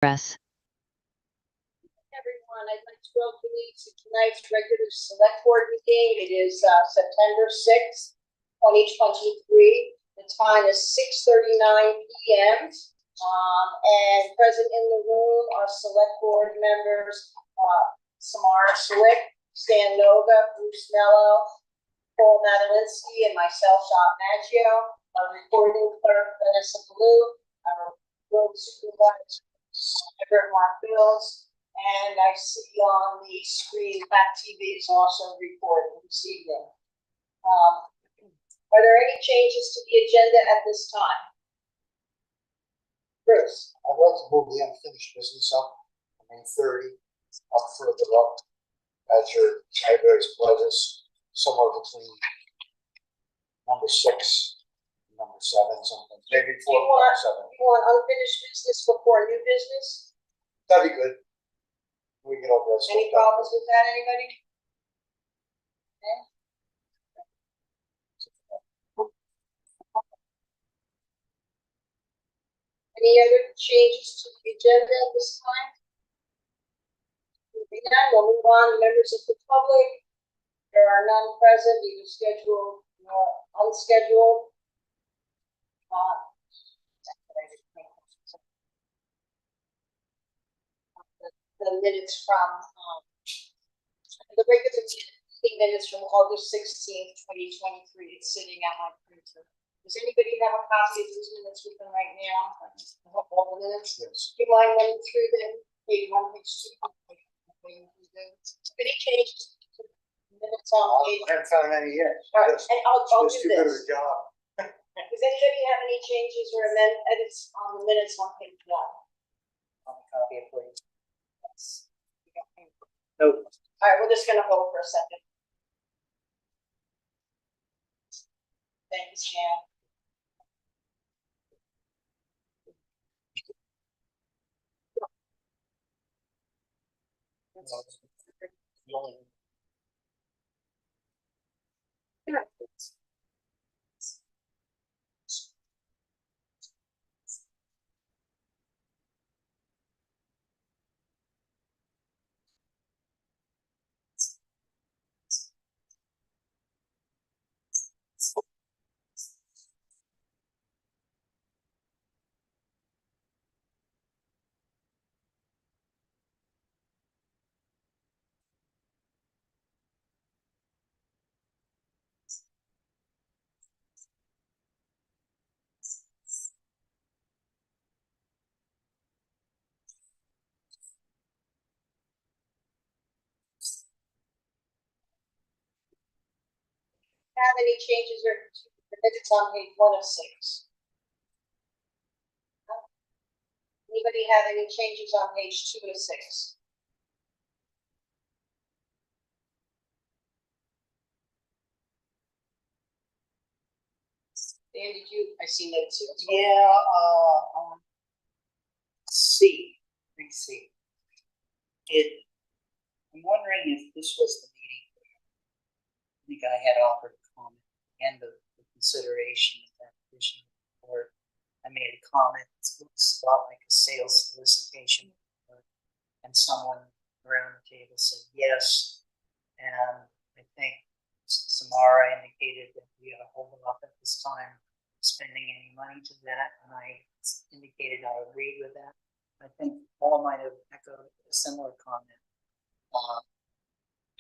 Press. Everyone, I'd like to welcome you to tonight's regular select board meeting. It is September 6th, 2023. The time is 6:39 p.m. And present in the room are select board members Samara Swick, Stan Nova, Bruce Mello, Paul Madalinsky, and myself, Shop Maggio. Our recording clerk, Vanessa Blue, our road supervisor, Mark Bills. And I see on the screen, Black TV is also recording this evening. Are there any changes to the agenda at this time? Bruce? I'd like to move the unfinished business up, 30, up further up, at your various pleasures, somewhere between number 6 and number 7, something. Maybe 4 or 7. You want unfinished business before new business? That'd be good. We get over that. Any problems with that, anybody? Okay. Any other changes to the agenda at this time? Moving on, we'll move on to members of the public. There are none present, either scheduled or unscheduled. The minutes from the regular meeting minutes from August 16th, 2023. It's sitting at my printer. Does anybody have a copy of these minutes with them right now? All the minutes? Yes. Do you mind running through them? Page 1, page 2. Any changes to the minutes on page? I haven't found any yet. All right, and I'll do too good of a this. job. Does anybody have any changes or edits on the minutes on page 1? I'll copy it for you. Yes. No. All right, we're just going to hold for a second. Thank you, Shan. Have any changes or the minutes on page 1 of 6? Anybody have any changes on page 2 of 6? Dan, did you? I see notes here. Yeah, let's see. Let me see. I'm wondering if this was the meeting where I think I had offered a comment at the end of the consideration of that petition report. I made a comment. It looks a lot like a sales solicitation report, and someone around the table said yes. And I think Samara indicated that we ought to hold off at this time spending any money to that, and I indicated I agreed with that. I think Paul might have echoed a similar comment.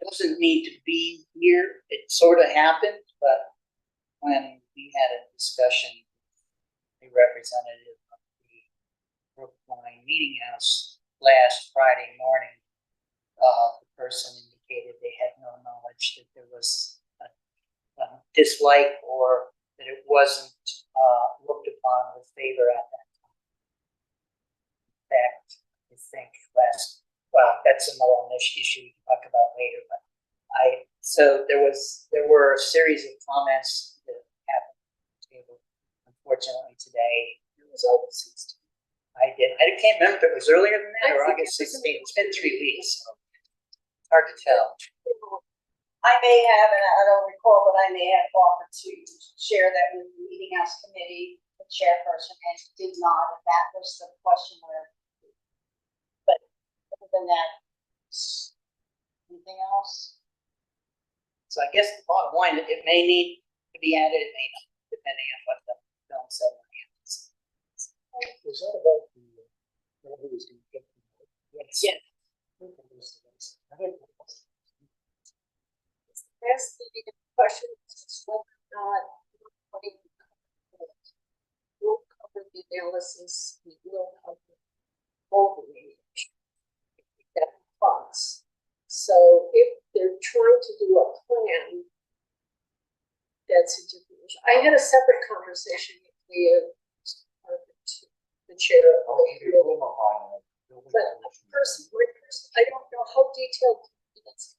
Doesn't need to be here. It sort of happened, but when we had a discussion with a representative of the Brookline meeting house last Friday morning, the person indicated they had no knowledge that there was a dislike or that it wasn't looked upon with favor at that time. In fact, I think that's a more issue we can talk about later, but so there were a series of comments that happened at the table. Unfortunately today, it was August 16th. I can't remember if it was earlier than that or August 16th. It's been 3 weeks, so it's hard to tell. I may have, and I don't recall, but I may have offered to share that with the meeting house committee, the chairperson, and did not. If that was the question where than that. Anything else? So I guess the bottom line, it may need to be added, it may not, depending on what the film said. Was that about the, who was going to get the? Yeah. Ask the question, whether or not we'll cover the analysis, we will cover overreach that funds. So if they're trying to do a plan, that's a different issue. I had a separate conversation with the chair of the but I don't know how detailed it is.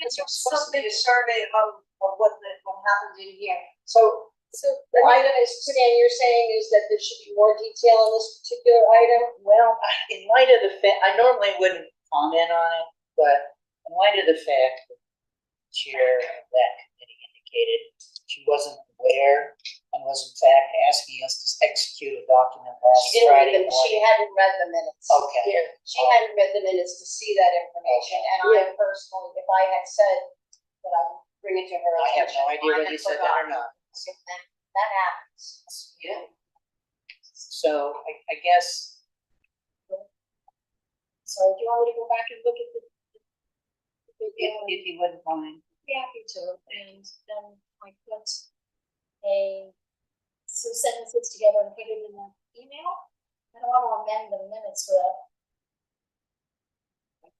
It's just supposed to be a survey of what happened in here. So the item is, you're saying is that there should be more detail in this particular item? Well, in light of the fact, I normally wouldn't comment on it, but in light of the fact that the chair of that committee indicated she wasn't aware and was in fact asking us to execute a document last Friday morning. She hadn't read the minutes. Okay. Yeah, she hadn't read the minutes to see that information, and I personally, if I had said that I would bring it to her I have attention, no idea whether you said that or not. That happens. Yeah. So I guess. So do you want me to go back and look at the if you wouldn't mind. Happy to, and then I put some sentences together and put it in an email. I don't want to amend the minutes for that.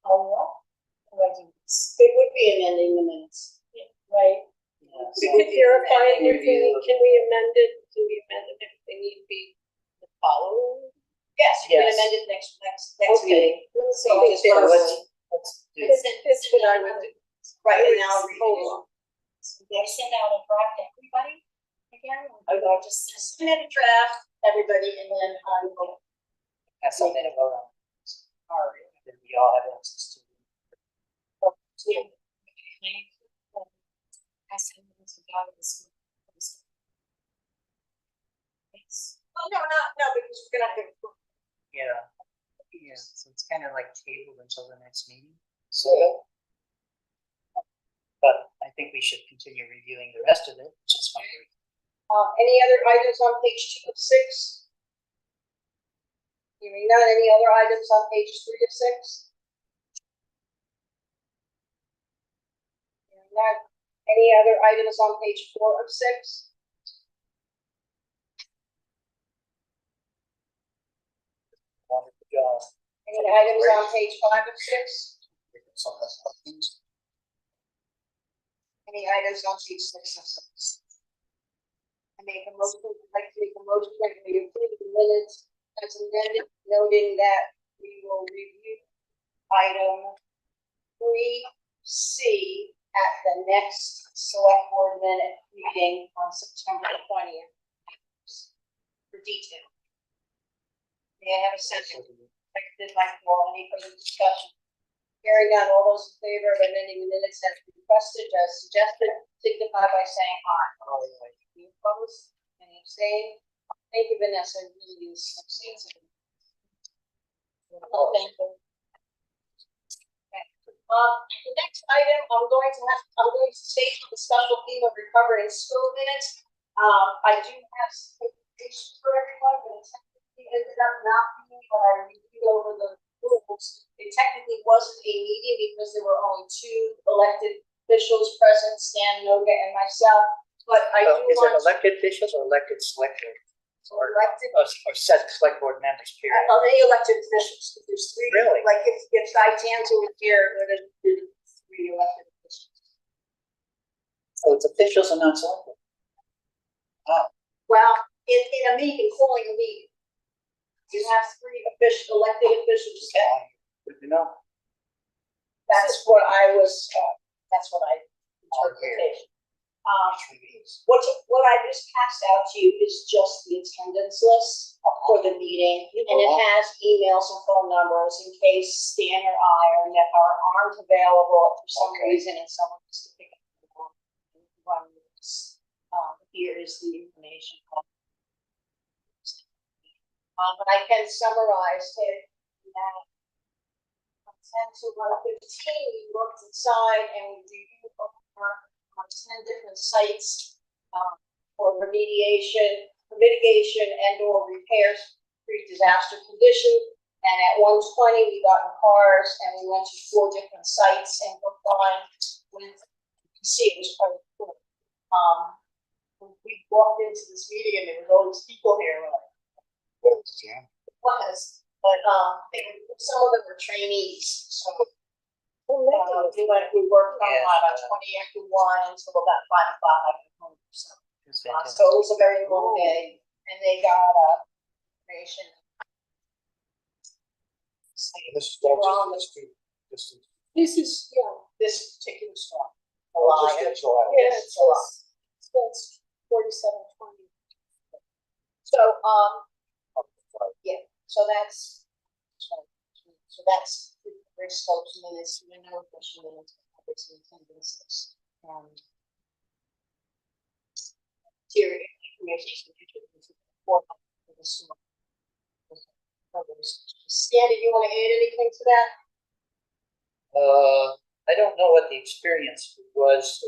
Oh, what? How do I do this? It would be amending the minutes. Right. Yeah, We could verify it if we need, can we amend it, if they need to be the following? Yes, you can Yes. amend it next Okay. meeting. So Let's do This is what I would do. Right, and now Hold on. Did I send out a draft to everybody again? Or did I just send? submit a draft, everybody, and then I will. have something to vote on. All right. Then we all have access to. Yeah. I sent them to God this week. Yes. Oh, no, because we're gonna have to. Yeah. Yeah, so it's kind of like tabled until the next meeting. So. But I think we should continue reviewing the rest of it, which is fine. Any other items on page 2 of 6? Hearing none, any other items on page 3 of 6? Hearing none, any other items on page 4 of 6? Wonderful job. Any items on page 5 of 6? Any items on page 6 of 6? I make a motion, I'd like to make a motion that we approve the minutes as amended, noting that we will review item 3C at the next select board minute meeting on September 20th for detail. May I have a second? Seconded by Paul. Any further discussion? Hearing none, all those in favor of amending the minutes as requested, as suggested, signify by saying aye. Any opposed? Any abstain? Thank you, Vanessa. I really use abstain. Oh, thank you. Okay. The next item, I'm going to state the special theme of recovery in school minutes. I do have some information for everyone, but it technically ended up not being when I reviewed over the rules. It technically wasn't a meeting because there were only 2 elected officials present, Stan Noga and myself. But I do Is want it elected officials or elected select board? elected. Or set select board members, period? Any elected officials, there's 3. Really? Like if Itanto was here, it would have been 3 elected officials. So it's officials and not select board. Oh, Well, in a meeting, calling a meeting, you have 3 elected officials. okay. Good to know. That's what I was, that's what I interpreted. What I just passed out to you is just the attendance list for the meeting, and it has emails and phone numbers in case Stan or I aren't available for some reason and someone wants to pick up the phone and run this. Here is the information. But I can summarize it. that. From 10 to 1:15, we looked inside and we reviewed over 10 different sites for remediation, mitigation, and/or repairs pre-disaster condition. And at 1:20, we got in cars and we went to 4 different sites in Brookline. With, you can see it was quite cool. We walked into this meeting and there was all these people here. We're like, what is? But some of them were trainees, so we worked from about 20 after 1 until about 5 o'clock. So it was a very long day, and they got information. This This is this particular storm. July. Yeah, it's 4720. So so that's very slopes minutes, you know, question minutes, attendances, interior information for the storm. Sandy, you want to add anything to that? I don't know what the experience was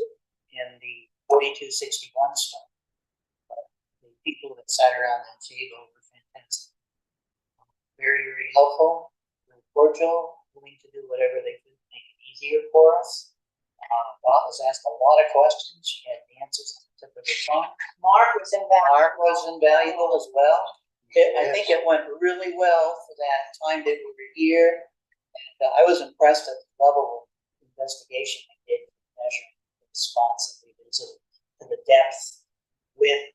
in the 4261 storm. The people that sat around that table were fantastic. Very, very helpful, very cordial, willing to do whatever they could to make it easier for us. Bob was asked a lot of questions. She had the answers on the tip of her tongue. Mark was invaluable. Mark was invaluable as well. I think it went really well for that time that we were here. And I was impressed at the level of investigation they did to measure the spots that we visited, to the depth, width,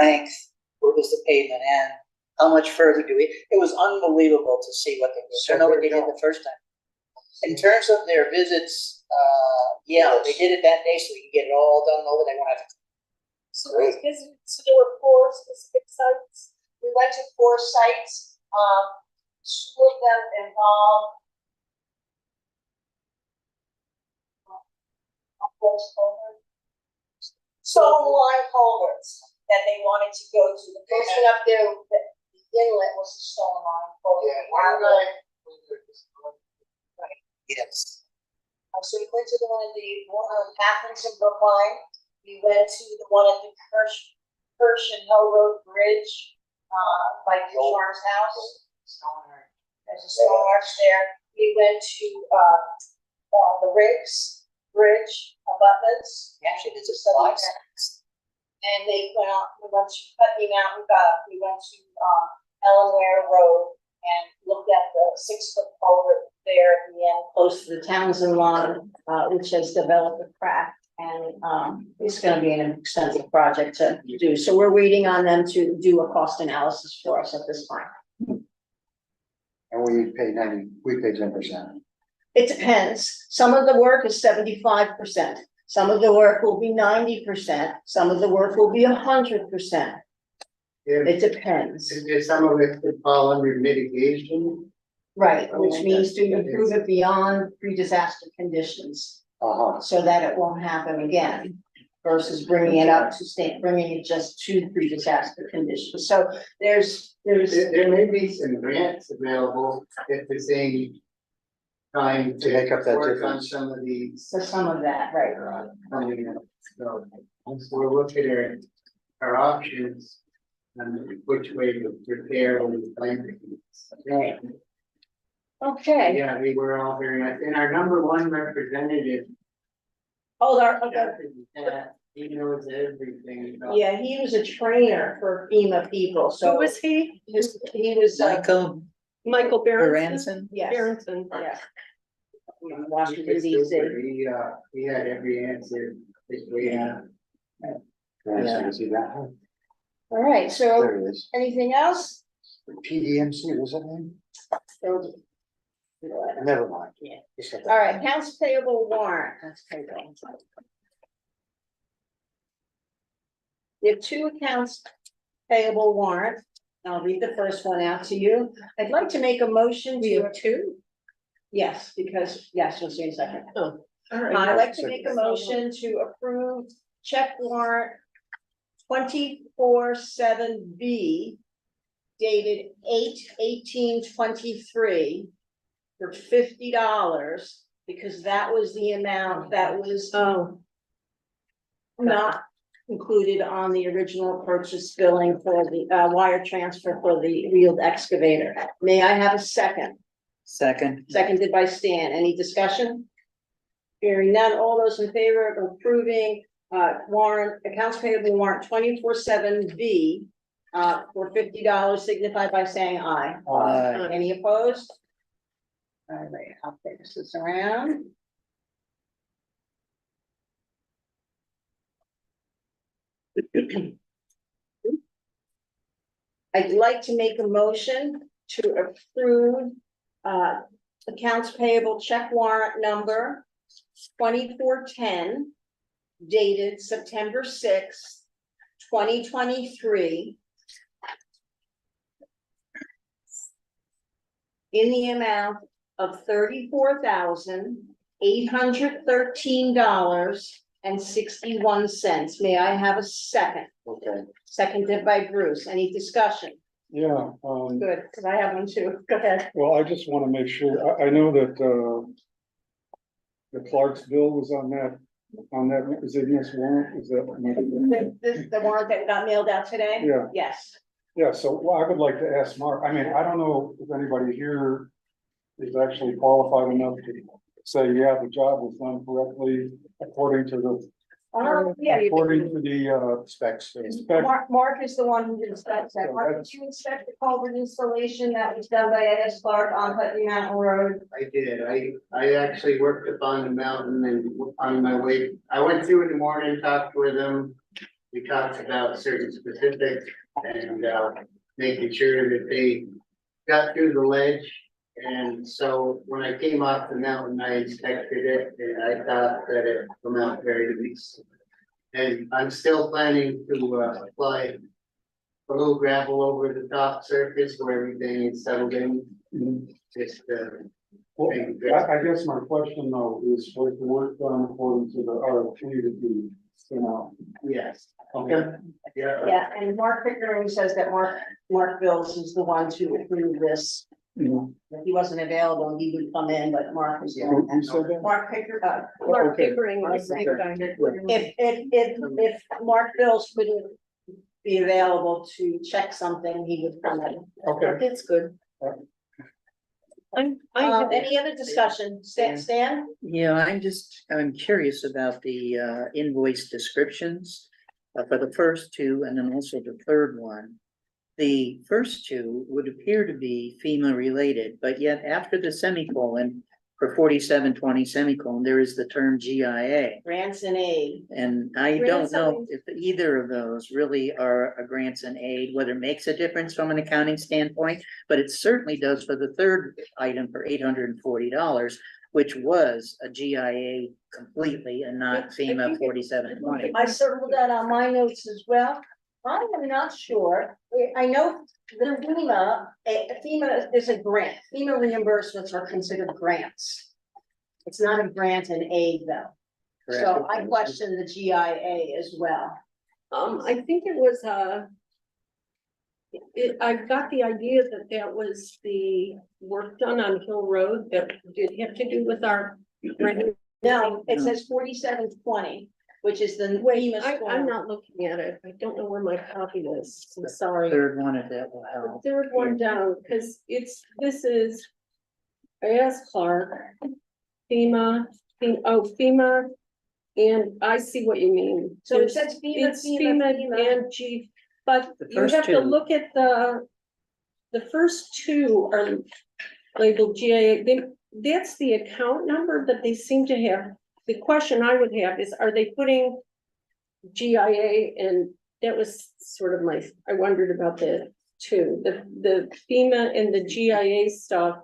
length, where does the pavement end, how much further do we, it was unbelievable to see what they did. I don't know what they did the first time. In terms of their visits, they did it that day so we could get it all done over. They won't have to. So there were 4 specific sites. We went to 4 sites. 2 of them involved stone line culverts that they wanted to go to. The first one up there, the inlet was a stone line culvert. Yes. So we went to the one at the Athens and Brookline. We went to the one at the Kirsch and Hill Road Bridge by Ducharme's house. There's a stone arch there. We went to the Riggs Bridge abutments. We actually did this twice. And we went to Putney Mountain. We went to Ellenware Road and looked at the 6-foot culvert there at the end, close to the Townsend line, which has developed a crack. And it's going to be an extensive project to do. So we're waiting on them to do a cost analysis for us at this time. And we pay 10%. It depends. Some of the work is 75%. Some of the work will be 90%. Some of the work will be 100%. It depends. Is some of it could fall under mitigation? Right, which means to improve it beyond pre-disaster conditions, so that it won't happen again. Versus bringing it up to bringing it just to pre-disaster conditions. So there may be some grants available at the same time To make up that work difference. on some of these. so some of that, right? So we're looking at our options and which way to prepare and plan. Right. Okay. Yeah, they were all very nice. And our number 1 representative, he knows everything about. Yeah, he was a trainer for FEMA people, so. Who was he? He was. Michael Berenson? Yes. Berenson. Yeah. He Washington was DC. super. He had every answer that we had. Yeah. See that? All right, so There it is. anything else? PDMC, was that name? All Never mind. Yeah. Just got that. right, accounts payable warrant. That's payable. We have 2 accounts payable warrant. I'll read the first one out to you. I'd like to make a motion We to. have 2? Yes, because, yes, you'll see in a second. Oh, all right. I'd like to make a motion to approve check warrant 24/7B dated 8/18/23 for $50, because that was the amount that was Oh, not included on the original purchase billing for the wire transfer for the wheeled excavator. May I have a second? Second. Seconded by Stan. Any discussion? Hearing none, all those in favor of approving warrant, accounts payable warrant 24/7V for $50 signify by saying aye. Aye. Any opposed? All right, I'll pass this around. I'd like to make a motion to approve accounts payable check warrant number 2410 dated September 6th, 2023 in the amount of $34,813.61. May I have a second? Okay, Seconded by Bruce. Any discussion? Yeah, Good, because I have one too. Go ahead. well, I just wanna make sure, I know that, the Clark's bill was on that, is it in this warrant, is that? The warrant that got mailed out today? Yeah. Yes. Yeah, so, well, I would like to ask Mark, I mean, I don't know if anybody here is actually qualified enough to say, yeah, the job was done correctly according to the, Yeah. according to the, specs. spec. Mark is the one who inspects that. Mark, did you inspect the culvert installation that was done by A.S. Clark on Putney Mountain Road? I did. I actually worked up on the mountain and on my way, I went through in the morning, talked with them. We talked about certain specifics and making sure that they got through the ledge. And so when I came off the mountain, I inspected it and I thought that it come out very nice. And I'm still planning to apply a little gravel over the top surface where everything is settled in. Just Well, I guess my question though is, was the work done according to the RFP that you sent out? yes. Okay. Yeah. Yeah, and Mark Pickering says that Mark Bills is the one to approve this. Mhm. If he wasn't available, he would come in, but Mark is. Who said that? Mark Pickering, Mark Okay. Pickering was the guy. if Mark Bills couldn't be available to check something, he would come in. Okay. That's good. Any other discussion? Stan? Yeah, I'm curious about the invoice descriptions for the first two and then also the third one. The first two would appear to be FEMA related, but yet after the semicolon for 4720 semicolon, there is the term GIA. Grants and aid. And I don't know if either of those really are a grants and aid, whether it makes a difference from an accounting standpoint, but it certainly does for the third item for $840, which was a GIA completely and not FEMA 4720. I circled that on my notes as well. I am not sure. I know the FEMA is a grant. FEMA reimbursements are considered grants. It's not a grant and aid though. So I question the GIA as well. I think it was, I got the idea that was the work done on Hill Road that did have to do with our. No, it says 4720, which is the Wait, FEMA I'm storm. not looking at it. I don't know where my copy is. I'm sorry. Third one, if that will The help. third one down, because this is A.S. Clark, FEMA, FEMA, and I see what you mean. So it says FEMA, It's FEMA and G, but The you first have to two. look at the first two are labeled GIA. That's the account number, but they seem to have, the question I would have is, are they putting GIA? And that was sort of I wondered about that too. The FEMA and the GIA stuff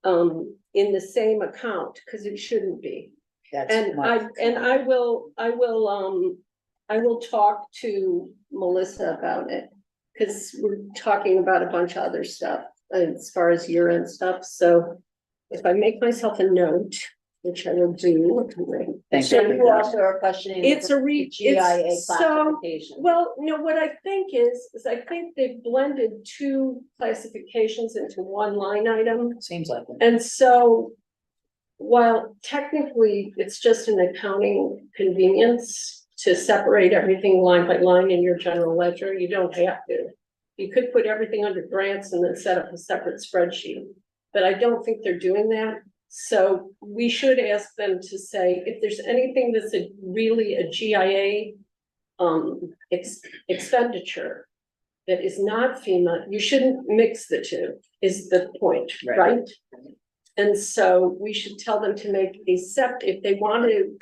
in the same account, because it shouldn't be. And I will talk to Melissa about it, because we're talking about a bunch of other stuff as far as year-end stuff. So if I make myself a note, which I will do. Thank So you. you also are questioning. the It's a GIA it's so, classification. well, no, what I think is I think they've blended two classifications into one line item. Seems like it. And so, while technically it's just an accounting convenience to separate everything line by line in your general ledger, you don't have to. You could put everything under grants and then set up a separate spreadsheet, but I don't think they're doing that. So we should ask them to say, if there's anything that's really a GIA expenditure that is not FEMA, you shouldn't mix the two, is the point, Right. right? And so we should tell them to make a if they want to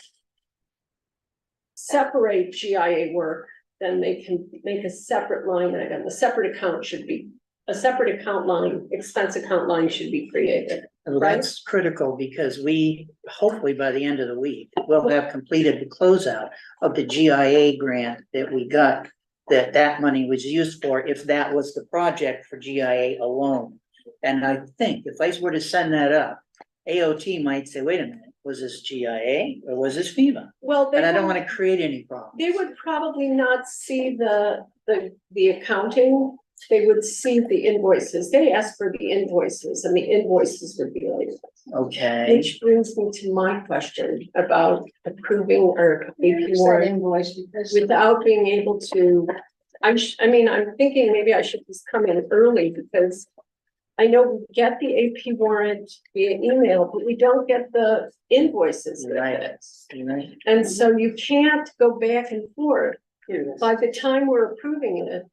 separate GIA work, then they can make a separate line item. A separate account should be, a separate account line, expense account line should be created. Well, Right. that's critical because we, hopefully by the end of the week, will have completed the closeout of the GIA grant that we got. That money was used for, if that was the project for GIA alone. And I think if I were to send that up, AOT might say, wait a minute, was this GIA or was this FEMA? Well, And I don't would- want to create any problems. They would probably not see the accounting, they would see the invoices. They ask for the invoices and the invoices would be later. Okay, Which brings me to my question about approving our AP That warrant invoice because. without being able to. I mean, I'm thinking maybe I should just come in early because I know we get the AP warrant via email, but we don't get the invoices with Right. it. right. And so you can't go back and forth. By the time we're approving it,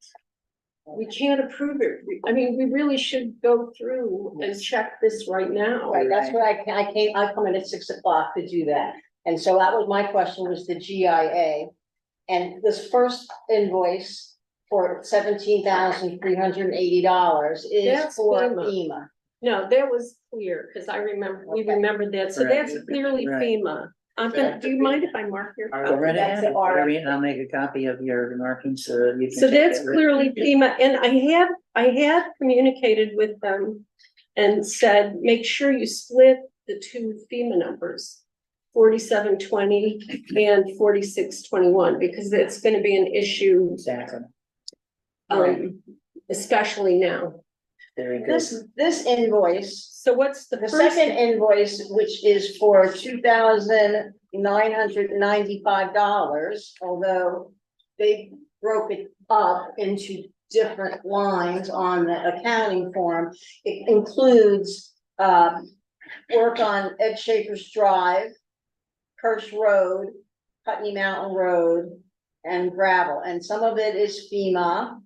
we can't approve it. I mean, we really should go through and check this right now. Right, that's what I come in at 6 o'clock to do that. And so that was my question, was the GIA. And this first invoice for $17,380 is That's for FEMA. FEMA. No, that was clear, because I remember, we Okay. remembered that, so Right. that's clearly Right. FEMA. Do you mind if I mark your? Go right That's ahead. the R. I'll make a copy of your markings so you can. So check that's it. clearly FEMA, and I had communicated with them and said, make sure you split the two FEMA numbers. 4720 and 4621, because it's gonna be an issue, Exactly. especially now. Very good. This invoice, So what's the the first? second invoice, which is for $2,995, although they broke it up into different lines on the accounting form. It includes, work on Ed Schaefer's Drive, Kirsch Road, Putney Mountain Road, and gravel, and some of it is FEMA.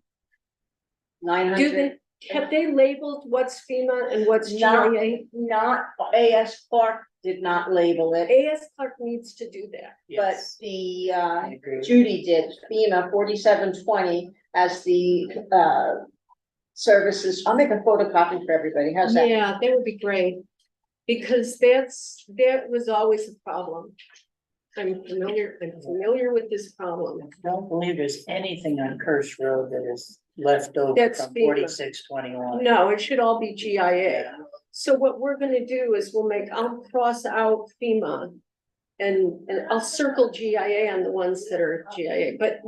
Have they labeled what's FEMA and what's Not- GIA? Not, A.S. Clark did not label it, AS Clark needs to do that. but Yes, the, I agree. Judy did FEMA 4720 as the, services. I'll make a photocopy for everybody, how's that? Yeah, that would be great, because that was always a problem. I'm familiar with this problem. I don't believe there's anything on Kirsch Road that is left over That's from FEMA. 4621. No, it should all be GIA. So what we're gonna do is I'll cross out FEMA. And I'll circle GIA on the ones that are GIA, but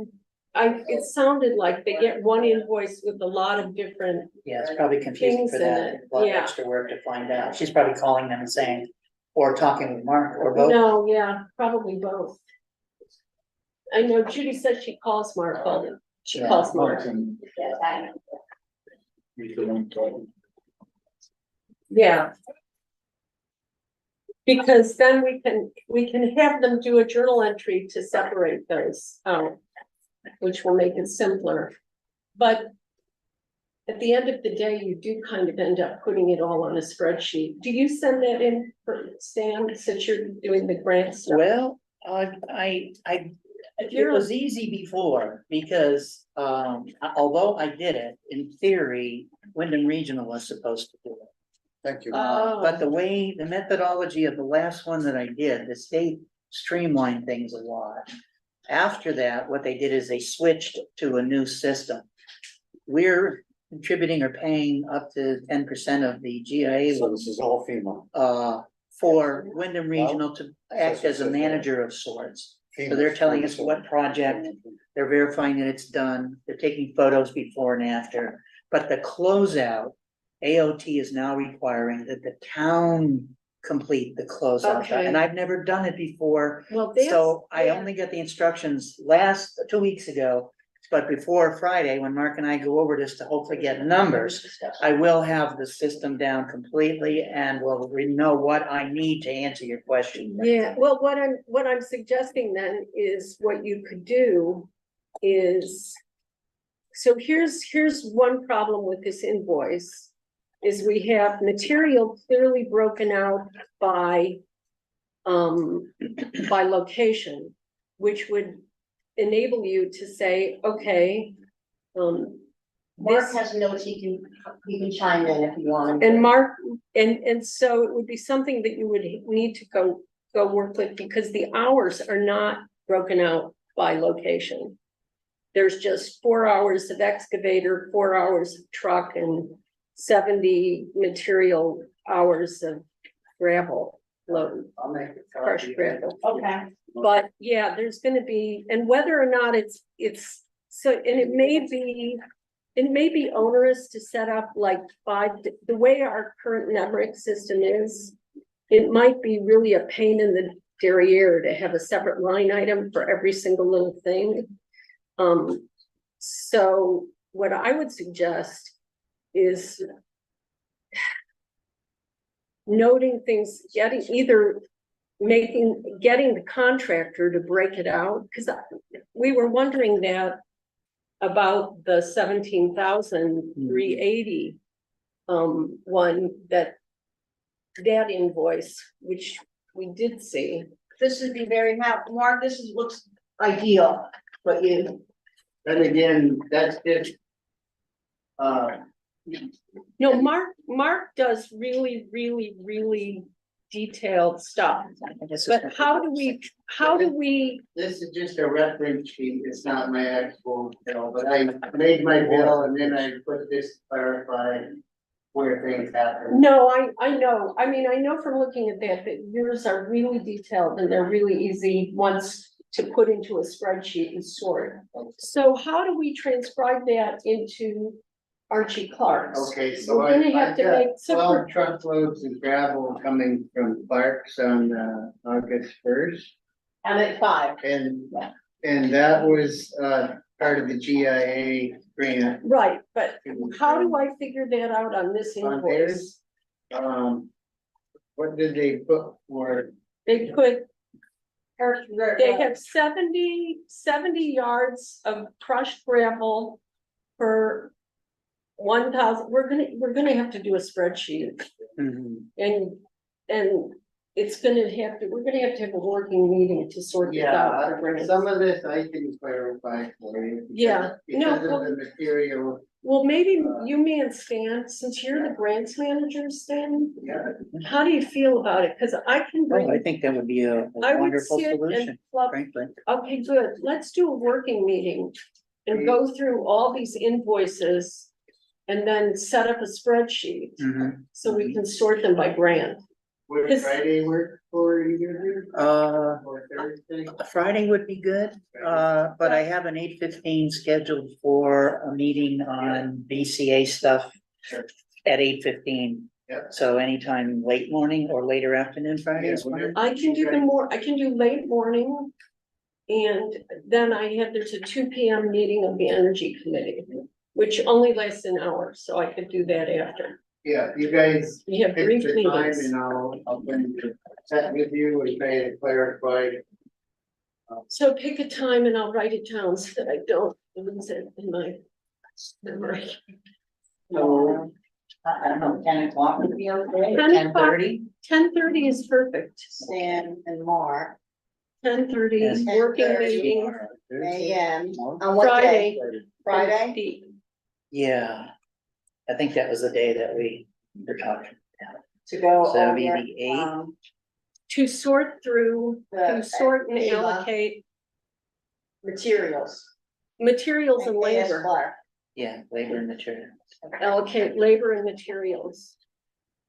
it sounded like they get one invoice with a lot of different. Yeah, it's probably confusing Things for in that, it, a lot of yeah. extra work to find out. She's probably calling them and saying, or talking with Mark or both. No, yeah, probably both. I know Judy said she calls Mark, she Yeah, calls Mark. Yeah. Because then we can have them do a journal entry to separate those out, which will make it simpler. But at the end of the day, you do kind of end up putting it all on a spreadsheet. Do you send that in for Stan, since you're doing the grants? Well, it was easy before because, although I did it, in theory, Wyndham Regional was supposed to do it. Thank you. But the methodology of the last one that I did, the state streamlined things a lot. After that, what they did is they switched to a new system. We're contributing or paying up to 10% of the GIA. So this is all FEMA. for Wyndham Regional to act as a manager of sorts. So they're telling us what project, they're verifying that it's done, they're taking photos before and after. But the closeout, AOT is now requiring that the town complete the closeout. Okay. And I've never done it before, Well, that's. so I yeah. only got the instructions 2 weeks ago. But before Friday, when Mark and I go over this to hopefully get numbers, I will have the system down completely and will know what I need to answer your question. Yeah, well, what I'm suggesting then is what you could do is. So here's one problem with this invoice, is we have material clearly broken out by. By location, which would enable you to say, okay. Mark This- has notes, he can chime in if you want. And Mark, and so it would be something that you would need to go work with, because the hours are not broken out by location. There's just 4 hours of excavator, 4 hours of truck, and 70 material hours of gravel load, I'll make it. crushed gravel. Okay. But yeah, there's gonna be, and whether or not it's so, and it may be onerous to set up like the way our current Nemrick system is. It might be really a pain in the derriere to have a separate line item for every single little thing. So what I would suggest is noting things, getting the contractor to break it out, because we were wondering that about the 17,380 one that invoice, which we did see. This would be very happy, Mark, looks ideal, but you. Then again, that's just. No, Mark does really, really, really detailed stuff, but how do we, This is just a reference sheet, it's not my actual bill, but I made my bill and then I put this to clarify where things happen. no, I know, I mean, I know from looking at that yours are really detailed and they're really easy once to put into a spreadsheet and sort. So how do we transcribe that into Archie Clark's? Okay, so We're gonna have I've to got make 12 truckloads of gravel coming from Clark's on August 1st. I'm at 5. And that was part of the GIA grant. Right, but how do I figure that out on this On invoice? theirs, what did they put for? They have 70 yards of crushed gravel per 1,000. We're gonna have to do a spreadsheet, Mhm. and we're gonna have to have a working meeting to sort this out. for Yeah, grants. some of this I can clarify for you. because- Yeah, no, Because of the material, Well, maybe you, me and Stan, since you're the grants manager, Stan, yeah. how do you feel about it? Cause I can Oh, I bring, think that would be a I would wonderful sit and solution, fluff. frankly. Okay, good. Let's do a working meeting and go through all these invoices and then set up a spreadsheet Mhm. so we can sort them by grant. Would This- Friday work for you? Or Thursday? Friday would be good, but I have an 8:15 scheduled for a meeting on BCA stuff Sure. at 8:15. Yep. So anytime late morning or later afternoon Friday is fine. I can do I can do late morning. And then there's a 2 p.m. meeting of the energy committee, which only lasts an hour, so I could do that after. Yeah, you guys We have pick brief the time meetings. and I'll bring the set with you and try to clarify. So pick a time and I'll write it down so that I don't lose it in my memory. So, I don't know, 10 o'clock would be okay. 10:30? 10:30 is perfect. Stan and Mark, 10:30, Yes. working 10:30. meeting. AM, on what day? Friday? Yeah. I think that was the day that we were talking about. To go So that'd be over, the 8th. To sort through, to sort and Ava. allocate materials. materials and AS labor. Clark. Yeah, labor and material. Allocate labor and materials.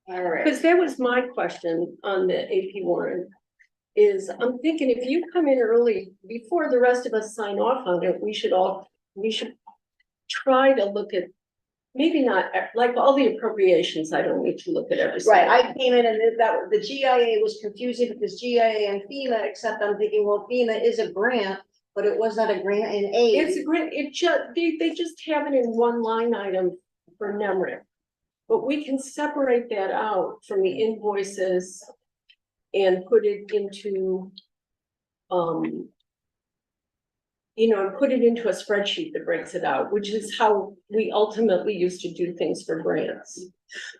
All right. Because that was my question on the AP warrant. Is I'm thinking if you come in early, before the rest of us sign off on it, we should try to look at. Maybe not, like all the appropriations, I don't need to look at every. Right, single I came in and the GIA was confusing because GIA and FEMA, except I'm thinking, well, FEMA is a grant, but it was not a grant in aid. It's a great, they just have it in one line item for NEMRIC. But we can separate that out from the invoices and put it into, and put it into a spreadsheet that breaks it out, which is how we ultimately used to do things for grants.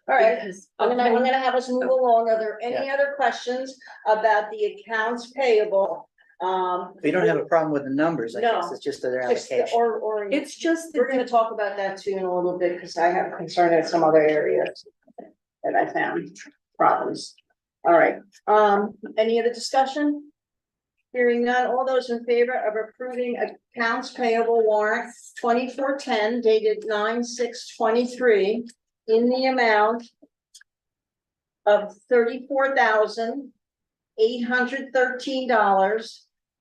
All right, Because- I'm gonna have us move along. Are there any other questions about the accounts payable? We don't have a problem with the numbers, I guess, No. it's just their Just- allocation. Or It's just we're that gonna talk about that too in a little bit, because I have concern in some other areas that I found problems. All right, any other discussion? Hearing none, all those in favor of approving accounts payable warrant 2410 dated 9/6/23 in the amount of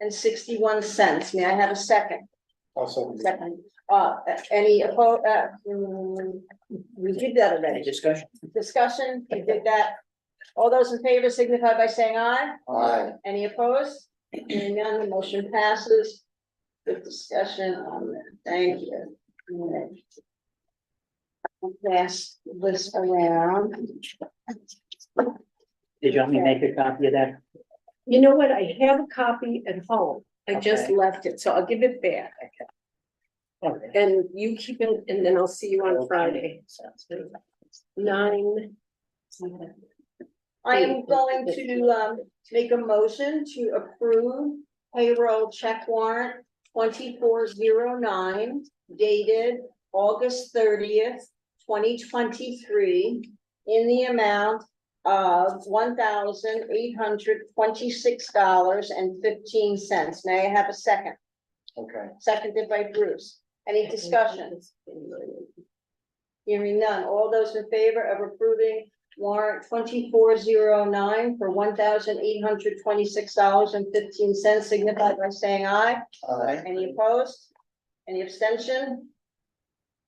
$34,813.61. May I have a second? Also, Second. Any opposed, we did that Any already. discussion? Discussion, we did that. All those in favor signify by saying aye. Aye. Any opposed? Hearing none, the motion passes. Good discussion on that. Thank you. All right. I'll pass this around. Did you want me to make a copy of that? you know what, I have a copy at home. I just Okay. left it, so I'll give it back. All right. And you keep it, and then I'll see you on Okay. Friday. Sounds good. 9. I am going to make a motion to approve payroll check warrant 2409 dated August 30th, 2023 in the amount of $1,826.15. May I have a second? Okay. Seconded by Bruce. Any discussion? Hearing none. All those in favor of approving warrant 2409 for $1,826.15 signify by saying aye. Aye. Any opposed? Any abstention?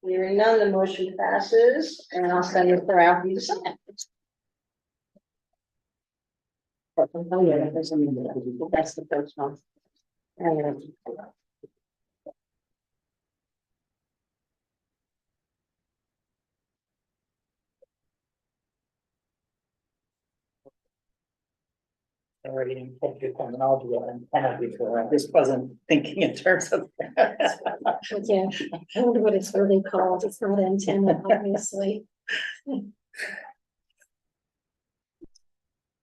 Hearing none, the motion passes, and I'll send it around for you to sign. Oh, yeah, that's the first one. Already in good terminology, and penalty for that. This wasn't thinking in terms of. Yeah, I wonder what it's really called. It's not antenna, obviously.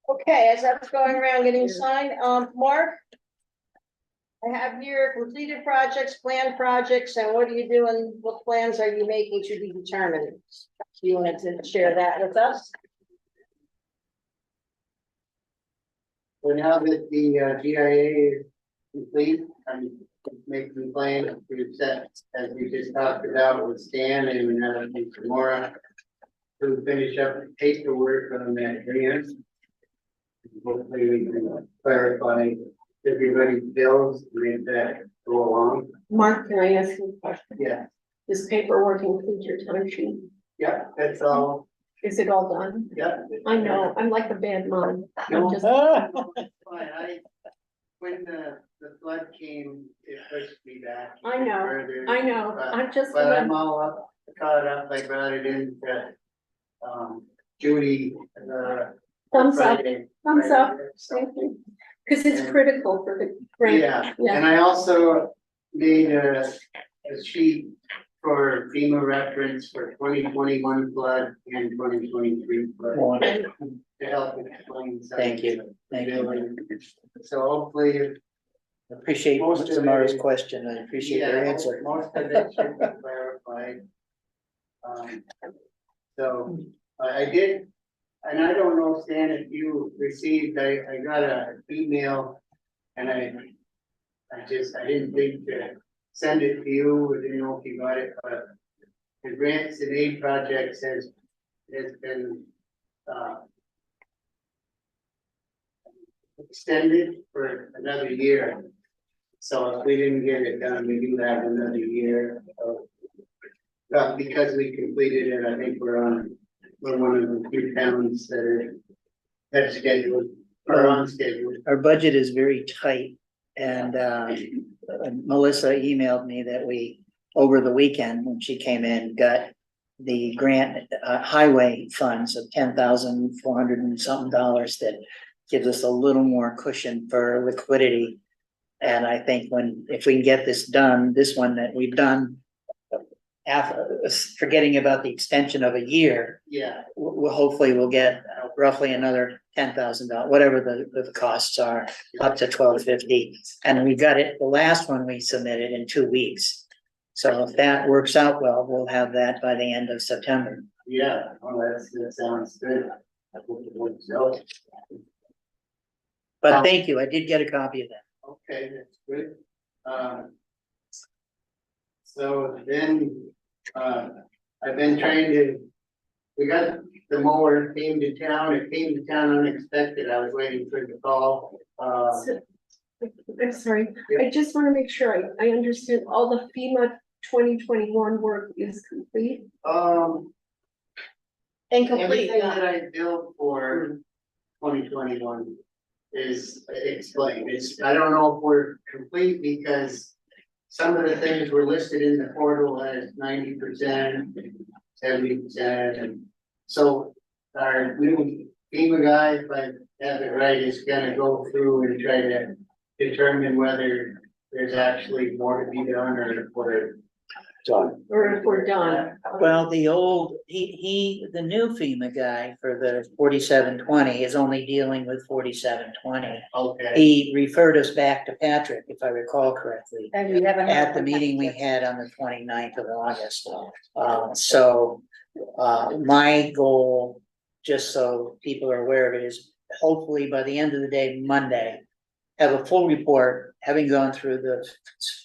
Okay, as I was going around getting signed, Mark. I have your completed projects, planned projects, and what are you doing? What plans are you making to be determined? You wanted to share that with us? So now that the GIA is complete, I'm making plans to set, as we just talked about with Stan and Tamora, to finish up the paperwork on that grant. Hopefully we can clarify everybody's bills, to make that go along. Mark, can I ask you a question? Yeah, Does paperwork include your time sheet? yeah, that's all. Is it all done? Yeah. I know, I'm like a bad mom. No. I'm just, Fine, when the flood came, it pushed me back. I know, further, I know, but- I'm just. But I'm all up, caught up, I brought it in to, Judy, Thumbs up, Friday. thumbs up, So, thank you. Cause it's critical for the grant. yeah, Yeah. and I also made a sheet for FEMA reference for 2021 flood and 2023 flood. Wonderful. To help explain. some Thank you, thank you. So hopefully. Appreciate Most of Tamara's it- question, I appreciate your Yeah, answer. most of it should be clarified. So I did, and I don't know, Stan, if you received, I got an email and I didn't think to send it to you, I didn't know if you got it, but the grants and aid projects has been extended for another year. So if we didn't get it done, we do have another year. Because we completed it, I think we're one of the few towns that are scheduled, or on schedule. Our budget is very tight, and Melissa emailed me that we, over the weekend, when she came in, got the grant, highway funds of $10,400 and something that gives us a little more cushion for liquidity. And I think if we can get this done, this one that we've done, after forgetting about the extension of a year, Yeah, hopefully we'll get roughly another $10,000, whatever the costs are, up to $1,250. And we got it, the last one we submitted in 2 weeks. So if that works out well, we'll have that by the end of September. yeah, oh, that sounds good. I hope it works out. But thank you, I did get a copy of that. Okay, that's good. So then, I've been trying to, we got the mower came to town, it came to town unexpected, I was waiting for the call. I'm sorry, I just wanna make sure I understand all the FEMA 2021 work is complete. Everything that I billed for 2021 is explained. I don't know if we're complete because some of the things were listed in the portal as 90%, 70%, and so our new FEMA guy, if I have it right, is gonna go through and try to determine whether there's actually more to be done or done. Or if we're done. Well, the new FEMA guy for the 4720 is only dealing with 4720. Okay, He referred us back to Patrick, if I recall correctly, And we haven't. at the meeting we had on the 29th of August. So my goal, just so people are aware of it, is hopefully by the end of the day, Monday, have a full report, having gone through the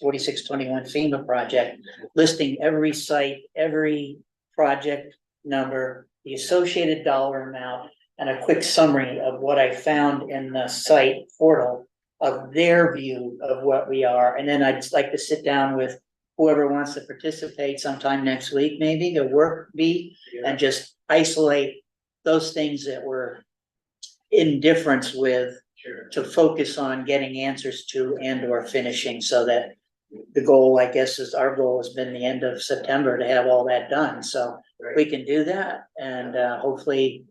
4621 FEMA project, listing every site, every project number, the associated dollar amount, and a quick summary of what I found in the site portal of their view of what we are. And then I'd just like to sit down with whoever wants to participate sometime next week, maybe the work beat, and just isolate those things that we're in difference with, sure. to focus on getting answers to and or finishing, so that the goal, I guess, is our goal has been the end of September to have all that done. So we can do that, and hopefully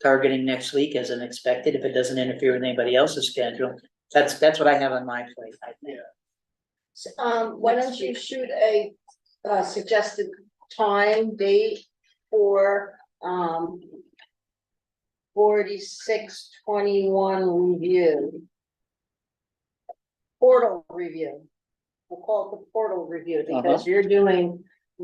targeting next week as expected, if it doesn't interfere with anybody else's schedule. That's what I have on my plate, I think. Why don't you shoot a suggested time, date for 4621 review. Portal review. We'll call it the portal review because you're doing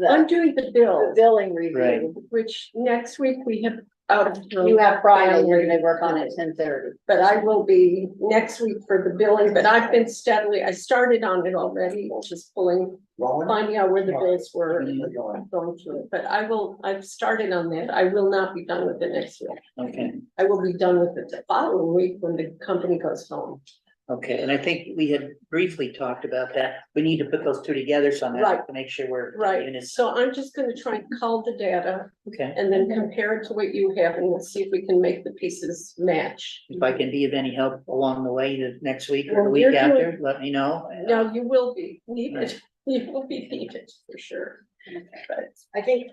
I'm the doing the bill, billing review. which next week we have out of. You have Friday, you're gonna work on it 10:30. But I will be next week for the billing, but I've been steadily, I started on it already, just finding out where the bills were and going through it. But I've started on that. I will not be done with it next week. Okay, I will be done with it the following week when the company goes home. okay, and I think we had briefly talked about that. We need to put those two together somehow Right. to make sure we're. Right, units. so I'm just gonna try and cull the data Okay, and then compare it to what you have and we'll see if we can make the pieces match. if I can be of any help along the way to next week or Well, the week you're after, let me know. No, you will be needed, you will be needed for sure. But I think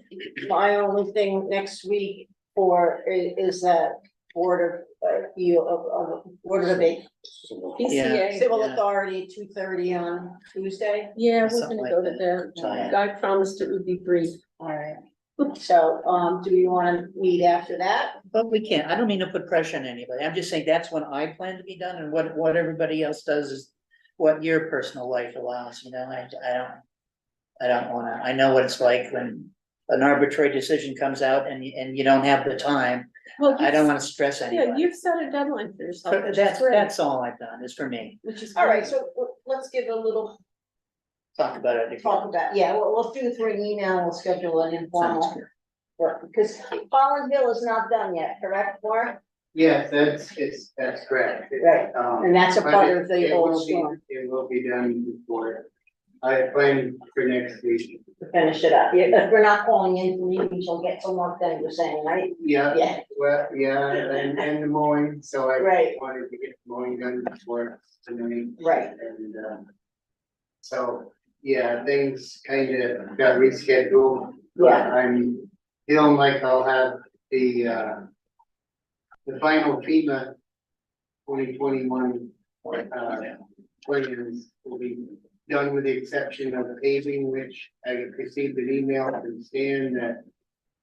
my only thing next week is that board of board of debate. PCA, Civil Yeah. Authority, 2:30 on Tuesday. yeah, we're Something gonna like go to that. that. Guy promised it would be brief. All right. So, do you wanna meet after that? But we can't, I don't mean to put pressure on anybody, I'm just saying that's when I plan to be done, and what everybody else does is what your personal life allows, I don't wanna, I know what it's like when an arbitrary decision comes out and you don't have the time. Well, I don't wanna stress yeah, anybody. you've set a deadline for yourself, But which is great, that's all I've done, is for me, which is. All right, great. so let's give a little talk about it. talk about, yeah, we'll do it through an email, we'll schedule an Sounds informal good. work? Because Holland Hill is not done yet, correct, Laura? Yes, that's correct. Right. And that's a But part it- of the it will old be- storm It will be done before, I plan for next week. to finish it up. Yeah, if we're not calling in for meetings, you'll get some more thing you're saying, right? Yeah, Yeah, well, yeah, and the mowing, so I Right. wanted to get the mowing done before tonight. right. And, so, yeah, things kind of got rescheduled. But Yeah. I'm feeling like I'll have the final FEMA 2021 plans will be done with the exception of paving, which I received an email from Stan that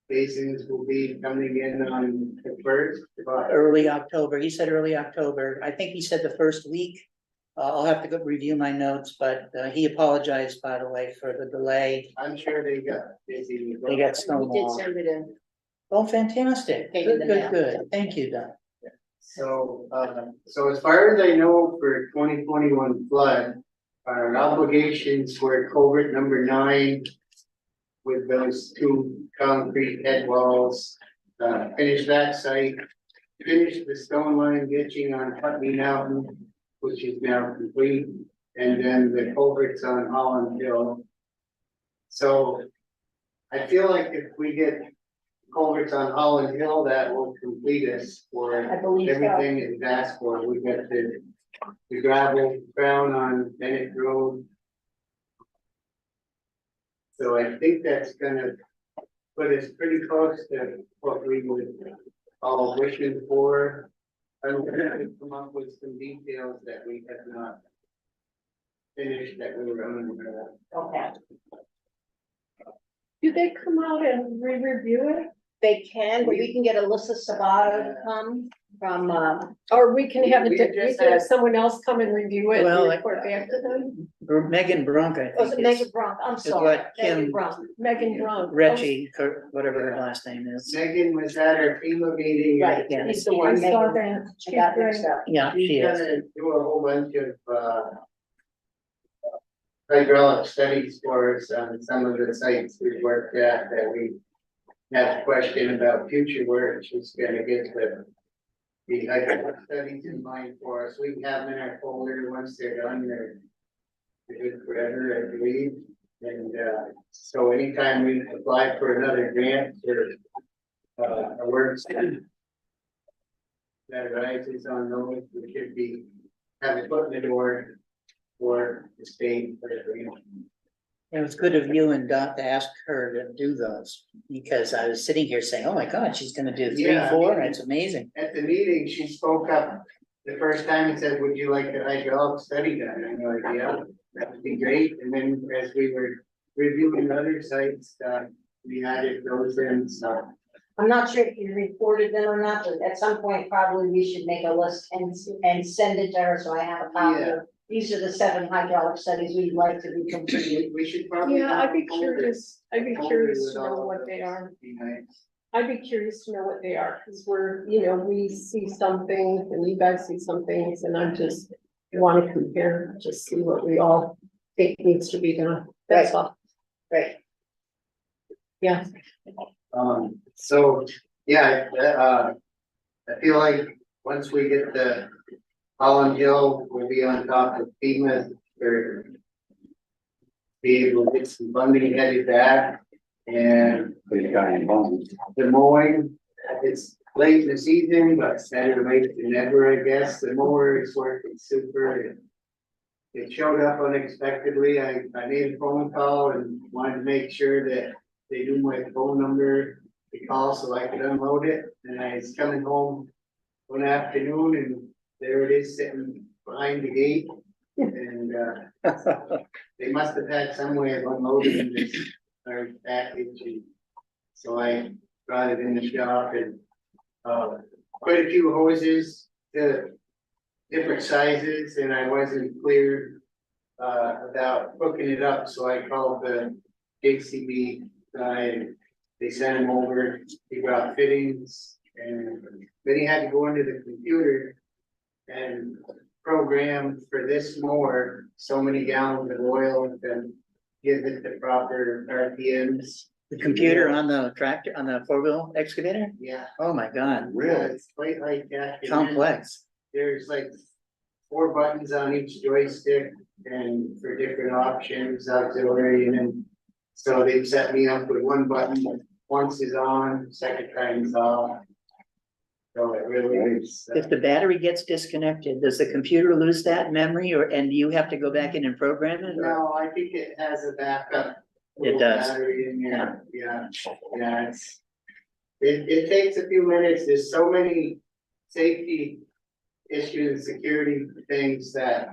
basins will be coming in on the first. Early October, he said early October, I think he said the first week. I'll have to go review my notes, but he apologized, by the way, for the delay. I'm sure they got busy. They got We stone did wall. send it in. Oh, fantastic, Came in good, the good, mail. good, thank you, Don. So, so as far as I know, for 2021 flood, our obligations were culvert number 9 with those 2 concrete head walls, finish that site, finish the stone line ditching on Putney Mountain, which is now complete, and then the culverts on Holland Hill. So I feel like if we get culverts on Holland Hill, that will complete us for I believe so. everything is asked for. We got the gravel crown on Bennett Road. So I think that's gonna put us pretty close to what we would all wishing for. I'm gonna come up with some details that we have not finished that we were unaware of. Okay. Do they come out and re-review it? They can, but we can get Alyssa Sabata to come from, Or we can have We it, we just can have had- someone else come and review it Well, and like- report back to them? Megan Brunk, I was it think Megan is, Brunk? I'm is sorry. what Megan Kim- Brunk. Megan Brunk. Reggie, whatever her last name is. Megan was at our FEMA meeting. Right, Yeah. he's the I one, saw Megan. that. I She's got great. mixed up. Yeah, she She's is. gonna do a whole bunch of, hydraulic studies for us on some of the sites we've worked at that we have a question about future work. She's gonna get the hydraulic studies in mind for us. We have them in our folder. Once they're done, they're good forever, I believe. And, so anytime we apply for another grant or, a work that arises on those, we should be, have a foot in the door for the state for the grant. It was good of you and Dot to ask her to do those, because I was sitting here saying, oh my God, she's gonna do 3, Yeah, I 4, mean- it's amazing. At the meeting, she spoke up the first time and said, would you like the hydraulic study done? And I'm like, yeah, that would be great. And then as we were reviewing other sites, we added those in, so. I'm not sure if you reported them or not, but at some point, probably we should make a list and send it to her, so I have a copy Yeah. of. These are the 7 hydraulic studies we'd like to be completed. We should probably. Yeah, I'd be have a folder- curious, I'd be folder curious with to all know of what they those. are. Be nice. I'd be curious to know what they are, because we're, we see some things and you guys see some things, and I just want to compare, just see what we all think needs to be done. That's all. Right. Yeah. So, yeah, I feel like once we get the Holland Hill, we'll be on top of FEMA or be able to get some funding headed back and the mowing, it's late in the season, but better late than never, I guess. The mower is working super. It showed up unexpectedly. I made a phone call and wanted to make sure that they knew my phone number to call so I could unload it. And I was coming home one afternoon and there it is sitting behind the gate. And, they must have had some way of unloading this large package. And so I brought it in the shop and, quite a few hoses, different sizes, and I wasn't clear, about hooking it up, so I called the JCB guy and they sent him over, he brought fittings, and then he had to go into the computer and program for this mower so many gallons of oil to give it the proper RPMs. The computer on the tractor, on the four-wheel excavator? Yeah. Oh, my God, Yeah, it's quite like that. And then complex. There's like 4 buttons on each joystick and for different options, auxiliary, and then. So they set me up with 1 button, once is on, second time is off. So it really is. If the battery gets disconnected, does the computer lose that memory and you have to go back in and program it? Or? No, I think it has a backup. It little does. Battery in there, yeah, it takes a few minutes, there's so many safety issues, security things that.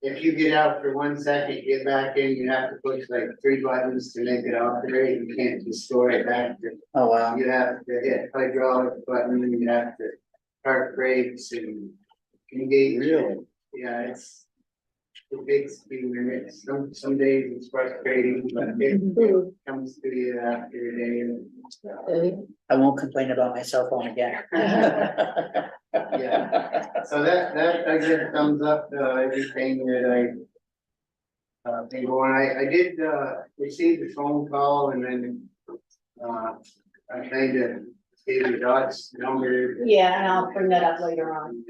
If you get out for 1 second, get back in, you have to push like 3 buttons to make it operate, you can't just store it back to. Oh, wow. You have to hit hydraulic button, and you have to park brakes and engage. Really? Yeah, it takes a few minutes, some days it's frustrating, but it comes to you after a day. I won't complain about my cell phone again. Yeah. So that, I get thumbs up, everything that been going, I did, receive the phone call and then, I kind of gave the Dot's number. Yeah, and I'll bring that up later on.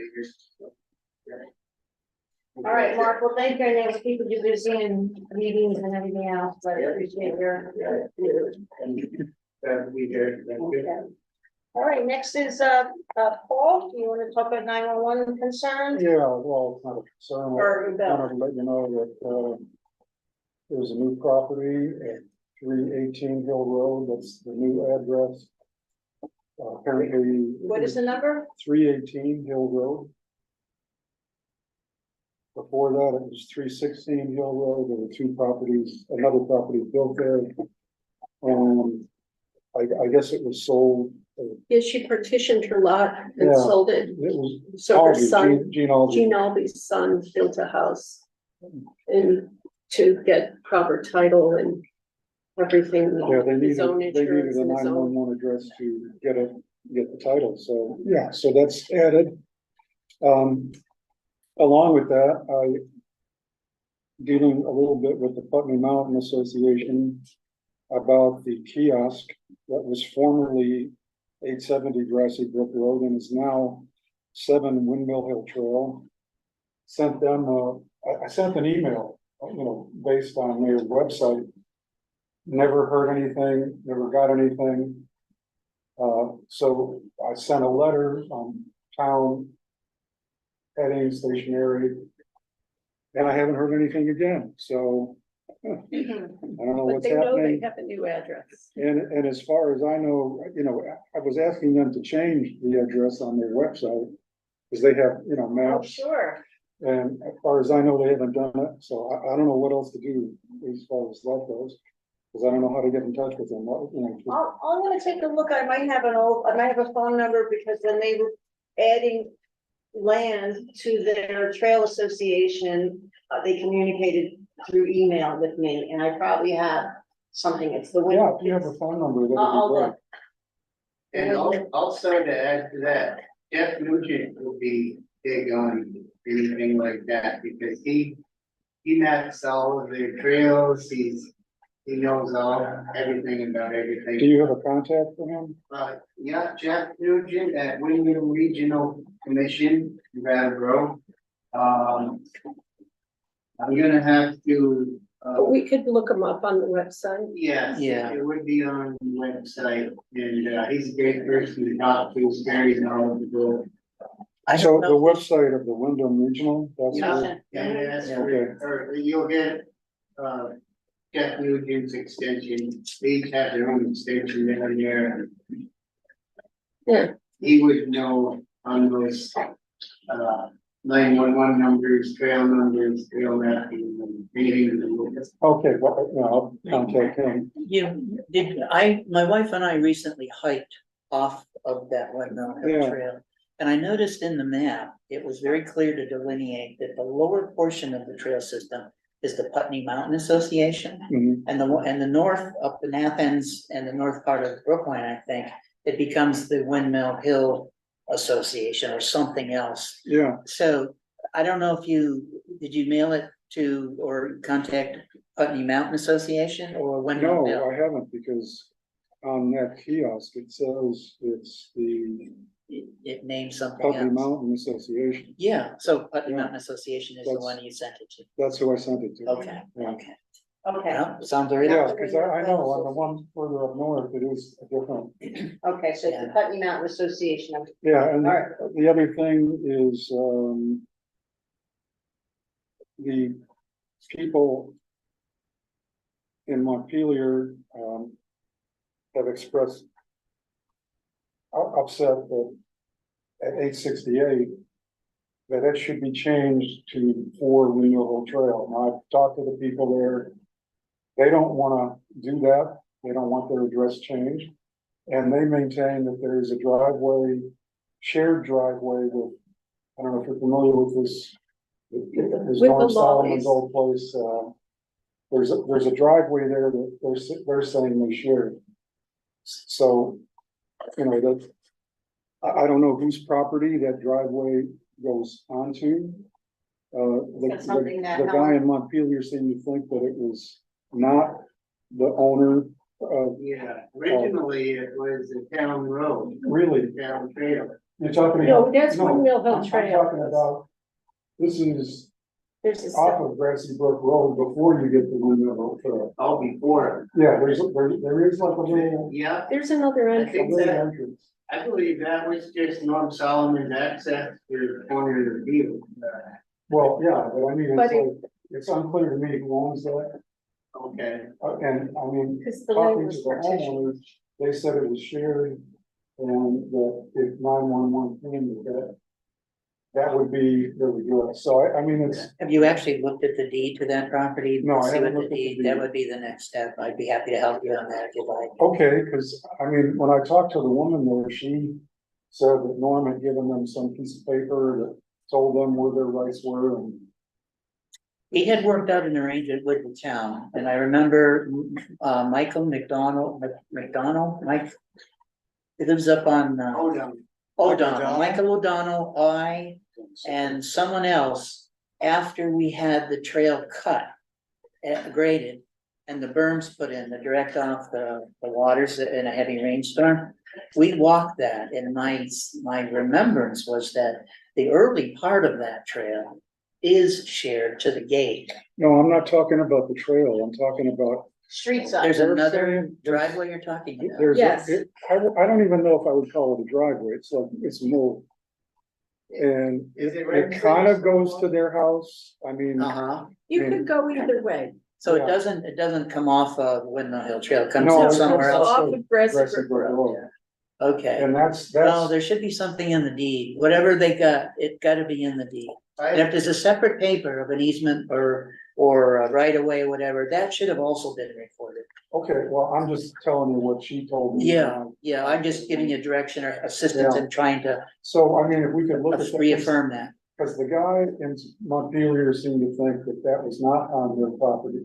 All right, Mark, well, thank you, I know people do busy in meetings and everything else, but I appreciate your. That'd be good, thank you. Okay. All right, next is, Paul, do you want to talk about 911 concerns? Yeah, well, it's not a concern. Or I Bill? wanted to let you know that, there's a new property at 318 Hill Road, that's the new address. Apparently. What is the number? 318 Hill Road. Before that, it was 316 Hill Road, there were 2 properties, another property built there. I guess it was sold. Yeah, she partitioned her lot and Yeah. sold it. It was So her Albee, son, Gene Albee. Gene Albee's son built a house. And to get proper title and everything, Yeah, they his own needed a insurance and his own. 911 address to get the title, so, yeah, so that's added. Along with that, dealing a little bit with the Putney Mountain Association about the kiosk that was formerly 870 Grassy Brook Road and is now 7 Windmill Hill Trail. Sent them, I sent an email, based on their website. Never heard anything, never got anything. So I sent a letter on town heading stationery, and I haven't heard anything again, so I don't know But what's they know they happening. have a new address. And as far as I know, I was asking them to change the address on their website, because they have, Oh, maps, sure. and as far as I know, they haven't done it, so I don't know what else to do as far as that goes. Because I don't know how to get in touch with them, I'm gonna take a look, I might have a phone number, because when they were adding land to their trail association, they communicated through email with me, and I probably have something, it's the. yeah, if you have a phone number, that'd I'll be great. look. And also to add to that, Jeff Nugent will be big on anything like that, because he maps all of their trails, he knows everything about everything. Do you have a contact for him? Yeah, Jeff Nugent at Windmill Regional Commission, Brattleboro. I'm gonna have to, We could look them up on the website. yes, Yeah. it would be on the website, and, he's a great person to talk to, he's very knowledgeable. I So don't the know. website of the Wyndham Regional, that's Yeah. where, And that's Okay. or you'll get, Jeff Nugent's extension, they each have their own extension down there. Yeah. He would know on those, 911 numbers, trail mapping, and anything to look at. okay, well, I'll contact him. My wife and I recently hiked off of that Windmill Hill Yeah. Trail. And I noticed in the map, it was very clear to delineate that the lower portion of the trail system is the Putney Mountain Association. Mhm. And the north, up in Athens and the north part of Brookline, I think, it becomes the Windmill Hill Association or something else. Yeah, So I don't know if did you mail it to or contact Putney Mountain Association or Windmill no, Hill? I haven't, because on that kiosk, it says it's the It names something Putney else. Mountain Association. Yeah, so Putney Yeah. Mountain Association is the That's- one you sent it to. That's who I sent it to. Okay, Yeah. okay. Okay, Well, sounds very. Yeah, because I know on the one further up north, it is a different. okay, so it's the Putney Mountain Association. Yeah, and All right. the other thing is, the people in Montpelier, have expressed upset that at 868, that it should be changed to 4 Renewable Trail. Now, I've talked to the people there. They don't wanna do that. They don't want their address changed. And they maintain that there is a driveway, shared driveway with, I don't know if you're familiar with this. There's With Norm the Solomon's lollies. old place, there's a driveway there that they're saying they share. So, you know, that, I don't know whose property that driveway goes onto. That's something that The guy in Montpelier seemed to think that it was not the owner of, Yeah, originally it was a town road, really, town trail. you're talking No, about. that's Windmill Hill I'm Trail. talking about, this is There's a, off of Grassy Brook Road before you get to Windmill Hill Trail. Oh, before. Yeah, there is like a little, Yeah, there's another I a entrance. think little that, entrance. I believe that was just Norm Solomon's access to the corner of the field. Well, yeah, but I mean, But it's unclear to me who owns that. Okay, And I mean, Because the land talking to was the partitioned. homeowners, they said it was shared. And that if 911 came, that would be really good. So I mean, it's, Have you actually looked at the deed to that property? No, I See haven't what looked at the That deed. would be the next step. I'd be happy to help you on that if you'd like. okay, because I mean, when I talked to the woman there, she said that Norm had given them some piece of paper that told them where their rights were and. He had worked out an arrangement with the town, and I remember, Michael McDonald, Mike. He lives up on, hold on. O'Donnell, Michael O'Donnell, and someone else, after we had the trail cut, graded, and the berms put in, the direct off the waters in a heavy rainstorm, we walked that, and my remembrance was that the early part of that trail is shared to the gate. No, I'm not talking about the trail. I'm talking about, Street side. There's They're another saying there's- driveway you're talking about? there's, Yes. I don't even know if I would call it a driveway. It's like, it's more. And Is it it right kind of there? goes to their house. I mean, Uh-huh, You could go either way. so Yeah. it doesn't come off of Windmill Hill Trail, it comes No, in it somewhere comes else, Off of Grassy Grassy Brook Brook Road. Road. okay. And that's, Well, there should be something in the deed, whatever they got, it gotta be in the deed. And if there's a separate paper of an easement or a right of way or whatever, that should have also been recorded. okay, well, I'm just telling you what she told me. Yeah, I'm just giving you direction or assistance in trying to So, I mean, if we could look at that. reaffirm that. Because the guy in Montpelier seemed to think that that was not on their property.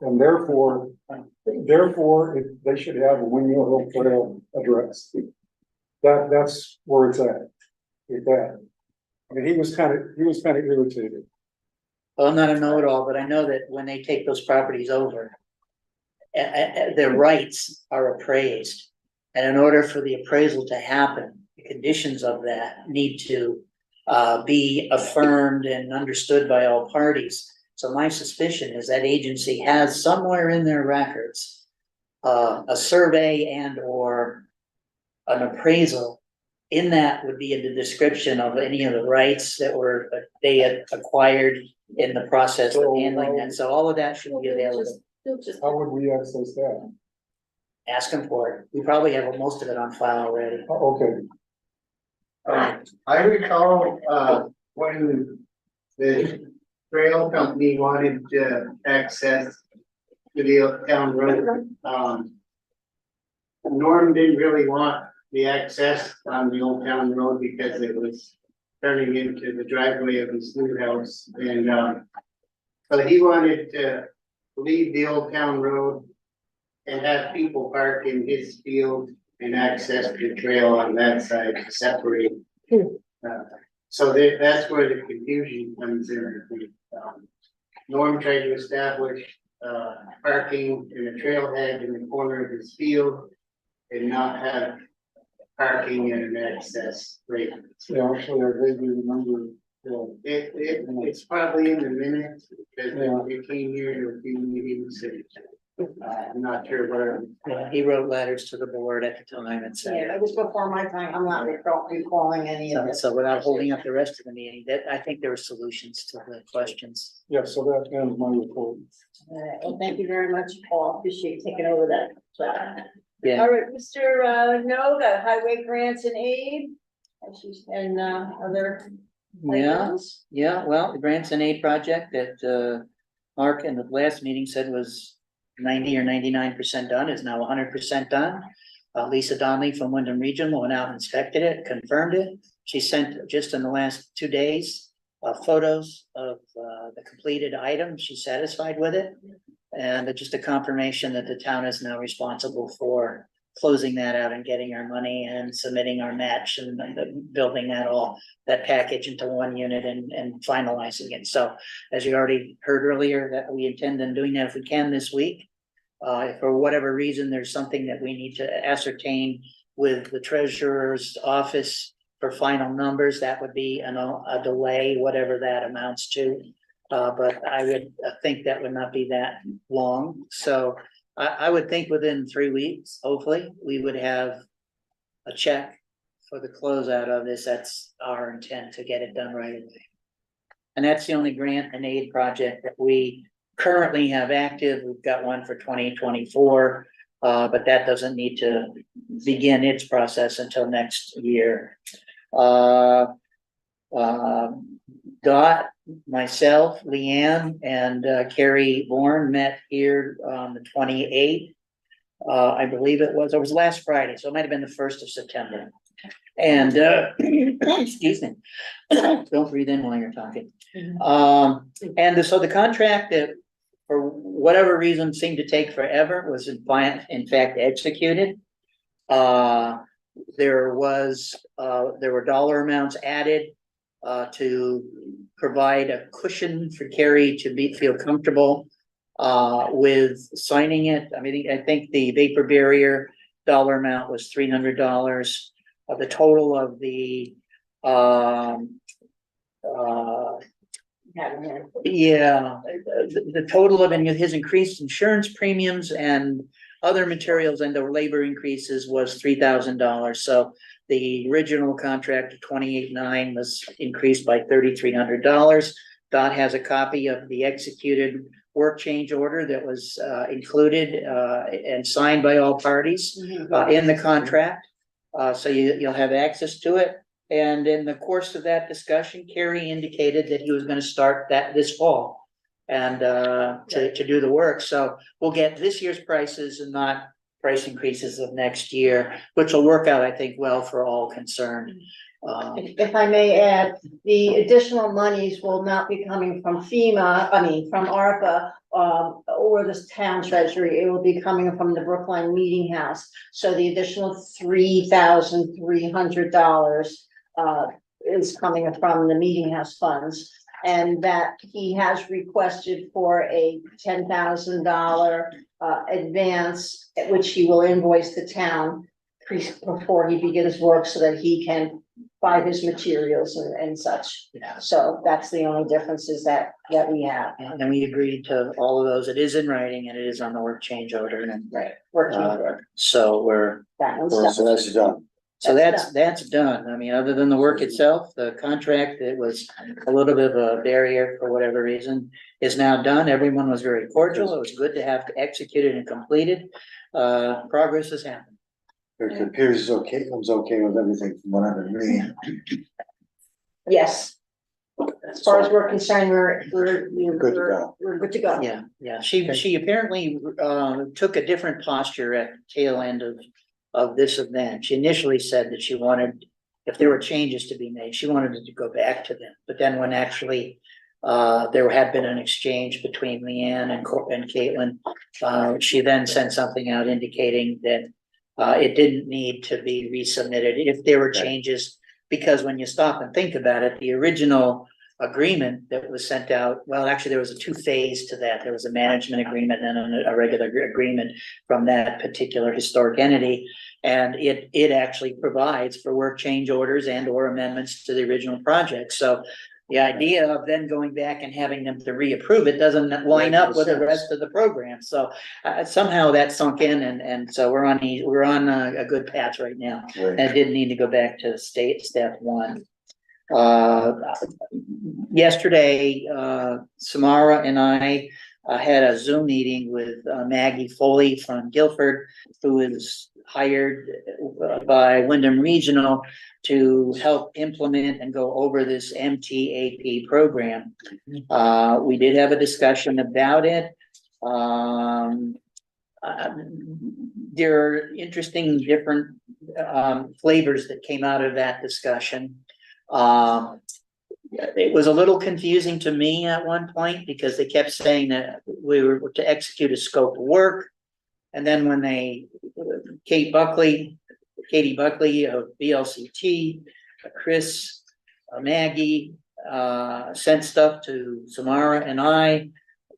And therefore, they should have a Windmill Hill Trail address. That's where it's at, with that. I mean, he was kind of irritated. Well, I'm not a know-it-all, but I know that when they take those properties over, their rights are appraised. And in order for the appraisal to happen, the conditions of that need to be affirmed and understood by all parties. So my suspicion is that agency has somewhere in their records a survey and or an appraisal. In that would be in the description of any of the rights that they had acquired in the process of handling that. So all of that should be available. They'll just, How would we access that? Ask them for it. We probably have most of it on file already. Oh, okay, I recall, when the trail company wanted access to the town road, Norm didn't really want the access on the old town road because it was turning into the driveway of his new house and, but he wanted to leave the old town road and have people park in his field and access the trail on that side to separate. So that's where the confusion comes in. Norm tried to establish, parking in a trailhead in the corner of his field. and not have parking and an access rate. Yeah, actually, I vaguely remember, It's probably in the minutes, because Yeah. we came here to a few meetings, and, I'm not sure where. Yeah, he wrote letters to the board at the time and said. Yeah, it was before my time. I'm not recalling any of So, this. so without holding up the rest of the meeting, that, I think there were solutions to the questions. yeah, so that ends my report. Well, thank you very much, Paul. Appreciate you taking over that. Yeah, All right, Mr. Noga, highway grants and aid. And other yeah, items. yeah, well, the grants and aid project that, Mark in the last meeting said was 90 or 99% done is now 100% done. Lisa Donnelly from Wyndham Regional went out and inspected it, confirmed it. She sent just in the last 2 days, photos of, the completed item. She's satisfied with it. And just a confirmation that the town is now responsible for closing that out and getting our money and submitting our match and building that package into one unit and finalizing it. So as you already heard earlier, that we intend on doing that if we can this week. If for whatever reason, there's something that we need to ascertain with the treasurer's office for final numbers, that would be a delay, whatever that amounts to. But I would think that would not be that long. So I would think within 3 weeks, hopefully, we would have a check for the closeout of this. That's our intent, to get it done right away. And that's the only grant and aid project that we currently have active. We've got one for 2024, but that doesn't need to begin its process until next year. Dot, myself, Leanne, and Carrie Bourne met here on the 28th. I believe it was last Friday, so it might have been the 1st of September. And excuse me, don't breathe in while you're talking. And so the contract that, for whatever reason, seemed to take forever was in fact executed. There were dollar amounts added to provide a cushion for Carrie to feel comfortable with signing it. I mean, I think the vapor barrier dollar amount was $300. The total of the the total of his increased insurance premiums and other materials and the labor increases was $3,000. So the original contract of $28,900 was increased by $3,300. Dot has a copy of the executed work change order that was included and signed by all parties in the contract. So you'll have access to it. And in the course of that discussion, Carrie indicated that he was going to start that this fall and to do the work. So we'll get this year's prices and not price increases of next year, which will work out, I think, well for all concerned. If I may add, the additional monies will not be coming from from ARPA, or the town treasury. It will be coming from the Brookline Meeting House. So the additional $3,300 is coming from the Meeting House funds. And that he has requested for a $10,000 advance, which he will invoice the town before he begins work, so that he can buy his materials and such. Yeah. So that's the only differences that we have. And we agreed to all of those. It is in writing and it is on the work change order. And Right. Working for it. so That one's So done. that's done. So That's that's done. I mean, other than the work itself, the contract, it was a little bit of a barrier for whatever reason, is now done. Everyone was very cordial. It was good to have to execute it and complete it. Progress has happened. It appears as though Caitlin's okay with everything from what I've been reading. Yes. As far as we're concerned, we're Good to go. we're good to go. Yeah. She apparently took a different posture at the tail end of this event. She initially said that she wanted, if there were changes to be made, she wanted it to go back to them. But then when actually there had been an exchange between Leanne and Caitlin, she then sent something out indicating that it didn't need to be resubmitted if there were changes, because when you stop and think about it, the original agreement that was sent out, well, actually there was a 2-phase to that. There was a management agreement and a regular agreement from that particular historic entity. And it actually provides for work change orders and or amendments to the original project. So the idea of then going back and having them to reapprove it doesn't line up with the rest of the program. So somehow that sunk in, and so we're on a good path right now. And it didn't need to go back to step one. Yesterday, Samara and I had a Zoom meeting with Maggie Foley from Guilford, who is hired by Wyndham Regional to help implement and go over this MTAP program. We did have a discussion about it. There are interesting different flavors that came out of that discussion. It was a little confusing to me at one point because they kept saying that we were to execute a scope of work. And then when Katie Buckley of BLCT, Chris, Maggie, sent stuff to Samara and I.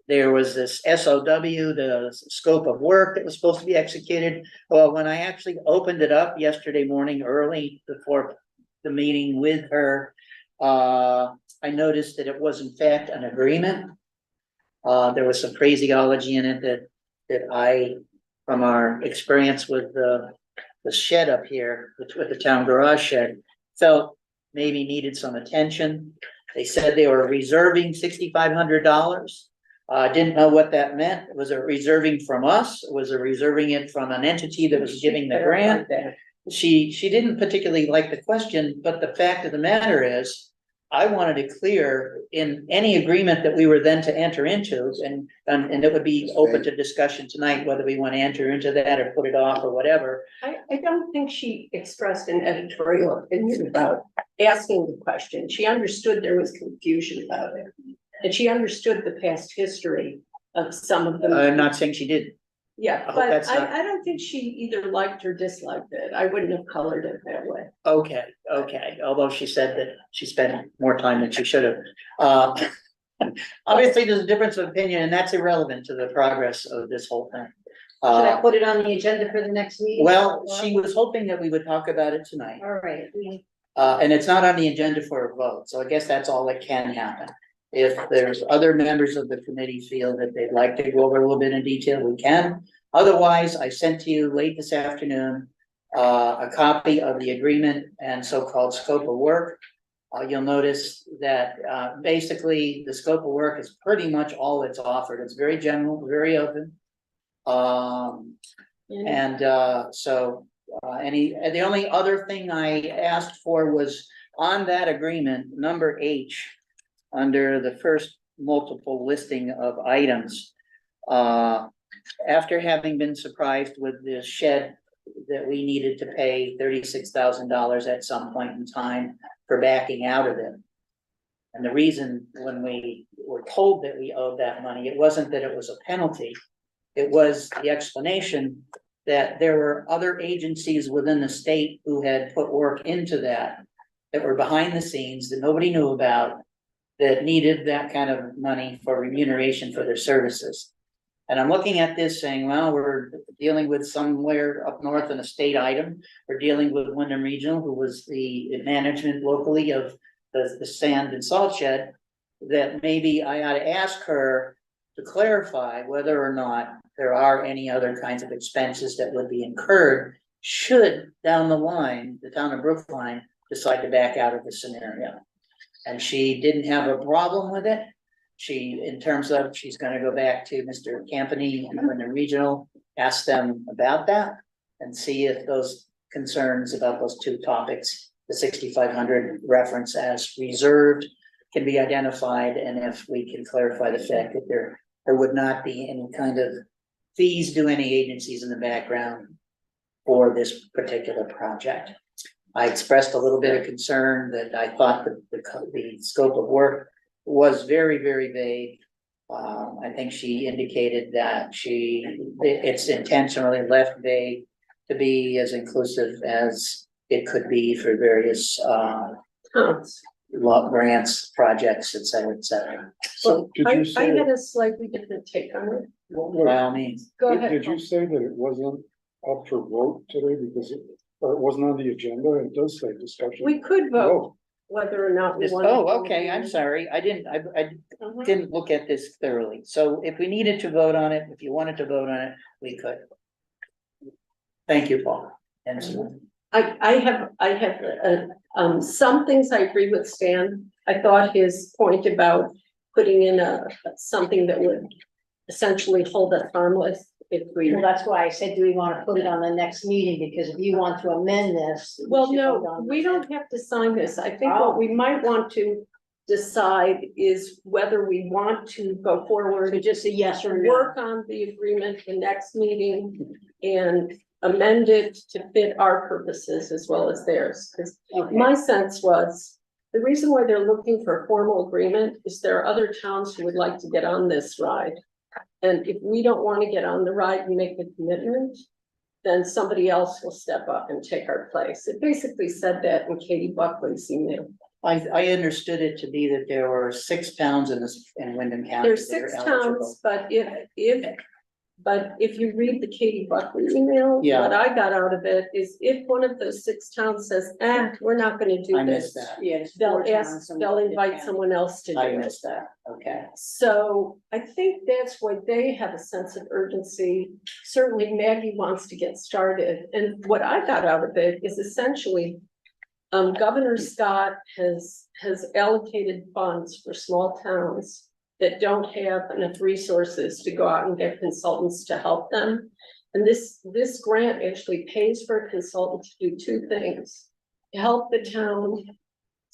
There was this SOW, the scope of work that was supposed to be executed. Well, when I actually opened it up yesterday morning early before the meeting with her, I noticed that it was in fact an agreement. There was some phraseology in it that I, from our experience with the shed up here, with the town garage shed, felt maybe needed some attention. They said they were reserving $6,500. Didn't know what that meant. Was it reserving from us? Was it reserving it from an entity that was giving the grant? She didn't particularly like the question, but the fact of the matter is, I wanted it clear in any agreement that we were then to enter into, and it would be open to discussion tonight, whether we want to enter into that or put it off or whatever. I don't think she expressed an editorial opinion about asking the question. She understood there was confusion about it. And she understood the past history of some of them. I'm not saying she didn't. Yeah, I hope but that's not- I don't think she either liked or disliked it. I wouldn't have colored it that way. Okay, although she said that she spent more time than she should have. Obviously, there's a difference of opinion, and that's irrelevant to the progress of this whole thing. Should I put it on the agenda for the next meeting? Well, she was hoping that we would talk about it tonight. All right. And it's not on the agenda for a vote, so I guess that's all that can happen. If there's other members of the committee feel that they'd like to go over a little bit in detail, we can. Otherwise, I sent to you late this afternoon a copy of the agreement and so-called scope of work. You'll notice that basically the scope of work is pretty much all that's offered. It's very general, very open. The only other thing I asked for was on that agreement, number H, under the first multiple listing of items. After having been surprised with the shed that we needed to pay $36,000 at some point in time for backing out of it. And the reason when we were told that we owed that money, it wasn't that it was a penalty. It was the explanation that there were other agencies within the state who had put work into that were behind the scenes that nobody knew about, that needed that kind of money for remuneration for their services. And I'm looking at this saying, well, we're dealing with somewhere up north in a state item. We're dealing with Wyndham Regional, who was the management locally of the sand and salt shed, that maybe I ought to ask her to clarify whether or not there are any other kinds of expenses that would be incurred should down the line, the town of Brookline decide to back out of the scenario. And she didn't have a problem with it. In terms of, she's gonna go back to Mr. Campany and the regional, ask them about that and see if those concerns about those two topics, the 6,500 reference as reserved, can be identified, and if we can clarify the fact that there would not be any kind of fees due any agencies in the background for this particular project. I expressed a little bit of concern that I thought that the scope of work was very, very vague. I think she indicated that it's intentionally left vague to be as inclusive as it could be for various grants, projects, et cetera, et cetera. So did you I say, had a slightly different take on it. By all means. Go ahead. did you say that it wasn't up for vote today because it wasn't on the agenda? It does say discussion. We could vote whether or not we want. Okay, I'm sorry, I didn't look at this thoroughly, so if we needed to vote on it, if you wanted to vote on it, we could. Thank you, Paul. And Susan. I have, some things I agree with Stan. I thought his point about putting in something that would essentially hold us harmless if we. Well, that's why I said, do we wanna put it on the next meeting, because if you want to amend this. we Well, should vote no, on we it. don't have to sign this. I think Oh. what we might want to decide is whether we want to go forward. So just a yes or no. Work on the agreement the next meeting and amend it to fit our purposes as well as theirs. Because Okay. my sense was, the reason why they're looking for a formal agreement is there are other towns who would like to get on this ride. And if we don't want to get on the ride and make the commitment, then somebody else will step up and take our place. It basically said that in Katie Buckley's email. I understood it to be that there were 6 towns in Wyndham County. There's that are 6 eligible. towns, but if you read the Katie Buckley email, Yeah. what I got out of it is if one of those 6 towns says, we're not gonna do I this. missed that. Yes. They'll invite someone else to do I it. missed that, okay. So I think that's why they have a sense of urgency. Certainly Maggie wants to get started. And what I got out of it is essentially, Governor Scott has allocated funds for small towns that don't have enough resources to go out and get consultants to help them. And this grant actually pays for a consultant to do 2 things: to help the town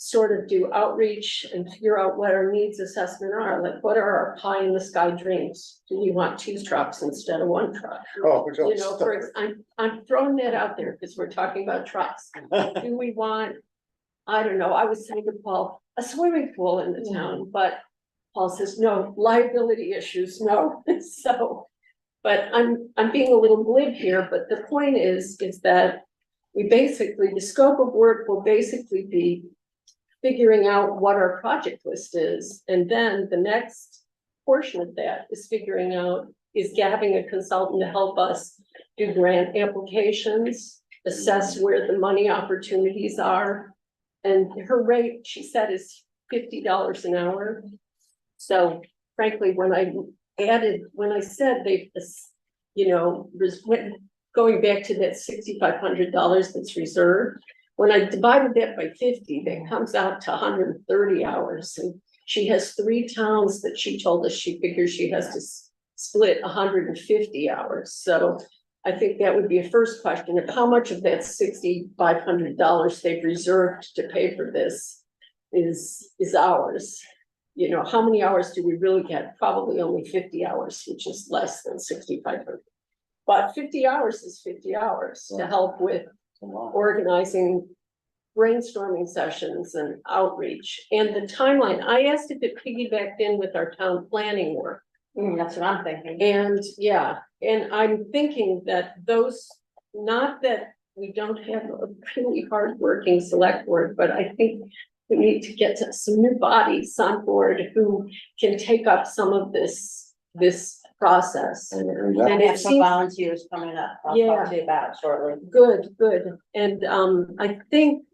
sort of do outreach and figure out what our needs assessment are, like what are our pie in the sky dreams? Do we want 2 trucks instead of 1 truck? Oh, You know, I'm throwing that out there because we're talking about trucks. Do we want, I don't know, I was saying to Paul, a swimming pool in the town, but Paul says, no, liability issues, no, so. But I'm being a little glib here, but the point is that we basically, the scope of work will basically be figuring out what our project list is, and then the next portion of that is having a consultant to help us do grant applications, assess where the money opportunities are. And her rate, she said, is $50 an hour. So frankly, when I said they, going back to that $6,500 that's reserved, when I divided that by 50, that comes out to 130 hours. And she has 3 towns that she told us she figures she has to split 150 hours. So I think that would be a first question of how much of that $6,500 they've reserved to pay for this is ours. You know, how many hours do we really get? Probably only 50 hours, which is less than 6,500. But 50 hours is 50 hours to help with organizing brainstorming sessions and outreach. And the timeline, I asked if it piggybacked in with our town planning work. That's what I'm thinking. And yeah, and I'm thinking that not that we don't have a really hardworking select board, but I think we need to get some new bodies on board who can take up some of this process. And it have some seems- volunteers coming up. I'll talk to you about shortly. Good. And I think,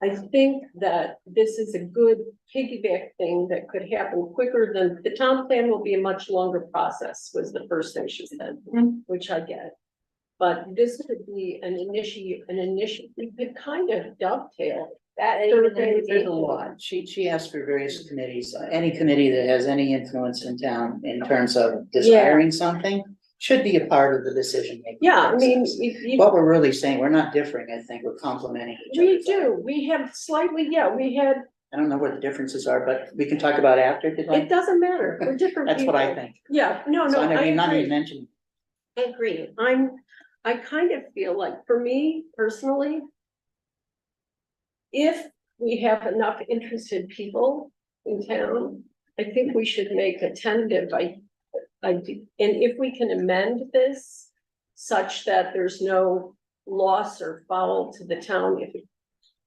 I think that this is a good piggyback thing that could happen quicker than, the town plan will be a much longer process, was the first thing she said, which I get. But this could be an initiative, we could kind of dovetail. That There's a lot. She asked for various committees, any committee that has any influence in town in terms of desiring something should be a part of the decision making. Yeah, I mean, What we're really saying, we're not differing, I think, we're complementing each other. we do, we have slightly, we had, I don't know what the differences are, but we can talk about after, if you'd it like. doesn't matter, we're different That's people. what I think. Yeah, no, So I mean, not agree. even mentioned. I agree. I kind of feel like, for me personally, if we have enough interested people in town, I think we should make a tentative, and if we can amend this such that there's no loss or foul to the town, if,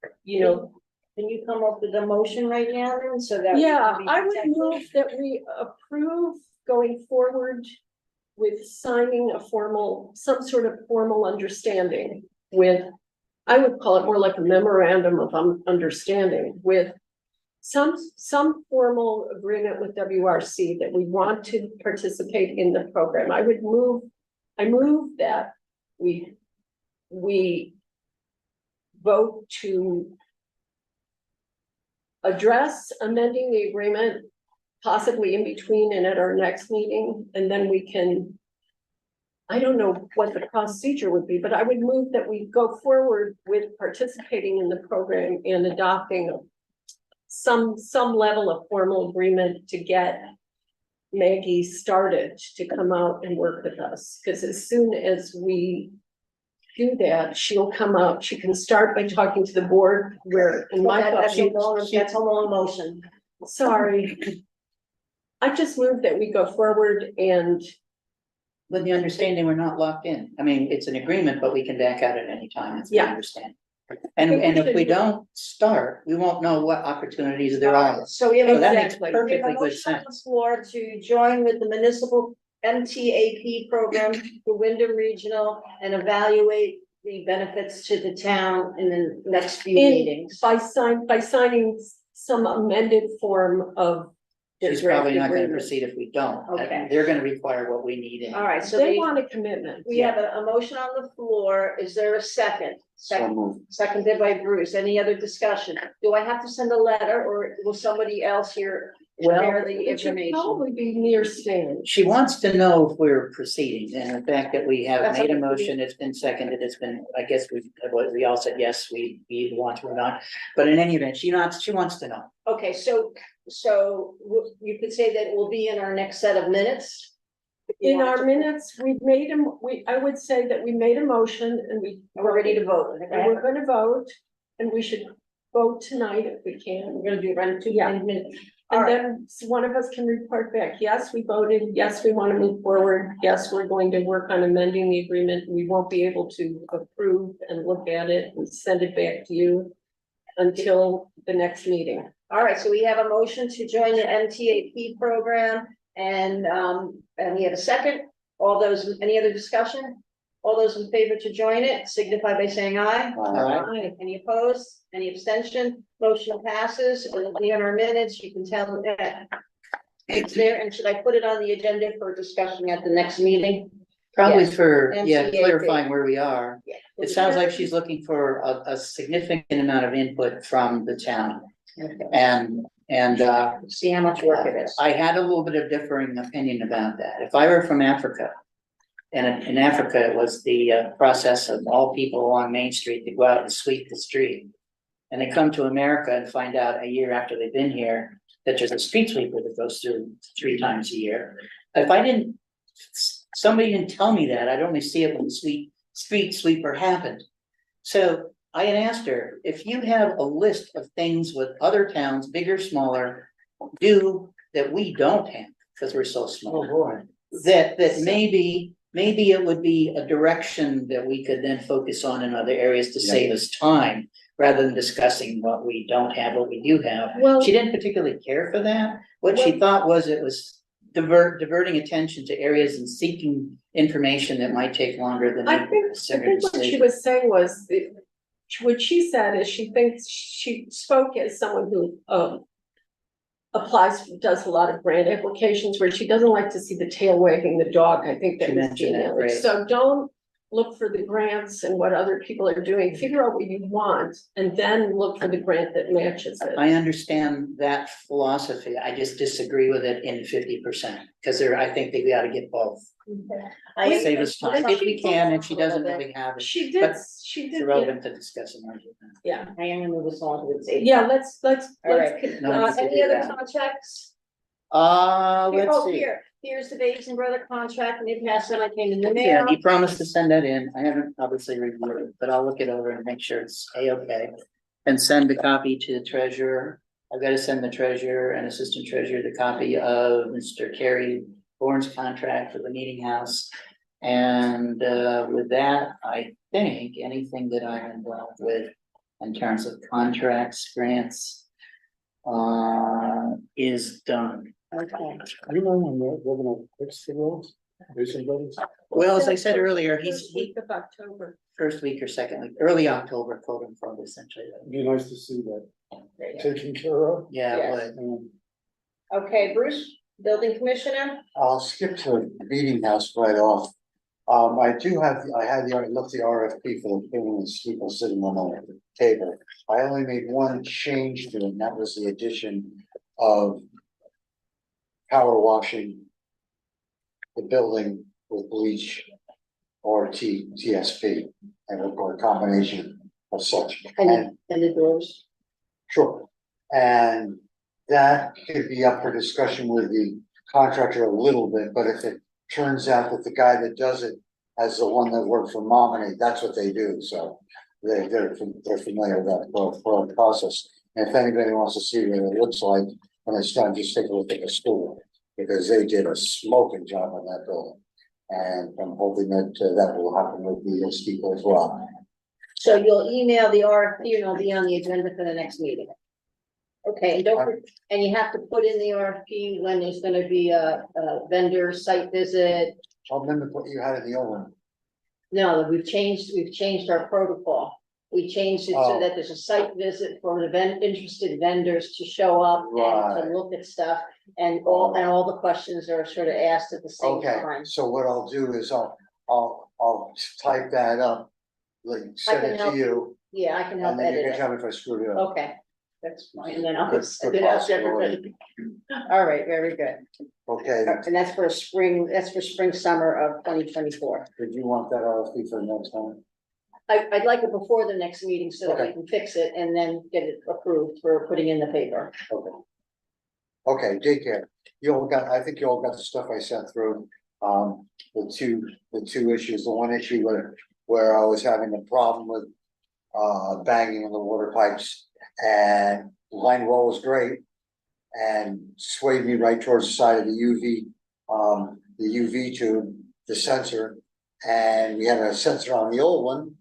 Can you come up with a motion right now then, so that? we yeah, can be I would protected? move that we approve going forward with signing a formal, some sort of formal understanding with, I would call it more like a memorandum of understanding with some formal agreement with WRC that we want to participate in the program. I move that we vote to address amending the agreement, possibly in between and at our next meeting, and then we can, I don't know what the procedure would be, but I would move that we go forward with participating in the program and adopting some level of formal agreement to get Maggie started to come out and work with us. Because as soon as we do that, she'll come out. She can start by talking to the board where in my thought, That's a long motion. sorry. I just moved that we go forward and With the understanding we're not locked in. I mean, it's an agreement, but we can back out at any time, it's my Yeah. understanding. And if we don't start, we won't know what opportunities there are. So we have So a that makes Exactly. we have a perfectly good motion on the sense. floor to join with the municipal MTAP program for Wyndham Regional and evaluate the benefits to the town in the next few meetings. by signing some amended form of. the She's draft probably not gonna agreement. proceed if we don't. Okay. They're gonna require what we need in. All right, so They want a commitment. we have a motion on the floor. Is there a second? Seconded by Bruce. Any other discussion? Do I have to send a letter or will somebody else here share the It should information? probably be near Stan. She wants to know if we're proceeding, and the fact that we have That's made a okay. motion, it's been seconded, it's been, I guess we all said, yes, we want to or not. But in any event, she wants to know. Okay, so you could say that it will be in our next set of minutes? In our minutes, I would say that we made a motion and We're ready to vote, and okay? we're gonna vote, and we should vote tonight if we can. We're gonna do around two Yeah. minutes. And then one of us can report back, yes, we voted, yes, we want to move forward, yes, we're going to work on amending the agreement. We won't be able to approve and look at it and send it back to you until the next meeting. All right, so we have a motion to join the MTAP program and we have a second. Any other discussion? All those in favor to join it signify by saying aye. Aye. Any opposed? Any abstention? Motion passes. It'll be on our minutes. You can tell that it's there. And should I put it on the agenda for discussion at the next meeting? Probably Yes. for, MCAP. clarifying where we are. Yeah. It sounds like she's looking for a significant amount of input from the town. Okay. And See how much work it is. I had a little bit of differing opinion about that. If I were from Africa, and in Africa, it was the process of all people along Main Street to go out and sweep the street. And they come to America and find out a year after they've been here that there's a street sweeper that goes through 3 times a year. If somebody didn't tell me that, I'd only see it when the street sweeper happened. So I had asked her, if you have a list of things with other towns, big or smaller, do that we don't have, because we're so small. boy. That maybe it would be a direction that we could then focus on in other areas to save us time, rather than discussing what we don't have, what we do have. Well, She didn't particularly care for that. What she thought was it was diverting attention to areas and seeking information that might take longer than. I think what she was saying was, what she said is she thinks she spoke as someone who does a lot of grant applications where she doesn't like to see the tail wagging the dog. I think that She was mentioned that the phrase. So don't look for the grants and what other people are doing. Figure out what you want and then look for the grant that matches it. I understand that philosophy. I just disagree with it in 50%, because I think they ought to get both. Save us time if we can, and she doesn't really have it. She did, But she It's did, irrelevant to discuss an argument. yeah, I am gonna move this on to the. yeah, let's, All right. No, we can Any do other that. contracts? Let's see. Here's the Basin Brother contract, and they passed it, I came in the Yeah, mail. he promised to send that in. I haven't obviously reviewed it, but I'll look it over and make sure it's A-okay. And send a copy to the treasurer. I've got to send the treasurer and assistant treasurer the copy of Mr. Kerry Bourne's contract for the meeting house. And with that, I think anything that I'm involved with in terms of contracts, grants, is done. Okay. You know when they're gonna fix the roads? Well, as I said earlier, he's, First week of October. first week or second week, early October, quote unquote, essentially. It'd be nice to see that taken care of. Yeah, Yes. but Okay, Bruce, building commissioner? I'll skip to the meeting house right off. I had I looked the RFP for the building and steeple sitting on the table. I only made one change to it, and that was the addition of power washing the building with bleach or TSP, or a combination of such. And the doors? Sure, and that could be up for discussion with the contractor a little bit, but if it turns out that the guy that does it as the one that worked for Mominy, that's what they do, so they're familiar with that whole process. And if anybody wants to see what it looks like when it's done, just take a look at the school, because they did a smoking job on that building. And I'm hoping that that will happen with the steeple as well. So you'll email the RFP and it'll be on the agenda for the next meeting. Okay, and you have to put in the RFP when there's gonna be a vendor site visit. I'll remember what you had in the old one. No, we've changed our protocol. We changed it so Oh. that there's a site visit for the interested vendors to show up and Right. to look at stuff. And all the questions are sort of asked at the same Okay, time. so what I'll do is I'll type that up, like, send can it to help you, Yeah, I can help and then you edit can it. tell me if I screwed it up. Okay, that's fine, and then I'll Good- send good it out to possibility. everybody. All right, very good. Okay, And that's for spring, summer of 2024. did you want that RFP for next time? I'd like it before the next meeting so that we Okay. can fix it and then get it approved for putting in the paper. Okay. Okay, daycare, I think you all got the stuff I sent through, the two issues, the one issue where I was having a problem with. Banging in the water pipes, and line roll was great. And swayed me right towards the side of the UV tube, the sensor. And we had a sensor on the old one,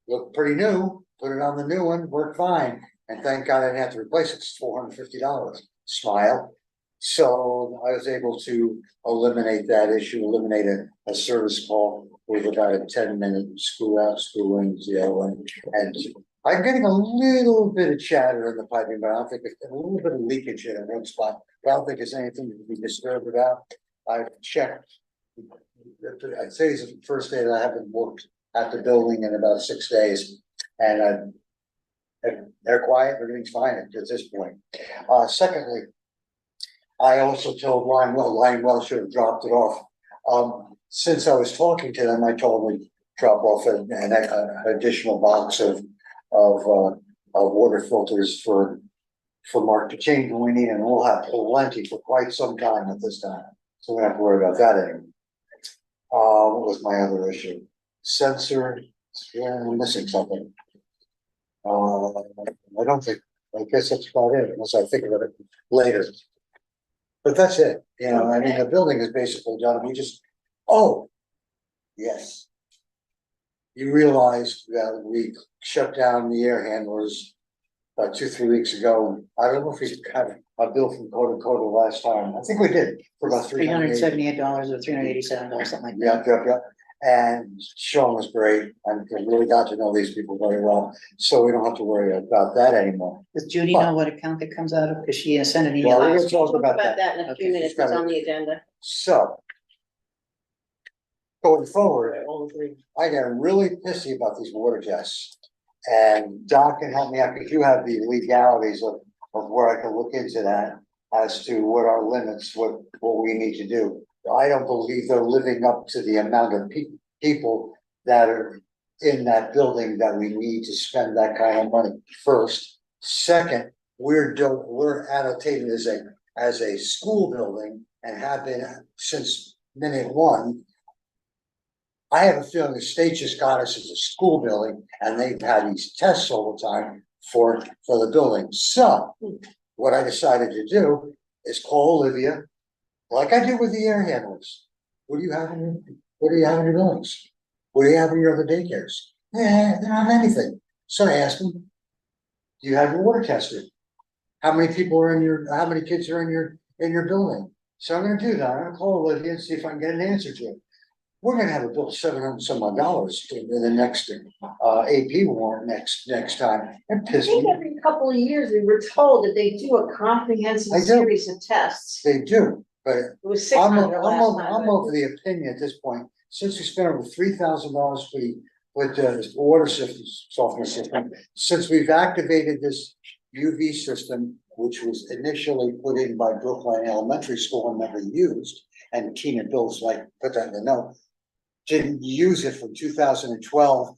looked pretty new, put it on the new one, worked fine. And thank God I didn't have to replace it, it's $450, smile. So I was able to eliminate that issue, eliminate a service call with about a 10-minute screw out, screw in, and I'm getting a little bit of chatter in the piping, but I don't think a little bit of leakage in one spot. I don't think there's anything to be disturbed about. I've checked. I'd say it's the first day that I haven't worked at the building in about 6 days, and they're quiet, everything's fine at this point. Secondly, I also told Linewell should have dropped it off. Since I was talking to them, I told them to drop off an additional box of water filters for Mark to change when we need, and we'll have plenty for quite some time at this time. So we don't have to worry about that anymore. What was my other issue? Sensor, yeah, I'm missing something. I guess that's about it, unless I think of it later. But that's it, I mean, the building is basically done, yes. You realize that we shut down the air handlers about 2-3 weeks ago. I don't know if we had a bill from Coda last time, I think we did, for about $378 or $387, something like that. Yeah. And Sean was great, and we really got to know these people very well, so we don't have to worry about that anymore. Does Judy know what account it comes out of? Because she sent an email. Well, we're last gonna talk Talk about about that. that in a few Okay. minutes, it's on the agenda. So. Going forward, I get really pissy about these water tests. And Doc can help me out, because you have the legalities of where I can look into that as to what our limits, what we need to do. I don't believe they're living up to the amount of people that are in that building that we need to spend that kind of money first. Second, we're annotated as a school building and have been since minute one. I have a feeling the state just got us as a school building, and they've had these tests all the time for the building. So what I decided to do is call Olivia, like I did with the air handlers. What do you have in your buildings? What do you have in your other daycares? They don't have anything. So I asked them, do you have your water tested? How many kids are in your building? So I'm gonna do that, I'm gonna call Olivia and see if I can get an answer to it. We're gonna have a bill of $700 some odd in the next, AP warrant next time, and I piss think me, every couple of years we were told that they do a comprehensive I do. series of tests. they do, but It was six I'm hundred last time. I'm of the opinion at this point, since we spent over $3,000 with the water system, software system, since we've activated this UV system, which was initially put in by Brookline Elementary School and never used, and Tina Bill's like, put that in the note, didn't use it from 2012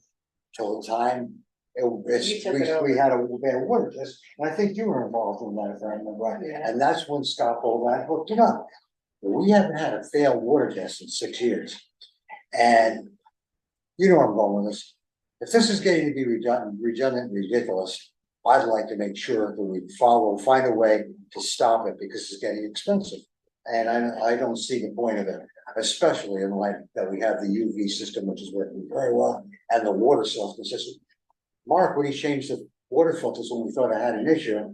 till the time You took it we over. had a water test, and I think you were involved in that, if I remember right. Yeah. And that's when Scott Boland hooked it up. We haven't had a failed water test in 6 years. And you know where I'm going with this. If this is getting to be redundant, ridiculous, I'd like to make sure that we find a way to stop it because it's getting expensive. And I don't see the point of it, especially in light that we have the UV system, which is working very well, and the water filter system. Mark, when he changed the water filters when we thought I had an issue,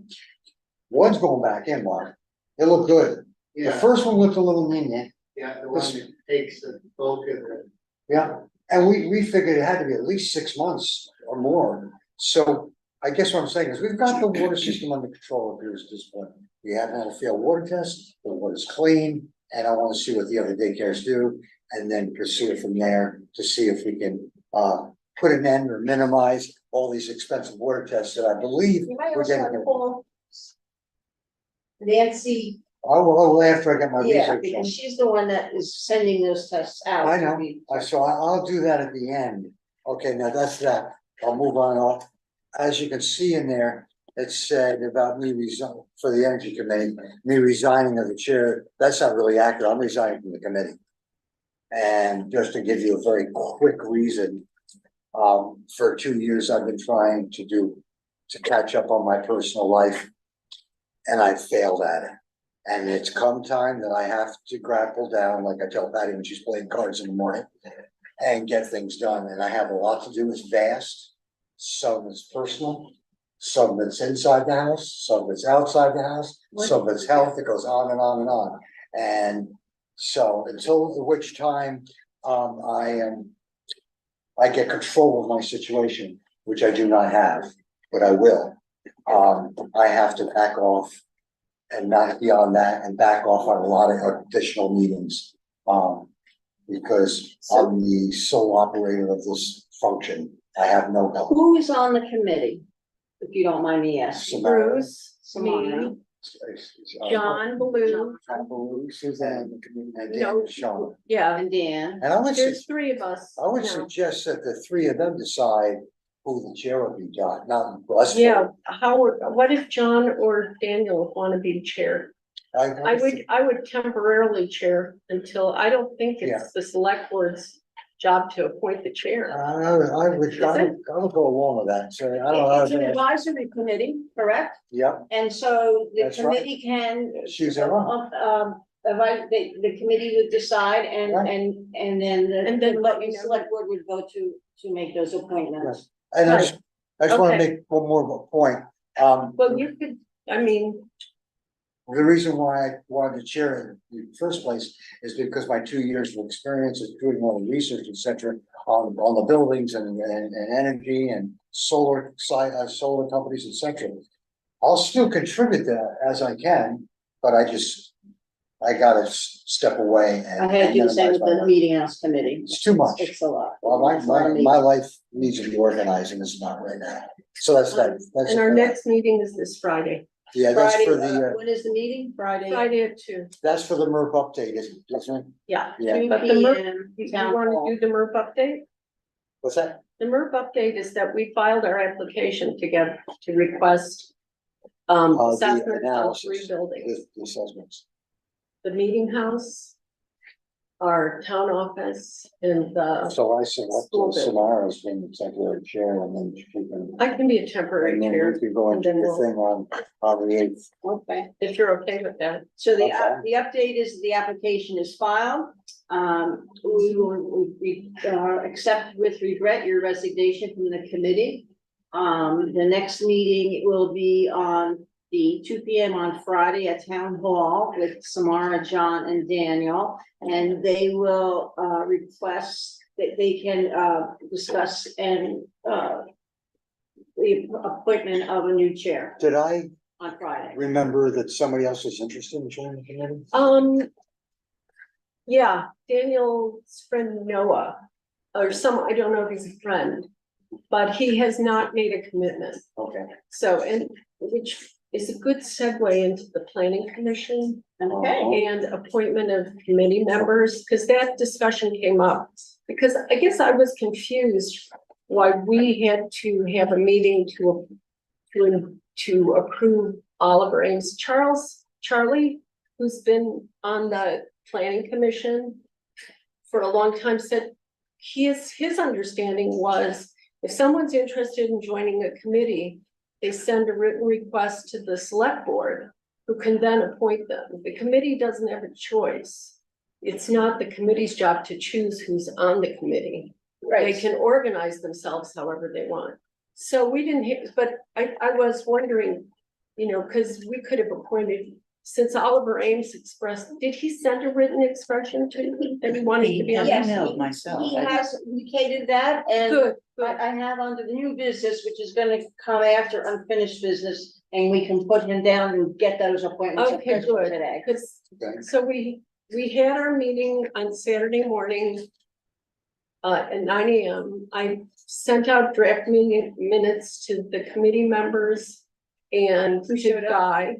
one's going back in, Mark. It looked good. The Yeah, first one looked a little lenient. yeah, the one that takes the bulk of it. Yeah, and we figured it had to be at least 6 months or more. So I guess what I'm saying is we've got the water system under control at this point. We haven't had a failed water test, the water's clean, and I want to see what the other daycares do. And then pursue it from there to see if we can put an end or minimize all these expensive water tests that I believe You might we're also getting. call Nancy, Oh, after I get my yeah, research because done. she's the one that is sending those tests out. I to know, be- so I'll do that at the end. Okay, now that's that. I'll move on off. As you can see in there, it said about me resigning for the energy committee, me resigning as the chair. That's not really accurate. I'm resigning from the committee. And just to give you a very quick reason, for 2 years I've been trying to catch up on my personal life. And I failed at it. And it's come time that I have to grapple down, like I tell Patty when she's playing cards in the morning, and get things done. And I have a lot to do. It's vast. Some is personal, some that's inside the house, some that's outside the house, some that's health. It goes on and on and on. And so until which time I get control of my situation, which I do not have, but I will. I have to back off and not beyond that and back off on a lot of additional meetings. Because I'm the sole operator of this function. I have no help. Who is on the committee, if you don't mind me asking? Bruce, Samara. me, John, Baloo, Suzanne, and No. Dan, Sean. yeah, And Dan. And I would, there's 3 of us. I would now. suggest that the 3 of them decide who the chair would be, John, not us. Yeah, Howard, what if John or Daniel want to be chair? I would temporarily chair until, I don't think it's the select board's job to appoint the chair. I would go along with that, so I It's an don't know. advisory committee, correct? Yep, And so the That's right. committee can. choose their own. The committee would decide and Right. and then And then let you know. select board would go to make those appointments. And I just wanna Okay. make one more point. Well, you could, I mean, The reason why I wanted to chair in the first place is because my 2 years of experience is doing all the research, et cetera, on the buildings and energy and solar solar companies, et cetera. I'll still contribute that as I can, but I gotta step away and. I had to do the same with minimize my the work. meeting house committee. It's too much. It's a lot. Well, It's a lot of my meetings. life needs to be organized and it's not right now. So that's that. That's and our it. next meeting is this Friday, Yeah, that's Friday, for the, when is the meeting? Friday? Friday at 2, that's for the MERP update, isn't it? yeah. Yeah. 2 But the MERP, PM, You town want hall. to do the MERP update? What's that? The MERP update is that we filed our application to request The assessment of analysis, 3 buildings. the assessments. The meeting house, our town office, and the, So I select School bit. Samara as being the temporary chair and then she can. I can be a temporary And then chair, we can go into and then the we'll- thing on the 8th. Okay. if you're okay with that. So the, Okay. the update is the application is filed. We will, accept with regret your resignation from the committee. The next meeting will be on the 2 p.m. on Friday at Town Hall with Samara, John, and Daniel. And they will request that they can discuss and the appointment of a new chair Did I on Friday. remember that somebody else was interested in joining the committee? Yeah, Daniel's friend Noah, or I don't know if he's a friend, but he has not made a commitment. Okay. So, and which is a good segue into the planning commission. Okay. And appointment of committee members, because that discussion came up. Because I guess I was confused why we had to have a meeting to approve Oliver Ames. Charlie, who's been on the planning commission for a long time, said his understanding was if someone's interested in joining a committee, they send a written request to the select board, who can then appoint them. The committee doesn't have a choice. It's not the committee's job to choose who's on the committee. They can organize themselves however they want. So we didn't hit, but I was wondering, you know, because we could have appointed, since Oliver Ames expressed, did he send a written expression to you that he wanted to be on? Yes, the emailed myself. He has indicated that, and Good, I have under the new business, which is gonna come after unfinished business, and we can put him down and get those appointments Okay, official good. today. Because, Okay. so we had our meeting on Saturday morning at 9 AM. I sent out draft minutes to the committee members and to Guy.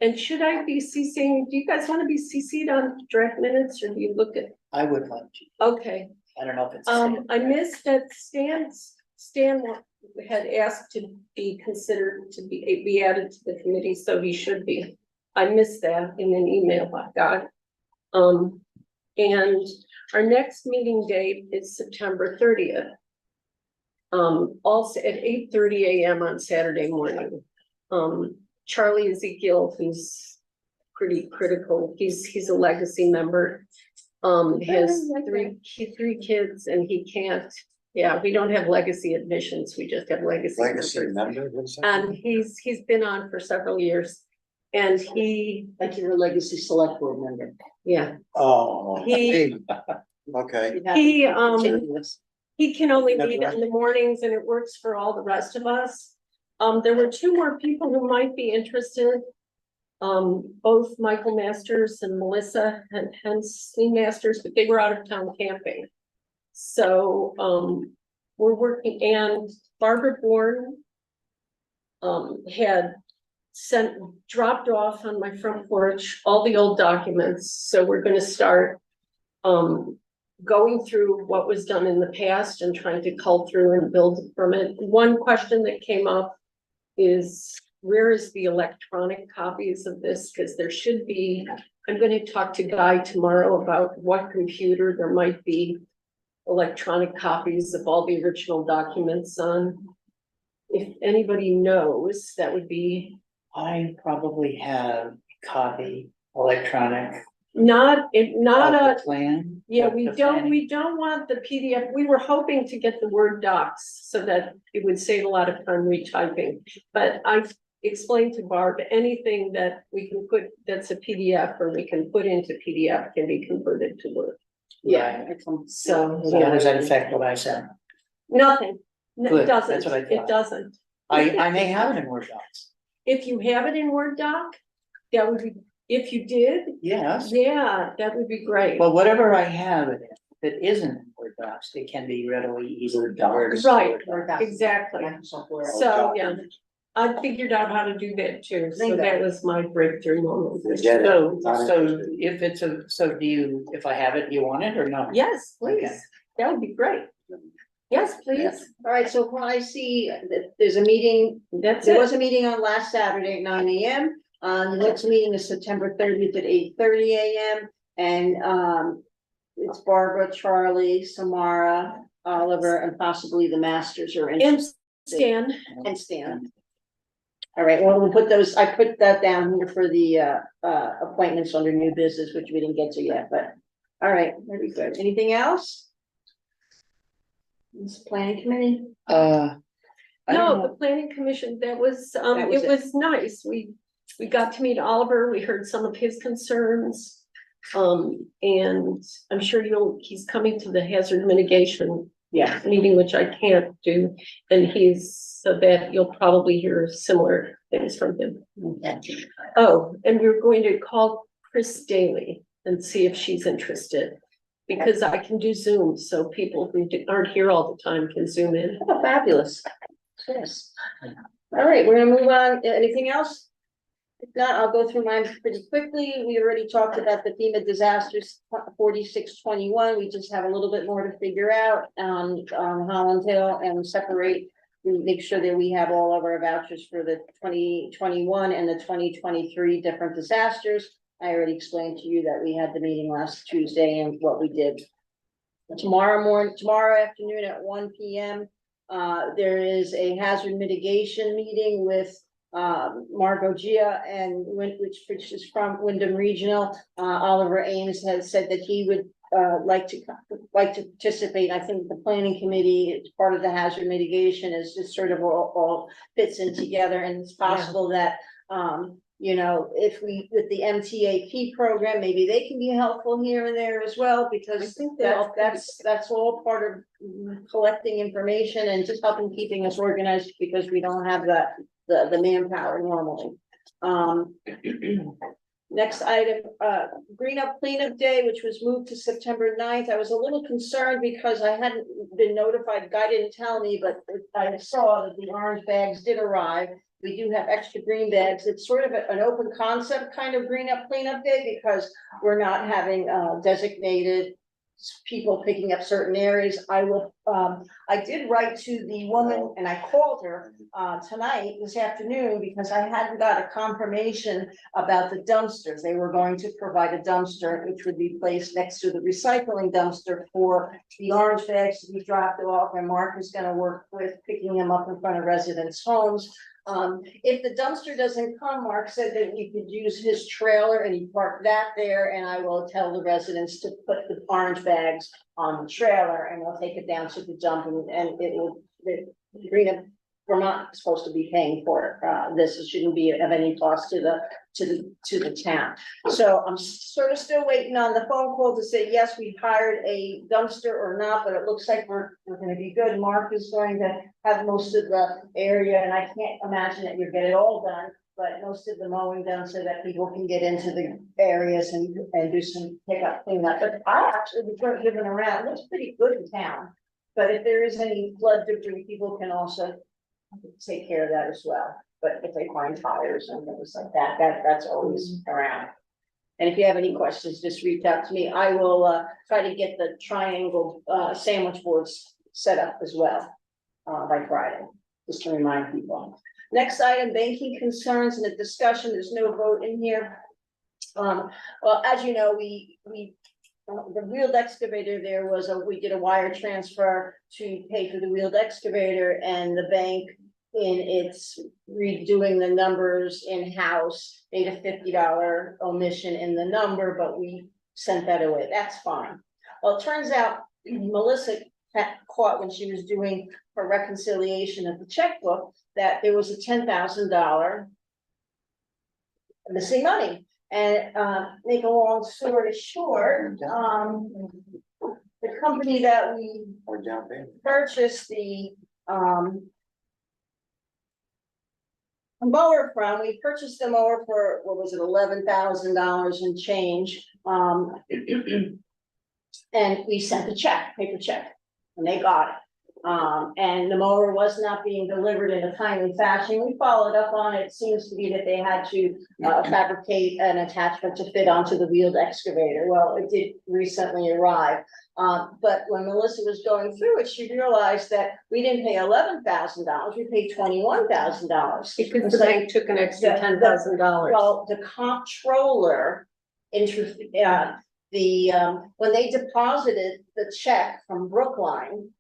And should I be CCing, do you guys want to be CC'd on draft minutes, or do you look at, I would like to, okay. I don't know if it's. I missed that Stan had asked to be considered to be added to the committee, so he should be. I missed that in an email I got. And our next meeting date is September 30th. Also at 8:30 AM on Saturday morning. Charlie Ezekiel, who's pretty critical, he's a legacy member. Has three kids, and he can't, yeah, we don't have legacy admissions, we just have legacy Legacy members. member? What is that? And he's been on for several years, and Like you're a legacy select board member. yeah, Oh, He- hey, okay. he can only That's meet right. in the mornings, and it works for all the rest of us. There were two more people who might be interested. Both Michael Masters and Melissa and Hensley Masters, but they were out of town camping. So, we're working, and Barbara Bourne had dropped off on my front porch all the old documents, so we're gonna start going through what was done in the past and trying to cull through and build from it. One question that came up is, where is the electronic copies of this? Because there should be, I'm gonna talk to Guy tomorrow about what computer there might be electronic copies of all the original documents on. If anybody knows, that would be I probably have a copy, electronic. not of the plan. yeah, of we the don't planning. want the PDF. We were hoping to get the Word docs so that it would save a lot of time retyping. But I explained to Barb, anything that we can put, that's a PDF or we can put into PDF can be converted to Word. Yeah. So, So how does that affect what I said? nothing. It Good, doesn't, that's what I it thought. doesn't. I may have it in Word docs. If you have it in Word doc, that would be, if you did, Yes, yeah, that would be great. well, whatever I have it in, that isn't in Word docs, it can be readily easily converted. to Right, Word docs. exactly. Oh, So, yeah, I figured out how to do that too, so that was my breakthrough moment. Get it. So if it's so do you, if I have it, you want it or no? Yes, please, Okay. that would be great. Yes, please, All right, so when I see that there's a meeting, that's there it. was a meeting on last Saturday at 9 AM. The next meeting is September 30th at 8:30 AM. And it's Barbara, Charlie, Samara, Oliver, and possibly the Masters are And interested. Stan, And Stan. All right, well, we'll put those, I put that down here for the appointments under new business, which we didn't get to yet, but, all right, very good. Anything else? This planning committee? I I don't No, know. the planning commission, that was was it was nice. We got to meet Oliver, we heard some of his concerns. And I'm sure he's coming to the hazard mitigation Yeah. meeting, which I can't do. And so that you'll probably hear similar things from him. Oh, and we're going to call Chris Daly and see if she's interested. Because I can do Zoom, so people who aren't here all the time can Zoom in. Oh, fabulous. Yes. All right, we're gonna move on. Anything else? If not, I'll go through mine pretty quickly. We already talked about the FEMA disasters 4621. We just have a little bit more to figure out on Holland Hill and separate. We make sure that we have all of our vouchers for the 2021 and the 2023 different disasters. I already explained to you that we had the meeting last Tuesday and what we did. Tomorrow afternoon at 1 p.m. There is a hazard mitigation meeting with Margot Gia and which is from Wyndham Regional. Oliver Ames has said that he would like to participate. I think the planning committee, it's part of the hazard mitigation, is just sort of all fits in together, and it's possible that you know, if with the MTAP program, maybe they can be helpful here and there as well, because that's all part of collecting information and just helping keeping us organized, because we don't have the manpower normally. Next item, Green Up Cleanup Day, which was moved to September 9th. I was a little concerned because I hadn't been notified. The guy didn't tell me, but I saw that the orange bags did arrive. We do have extra green bags. It's sort of an open concept kind of Green Up Cleanup Day, because we're not having designated people picking up certain areas. I did write to the woman and I called her this afternoon, because I hadn't got a confirmation about the dumpsters. They were going to provide a dumpster which would be placed next to the recycling dumpster for the orange bags to be dropped off, and Mark is going to work with picking them up in front of residents' homes. If the dumpster doesn't come, Mark said that we could use his trailer, and he parked that there, and I will tell the residents to put the orange bags on the trailer, and we'll take it down to the dump, and it will, the Green Up Vermont is supposed to be paying for it. This shouldn't be of any cost to the town. So I'm sort of still waiting on the phone call to say, yes, we've hired a dumpster or not, but it looks like we're gonna be good. Mark is going to have most of the area, and I can't imagine that you'll get it all done, but most of the mowing done so that people can get into the areas and do some pickup, cleanup. But I actually was driven around, it looks pretty good in town. But if there is any flood debris, people can also take care of that as well. But if they find tires and things like that, that's always around. And if you have any questions, just reach out to me. I will try to get the triangle sandwich boards set up as well by Friday, just to remind people. Next item, banking concerns and the discussion. There's no vote in here. Well, as you know, the wheeled excavator, we did a wire transfer to pay for the wheeled excavator, and the bank, in its redoing the numbers in-house, made a $50 omission in the number, but we sent that away. That's fine. Well, it turns out Melissa had caught when she was doing her reconciliation of the checkbook that there was a $10,000 missing money. And make a long story short, the company that we purchased the mower from, we purchased the mower for, what was it, $11,000 and change. And we sent a check, paper check, and they got it. And the mower was not being delivered in a timely fashion. We followed up on it. It seems to be that they had to fabricate an attachment to fit onto the wheeled excavator. Well, it did recently arrive. But when Melissa was going through it, she realized that we didn't pay $11,000, we paid $21,000. Because the bank took an extra $10,000. Well, the comptroller when they deposited the check from Brookline,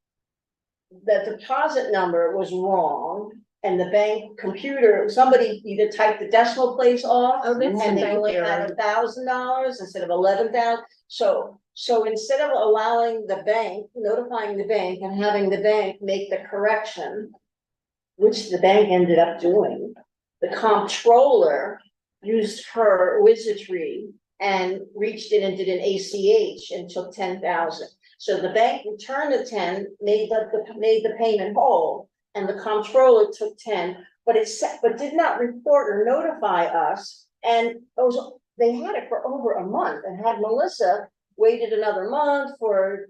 the deposit number was wrong, and the bank computer, somebody either typed the decimal place off, Oh, that's and the they bank only error. had $1,000 instead of 11,000. So instead of allowing the bank, notifying the bank and having the bank make the correction, which the bank ended up doing, the comptroller used her wizardry and reached in and did an ACH and took 10,000. So the bank returned the 10, made the payment whole, and the comptroller took 10, but but did not report or notify us. And they had it for over a month, and had Melissa waited another month for,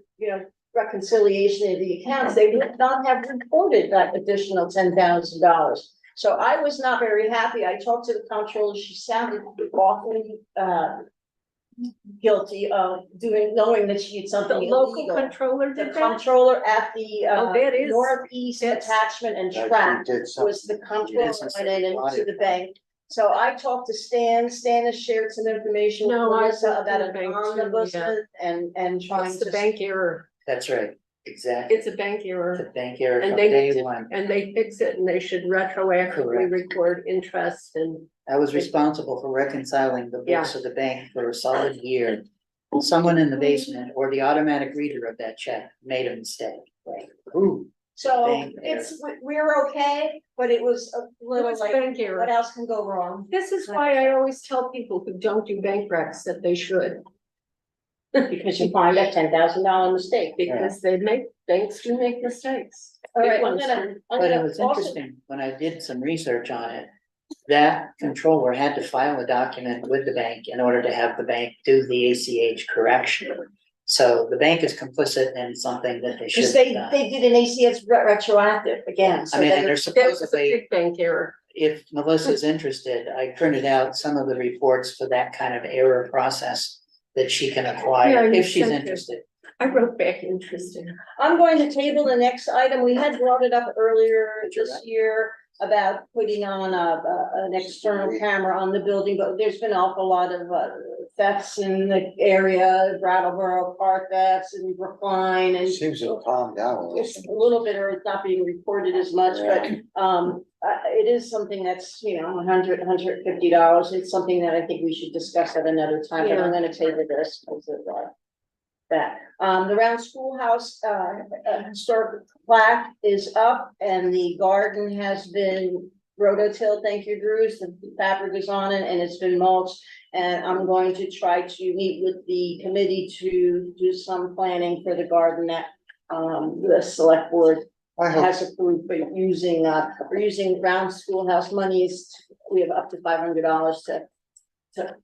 reconciliation of the accounts, they would not have reported that additional $10,000. So I was not very happy. I talked to the comptroller. She sounded awfully guilty of knowing that she had The something local illegal. controller The did that? comptroller at the that is- northeast that's- attachment and That track she did something. was the comptroller went in and to the bank. So I talked to Stan has shared some information with No, I Melissa talked to about the an bank too, omnibus yeah. and trying It's the to. bank error. That's right, exactly. It's a bank error. The bank error And from they day need to- one. And they fix it and they should retroactively Correct. record interest and. I was responsible for reconciling the books of the bank for a solid year. Someone in the basement or the automatic reader of that check made a mistake. Ooh, So Bank we're okay, but it was a little It's like, bank error. what else can go wrong? This is why I always tell people who don't do bank recs that they should. Because you find that $10,000 mistake. Because banks do make mistakes. All right, Big I'm ones gonna do. But it was also, interesting, when I did some research on it, that controller had to file a document with the bank in order to have the bank do the ACH correction. So the bank is complicit in something that they should because have done. they did an ACS retroactive again, so I mean, that and they're it's- That was a supposedly, big bank error. if Melissa's interested, I printed out some of the reports for that kind of error process that she can Yeah, acquire you if she's sent it. interested. I wrote back interested. I'm going to table the next item. We had brought it up earlier But you're this right. year about putting on an external camera on the building, but there's been an awful lot of thefts in the area, Brattleboro car thefts and Brookline and seems to have calmed down a little. it's a little bit, or it's not being reported as much, but it is something that's, $150. It's something that I think we should discuss at another time, but I'm gonna table this because of that. The round schoolhouse, historic plaque is up and the garden has been rototilled, thank you, Bruce, the fabric is on it and it's been mulched. And I'm going to try to meet with the committee to do some planning for the garden that, the select board I hope, has approved, but we're using round schoolhouse monies. We have up to $500 to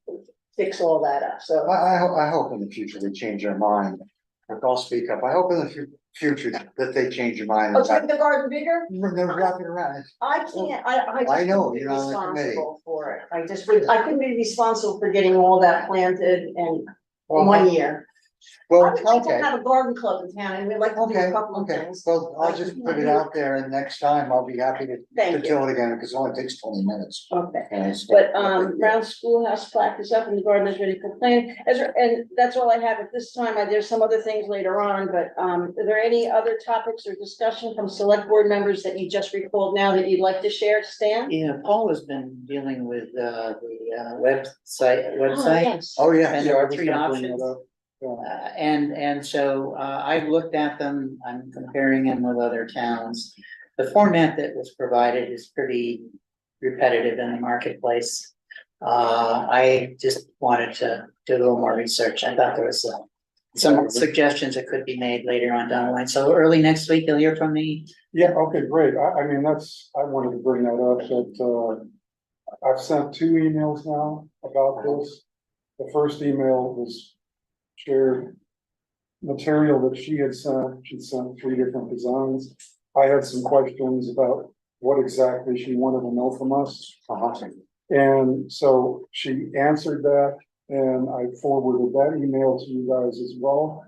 fix all that up, so. I hope in the future they change their mind. If I'll speak up, I hope in the future that they change their mind. Oh, to make the garden bigger? They're wrapping around. I can't, I just I know, couldn't be you're on the committee. responsible for it. I couldn't be responsible for getting all that planted in Well, 1 year. I Well, would like to okay, have a garden club in town and we'd like to do okay, a couple of okay, things. well, I'll just put it out there and next time I'll be happy to Thank you. till it again, because it only takes 20 minutes. Okay. And it's- But Brown Schoolhouse plaque is up and the garden is ready for planting. And that's all I have at this time. There's some other things later on, but are there any other topics or discussion from select board members that you just recalled now that you'd like to share, Stan? Yeah, Paul has been dealing with the website. Yes. Oh, yeah. And Yeah, there I are was 3 gonna bring options. that up. And so I've looked at them, I'm comparing them with other towns. The format that was provided is pretty repetitive in the marketplace. I just wanted to do a little more research. I thought there was some suggestions that could be made later on down the line. So early next week, you'll hear from me. Yeah, okay, great. I mean, I wanted to bring that up, that, I've sent 2 emails now about this. The first email was shared material that she sent 3 different designs. I had some questions about what exactly she wanted to know from us. And so she answered that, and I forwarded that email to you guys as well.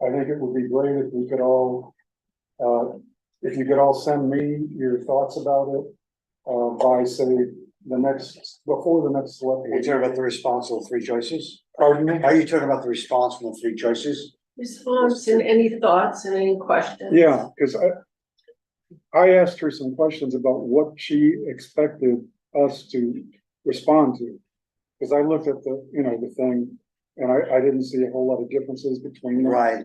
I think it would be great if we could all, if you could all send me your thoughts about it, by say, before the next select. Are you talking about the response of the 3 choices? Pardon me? Are you talking about the response from the 3 choices? Response and any thoughts and any questions? Yeah, because I asked her some questions about what she expected us to respond to. Because I looked at the thing, and I didn't see a whole lot of differences between them. Right,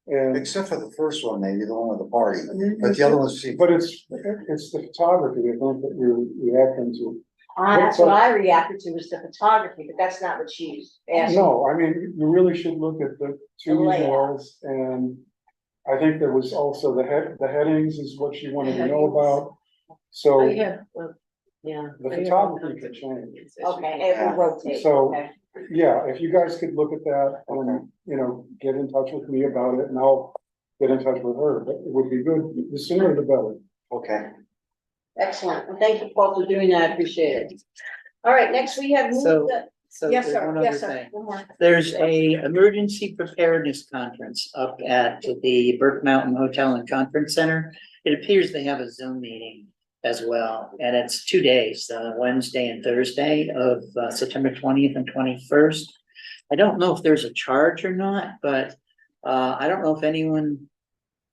And, Except for the first one, maybe the one with the party, but the other ones seem. but it's the photography, I think, that you're reacting to. That's what I reacted to, was the photography, but that's not what she's asking. No, I mean, you really should look at the two The layout. emails, and I think there was also the headings is what she wanted to know about. So I have, yeah. the I have photography could change. Okay, it will rotate, So- okay. Yeah, if you guys could look at that and, you know, get in touch with me about it, and I'll get in touch with her, but it would be good, the sooner the better. Okay. Excellent, well, thank you, Paul, for doing that, I appreciate it. All right, next we have. So Yes, there's sir, one other yes, sir. thing. One more. There's a emergency preparedness conference up at the Burke Mountain Hotel and Conference Center. It appears they have a Zoom meeting as well, and it's 2 days, Wednesday and Thursday of September 20th and 21st. I don't know if there's a charge or not, but I don't know if anyone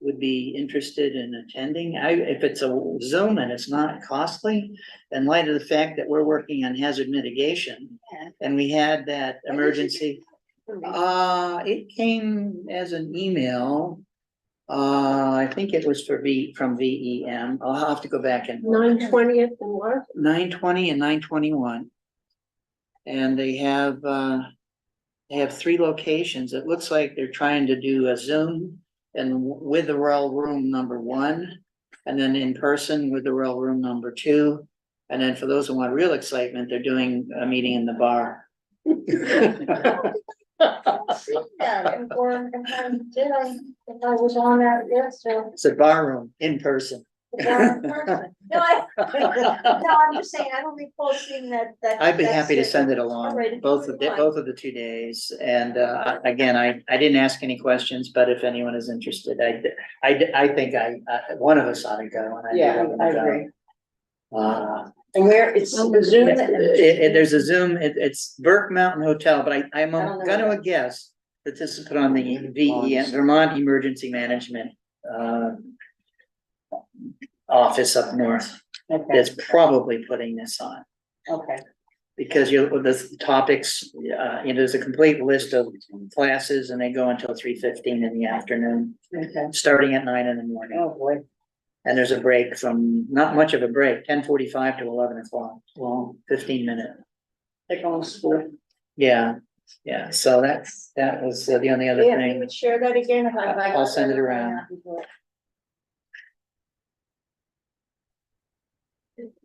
would be interested in attending. If it's a Zoom and it's not costly, in light of the fact that we're working on hazard mitigation, and we had that emergency. It came as an email. I think it was from VEM. I'll have to go back and. 9/20th and what? 9/20 and 9/21. And they have 3 locations. It looks like they're trying to do a Zoom and with the Royal Room #1, and then in person with the Royal Room #2. And then for those who want real excitement, they're doing a meeting in the bar. Yeah, if I was on that list, so. It's a bar room in person. No, I'm just saying, I don't recall seeing that. I'd be that's happy to it. send it along, All right, both of the 2 days. And again, I didn't ask any questions, but if anyone is interested, I think one of us ought to go. And Yeah, think I I'm gonna agree. go. And where, it's Zoom? There's a Zoom, it's Burke Mountain Hotel, but I'm I don't know gonna that. guess that this is put on the VEM, Vermont Emergency Management office up north. Okay, That's probably putting this on. okay, Because the topics, there's a complete list of classes and they go until 3:15 in the afternoon, okay. starting at 9 in the morning. Oh, boy. And there's a break from, not much of a break, 10:45 to 11 o'clock, long, 15-minute. They're going to school. Yeah, so that was the only other Yeah, you thing. would share that again? If I I'll send it around.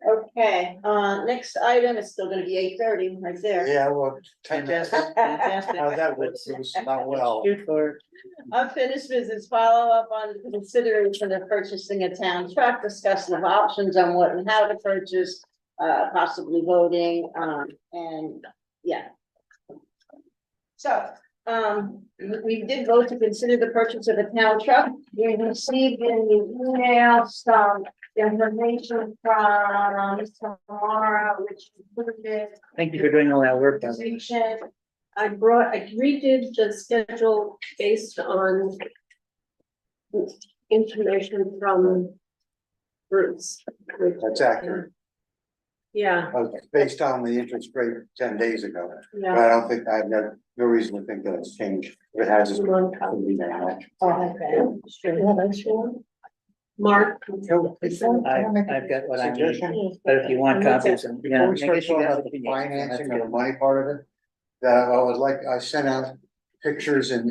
Okay, next item is still gonna be 8:30 right there. Yeah, well, Fantastic, fantastic. how's that work, Bruce? Not well. Shoot for it. Unfinished business, follow up on consideration of purchasing a town truck, discussion of options on what and how to purchase, possibly voting, and, yeah. So, we did vote to consider the purchase of a town truck. We received in the email some information from Tamara, which included Thank you for doing all that work. Doug. position. I redid the schedule based on information from Bruce. which- That's accurate. Yeah, Based on the interest rate 10 days ago. But yeah. I don't think, I have no reason to think that it's changed. If it has, it's One probably be that much. Oh, okay. Mark. I've got what I need, Suggestion? but if you want copies, Before yeah. we start talking about the financing and the money part of it, that I sent out pictures and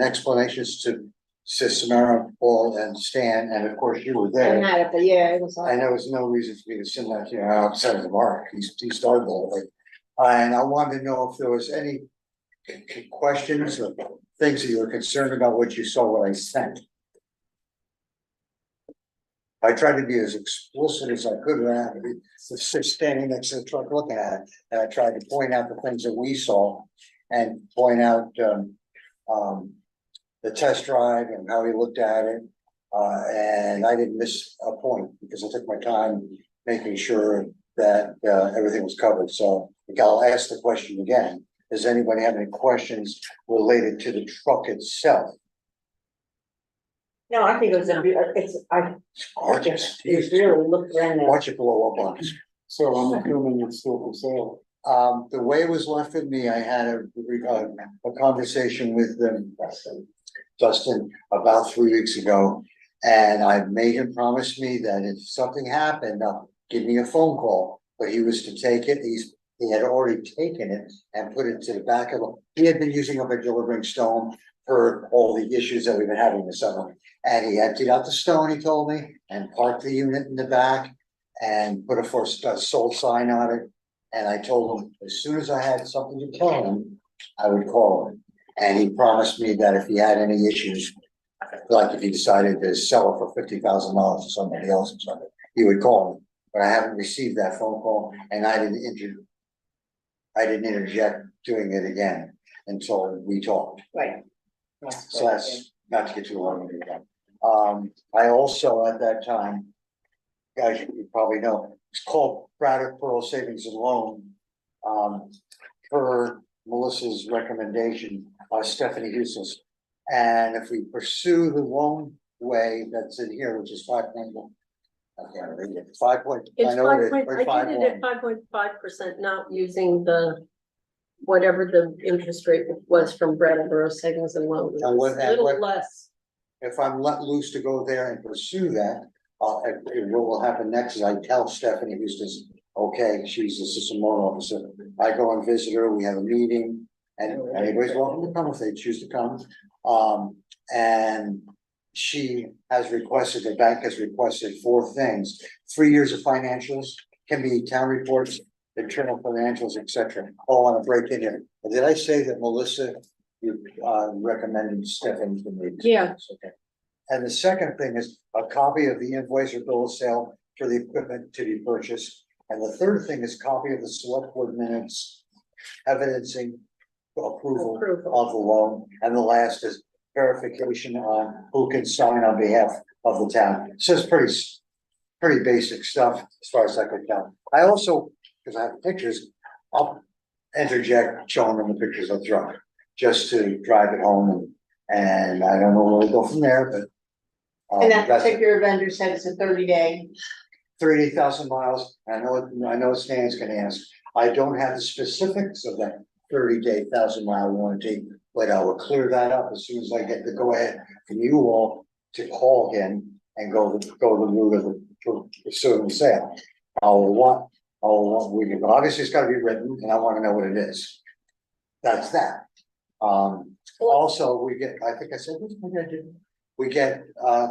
explanations to Samara, Paul and Stan, and of course you were I there. had it, but yeah, it was. And there was no reason for me to send that, outside of the mark, he started all of it. And I wanted to know if there was any questions or things that you were concerned about what you saw what I sent. I tried to be as explicit as I could around it, just standing next to the truck looking at it, and I tried to point out the things that we saw. And point out, the test drive and how he looked at it. And I didn't miss a point because I took my time making sure that, everything was covered, so I think I'll ask the question again. Does anybody have any questions related to the truck itself? No, I think it was It's gorgeous. It really looked brand new. Watch it blow up on us. So I'm assuming it's still for sale. The way it was left with me, I had a conversation with Dustin about 3 weeks ago. And I made him promise me that if something happened, give me a phone call, but he was to take it, he had already taken it and put it to the back of he had been using up a delivering stone for all the issues that we've been having this summer. And he emptied out the stone, he told me, and parked the unit in the back and put a for sold sign on it. And I told him, as soon as I had something to tell him, I would call him. And he promised me that if he had any issues, like if he decided to sell it for $50,000 to somebody else or something, he would call me. But I haven't received that phone call, and I didn't interject doing it again until we talked. Right. So that's not to get too long into that. I also at that time, guys, you probably know, it's called Braddock Pearl Savings and Loan. Per Melissa's recommendation, Stephanie Eustace. And if we pursue the loan way that's in here, which is 5.1. I can't read it, 5 point, I It's know it is, I did it at 5.5%, not using the, whatever the interest rate was from Brattleboro Savings and Loan. And what- A little less. If I'm let loose to go there and pursue that, what will happen next is I tell Stephanie Eustace, okay, she's the assistant loan officer. I go and visit her, we have a meeting, and anybody's welcome to come if they choose to come. And she has requested, the bank has requested 4 things: 3 years of financials, can be town reports, internal financials, etc. All on a break in here. Did I say that Melissa, you recommended Stephanie to me? Yeah. Okay. And the second thing is a copy of the invoice or bill of sale for the equipment to be purchased. And the third thing is copy of the select board minutes evidencing approval of the loan. And the last is verification on who can sign on behalf of the town. So it's pretty basic stuff as far as I can tell. I also, because I have pictures, I'll interject showing them the pictures of the truck just to drive it home, and I don't know where we go from there, but. And that that's it. particular vendor said it's a 30-day. 38,000 miles. I know Stan's gonna ask. I don't have the specifics of that 30-day 1,000-mile warranty, but I will clear that up as soon as I get the go ahead from you all to call him and go the route of the pursuing the sale. Obviously it's gotta be written, and I wanna know what it is. That's that. Also, we get, I think I said this, maybe I didn't. We get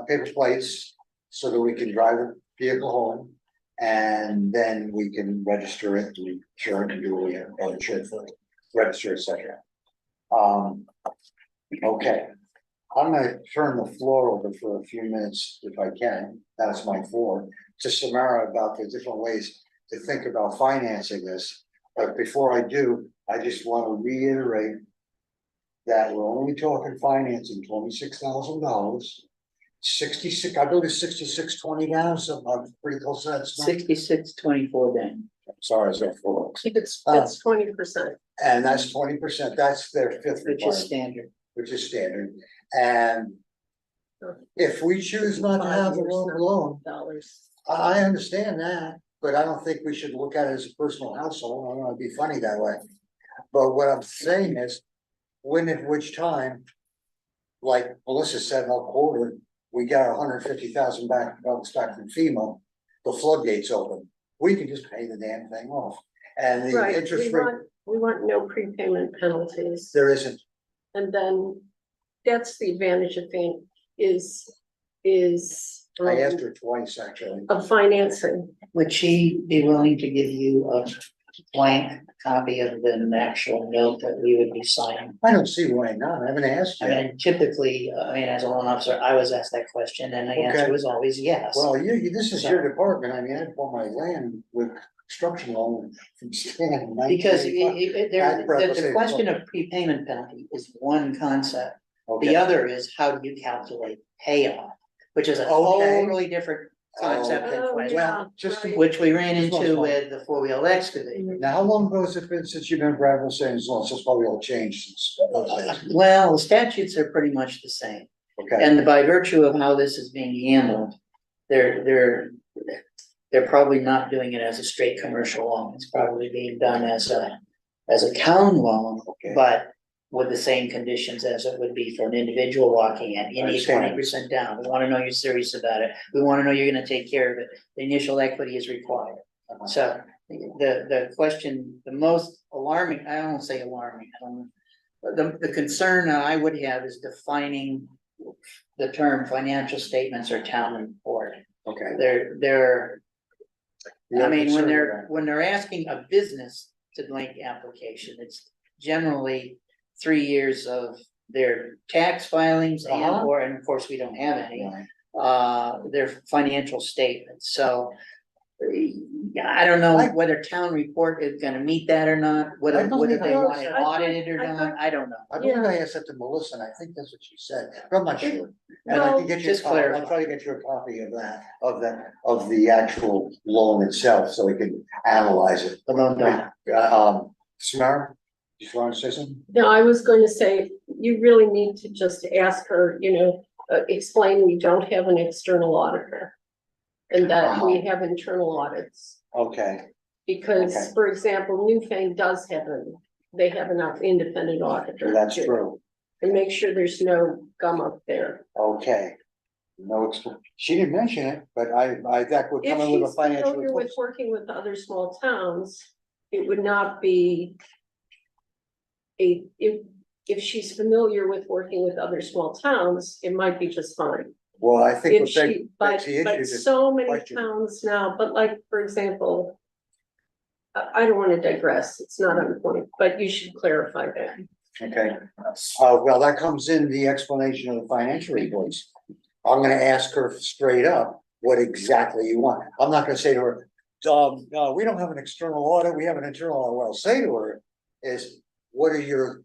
paper plates so that we can drive the vehicle home, and then we can register it, insure it, and do what we have, insure for it, register, etc. Okay, I'm gonna turn the floor over for a few minutes if I can. That's my floor to Samara about the different ways to think about financing this. But before I do, I just want to reiterate that we're only talking financing $26,000. 66, I believe it's 6620 now, so I'm pretty close to that. 6624 then. Sorry, I said 4. It's 20%. And that's 20%, that's their fifth Which is requirement, standard. which is standard. And if we choose not to have the loan, Dollars. I understand that, but I don't think we should look at it as a personal household. I don't wanna be funny that way. But what I'm saying is, when at which time, like Melissa said, I'll quote her, we got 150,000 back from FEMA, the floodgates open. We can just pay the damn thing off. And the Right, interest rate, we want no prepayment penalties. there isn't. And then that's the advantage of being is I asked her twice, actually. of financing. Would she be willing to give you a blank copy of the actual note that we would be signing? I don't see why not. I haven't asked I yet. mean, typically, as a loan officer, I was asked that question and the Okay. answer was always yes. Well, this is your department. I mean, I bought my land with construction loan from Stan. in Because 1985. the question of prepayment penalty is one concept. The Okay. other is how do you calculate payoff, which is a Okay. totally different concept and Oh, question, yeah. Well, just to- which we ran Just one into point. with the 4-wheel excavator. Now, how long ago has it been since you've been Bradwell Savings Loans? It's probably all changed since those days. Well, the statutes are pretty much the same. Okay, And by virtue of how this is being handled, they're probably not doing it as a straight commercial loan. It's probably being done as a town loan, Okay. but with the same conditions as it would be for an individual walking in. You need Understand. 20% down. We wanna know you're serious about it. We wanna know you're gonna take care of it. The initial equity is required. So the question, the most alarming, I don't say alarming, the concern I would have is defining the term financial statements or town report. Okay. They're, You're I mean, concerned when they're asking a business to make application, it's generally 3 years of their tax filings and, Uh-huh. or, and of course, we don't have any, about their financial statements, so. I don't know whether town report is gonna meet that or not, I whether don't think they I want it understand. audited or not, I don't know. I believe I asked that to Melissa, and I think that's what she said, but I'm not sure. And I Well, can get you a just copy, I'll clarify. try to get you a copy of of the actual loan itself, so we can analyze it. The loan doc. Samara, you want to say something? No, I was going to say, you really need to just ask her, explain we don't have an external auditor. And that we have internal audits, Okay, because, Okay. for example, Newfane does have they have an independent auditor. that's too. true, And make sure there's no gum up there. okay. No, she didn't mention it, but that would If come in with a she's financial familiar report. with working with other small towns, it would not be if she's familiar with working with other small towns, it might be just fine. Well, I think If what she, but is so many question. towns now, but like, for example. I don't wanna digress, it's not on point, but you should clarify that. Okay, well, that comes in the explanation of the financial reports. I'm gonna ask her straight up what exactly you want. I'm not gonna say to her, no, we don't have an external audit, we have an internal audit. What I'll say to her is, what are your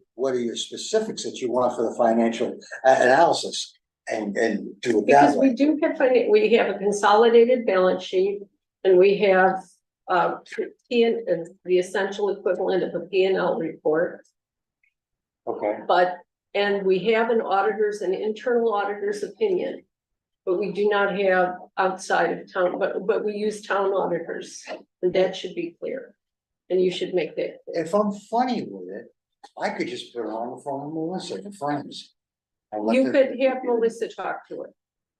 specifics that you want for the financial analysis? And do it Because that we way. do have, we have a consolidated balance sheet, and we have, the essential equivalent of a P&L report. Okay, And we have an internal auditor's opinion. But we do not have outside of town, but we use town auditors, and that should be clear. And you should make that clear. if I'm funny with it, I could just put her on the phone with Melissa, the friends. and let You them- could have Melissa talk to it.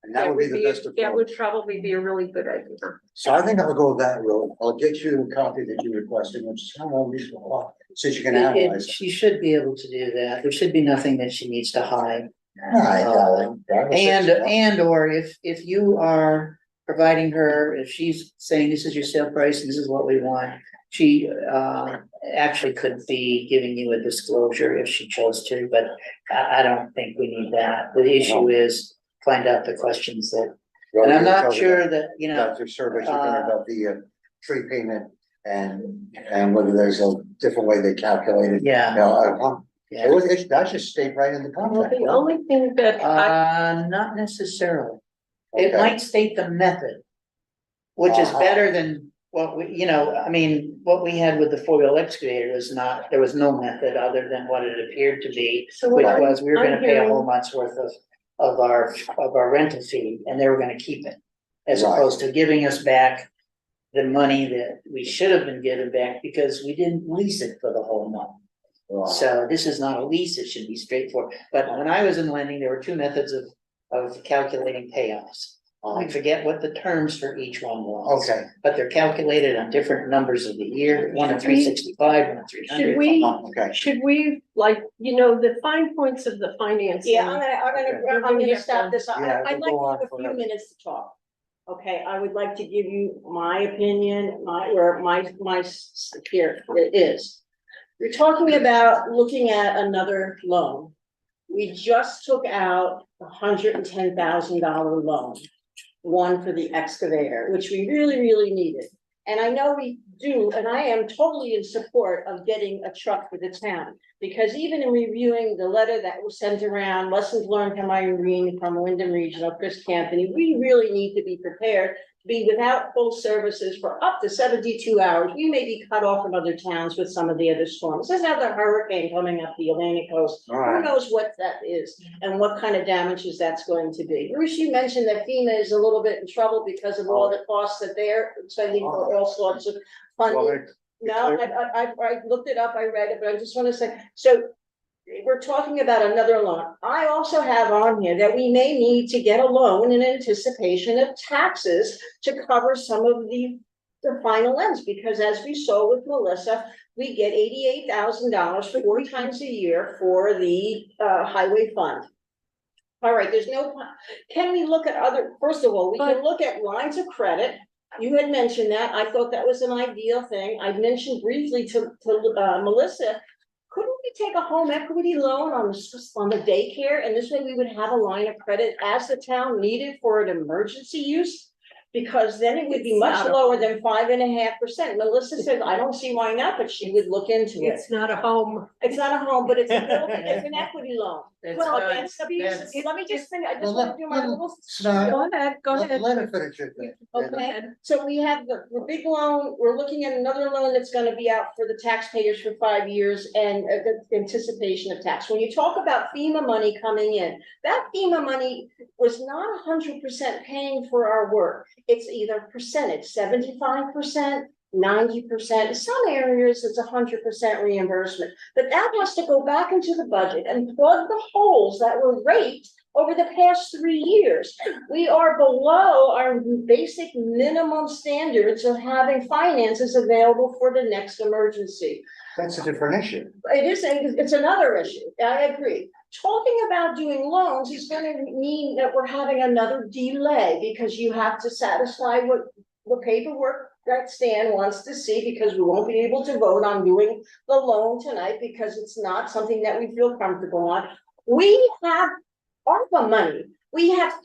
And that would be the best That would approach. probably be a really good idea. So I think I'll go that road. I'll get you the copy that you requested, which is how long these will, since you can analyze it. She should be able to do that. There should be nothing that she needs to hide. And or if you are providing her, if she's saying this is your sale price, this is what we want. She actually could be giving you a disclosure if she chose to, but I don't think we need that. The issue is find out the questions that, and I'm not sure that, Dr. Service, you're talking about the tree payment and whether there's a different way they calculate it. yeah. Yeah. That should state right in the Well, contract. the only thing that Not necessarily. It Okay. might state the method, which is Uh-huh. better than what what we had with the 4-wheel excavator was not, there was no method other than what it appeared to be, So which what was we were I'm gonna pay a whole hearing- month's worth of our rental fee, and they were gonna keep it. As Right. opposed to giving us back the money that we should have been given back because we didn't lease it for the whole month. Right. So this is not a lease, it should be straightforward. But when I was in lending, there were two methods of calculating payoffs. I forget what the terms for each one was. Okay. But they're calculated on different numbers of the year, one at 365, one at 300. should we, Okay. the fine points of the financing. Yeah, I'm gonna stop this. Yeah, I'd we'll like go to on have a few forever. minutes to talk. Okay, I would like to give you my opinion, here it is. We're talking about looking at another loan. We just took out $110,000 loan. One for the excavator, which we really, really needed. And I know we do, and I am totally in support of getting a truck for the town. Because even in reviewing the letter that was sent around, lessons learned from Irene, from Wyndham Regional, Chris Campany, we really need to be prepared to be without full services for up to 72 hours. We may be cut off from other towns with some of the other storms. There's another hurricane coming up the Atlantic coast. All Who right. knows what that is and what kind of damages that's going to be. Bruce, you mentioned that FEMA is a little bit in trouble because of all the costs that they're spending for all sorts of funding. Well, No, I looked it up, I read it, but I just wanna say, so we're talking about another loan. I also have on here that we may need to get a loan in anticipation of taxes to cover some of the final ends, because as we saw with Melissa, we get $88,000 4 times a year for the highway fund. All right, there's no, can we look at other, first of all, we can look at lines of credit. You had mentioned that. I thought that was an ideal thing. I mentioned briefly to Melissa, couldn't we take a home equity loan on the daycare? And this way we would have a line of credit as the town needed for an emergency use? Because then it would be much lower than 5.5%. Melissa said, I don't see why not, but she would look into it. It's not a home. It's not a home, but it's an equity loan. It's Well, not. that's the That's- let me just finish. I just Well, want to do my little. Go ahead, go ahead. Let her finish it then. Okay, so we have the big loan, we're looking at another loan that's gonna be out for the taxpayers for 5 years and the anticipation of tax. When you talk about FEMA money coming in, that FEMA money was not 100% paying for our work. It's either percentage, 75%, 90%. In some areas, it's 100% reimbursement. But that has to go back into the budget and plug the holes that were raped over the past 3 years. We are below our basic minimum standards of having finances available for the next emergency. That's a different issue. It's another issue. I agree. Talking about doing loans is gonna mean that we're having another delay because you have to satisfy what paperwork that Stan wants to see, because we won't be able to vote on doing the loan tonight because it's not something that we feel comfortable on. We have ARPA money. We have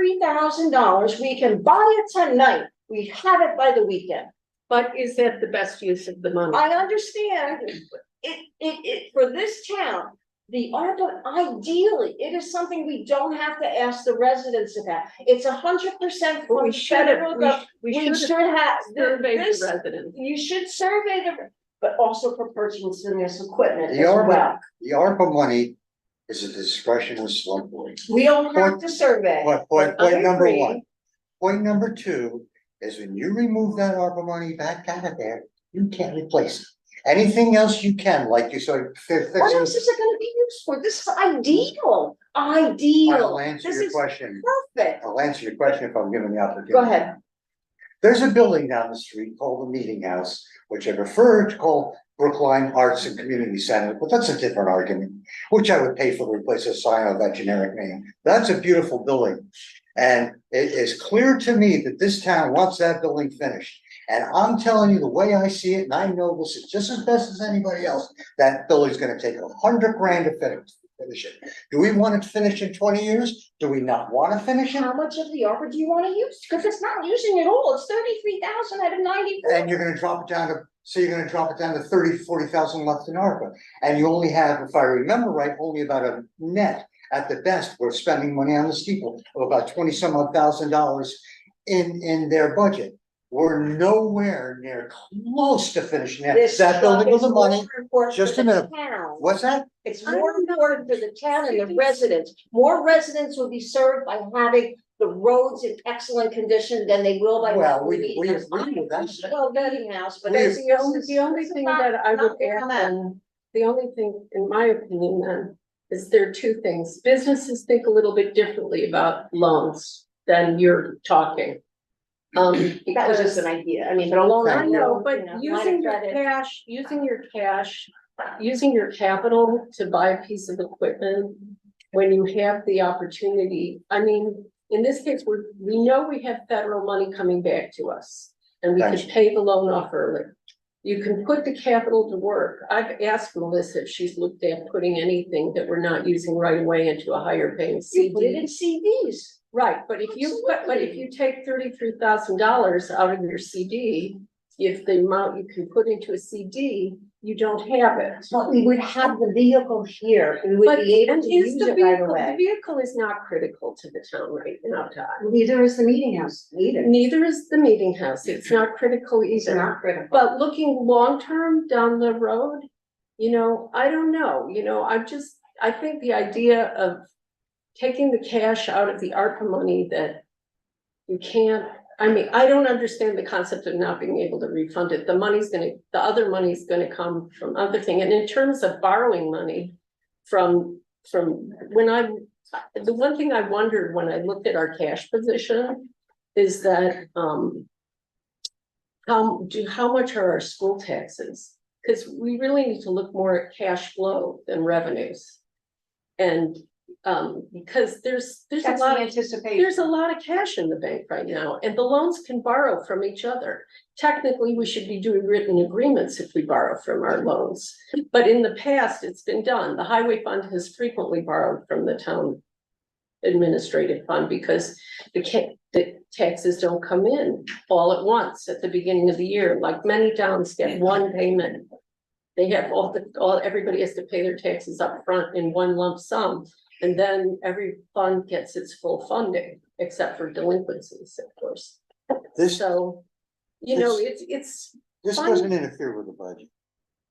$33,000. We can buy it tonight. We have it by the weekend. But is that the best use of the money? I understand it for this town, the ARPA, ideally, it is something we don't have to ask the residents about. It's 100% But from we should have, federal government. we We should should have, surveyed this, the residents. you should survey but also for purchasing this equipment The as ARPA, well. the ARPA money is a discretion of the select board. We don't have to survey. Point I number agree. one. Point number two is when you remove that ARPA money back out of there, you can't replace it. Anything else you can, like you said, What else is it gonna be used for? This is ideal, ideal. I'll answer This your is question. perfect. I'll answer your question if I'm given the opportunity. Go ahead. There's a building down the street called the Meeting House, which I prefer to call Brookline Arts and Community Center, but that's a different argument, which I would pay for to replace a sign of that generic name. That's a beautiful building. And it is clear to me that this town wants that building finished. And I'm telling you the way I see it, and I know this is just as best as anybody else, that building's gonna take $100 grand to finish it. Do we want it finished in 20 years? Do we not wanna finish it? How much of the ARPA do you wanna use? Because it's not using it all. It's 33,000 out of 94. And you're gonna drop it down to, so you're gonna drop it down to 30, 40,000 left in ARPA. And you only have, if I remember right, only about a net, at the best, we're spending money on the steeple of about 20 some odd $1,000 in their budget. We're nowhere near close to finishing that building with the money. Just a minute. What's that? It's more important for the town and the residents. More residents will be served by having the roads in excellent condition than they will by. Well, having we the meeting house. agree with that. Well, meeting house, but We- that's The only thing that I would add, then, the only thing, in my opinion, then, is there are two things. Businesses think a little bit differently about loans than you're talking. That was Because just an idea. I mean, but alone. I know, you but know, line using of your credit. cash, using your capital to buy a piece of equipment when you have the opportunity, I mean, in this case, we know we have federal money coming back to us. And we Thanks. can pay the loan off early. You can put the capital to work. I've asked Melissa if she's looked at putting anything that we're not using right away into a higher paying You put it in CD. CDs. Right, but if you take $33,000 out of your CD, if the amount you can put into a CD, you don't have it. But we would have the vehicle here. We would But be able and to is use the it right vehicle, the away. vehicle is not critical to the town right now, Todd. Neither is the meeting house, neither. Neither is the meeting house. It's not critical It's either. not critical. But looking long-term down the road, I don't know, I think the idea of taking the cash out of the ARPA money that you can't, I don't understand the concept of not being able to refund it. The other money's gonna come from other thing. And in terms of borrowing money, from the one thing I wondered when I looked at our cash position is that, how much are our school taxes? Because we really need to look more at cash flow than revenues. And, because there's a That's the lot of, anticipation. there's a lot of cash in the bank right now, and the loans can borrow from each other. Technically, we should be doing written agreements if we borrow from our loans, but in the past, it's been done. The highway fund has frequently borrowed from the town administrative fund because the taxes don't come in all at once at the beginning of the year, like many towns get one payment. They have everybody has to pay their taxes up front in one lump sum. And then every fund gets its full funding, except for delinquencies, of course. So, it's. This fun. doesn't interfere with the budget.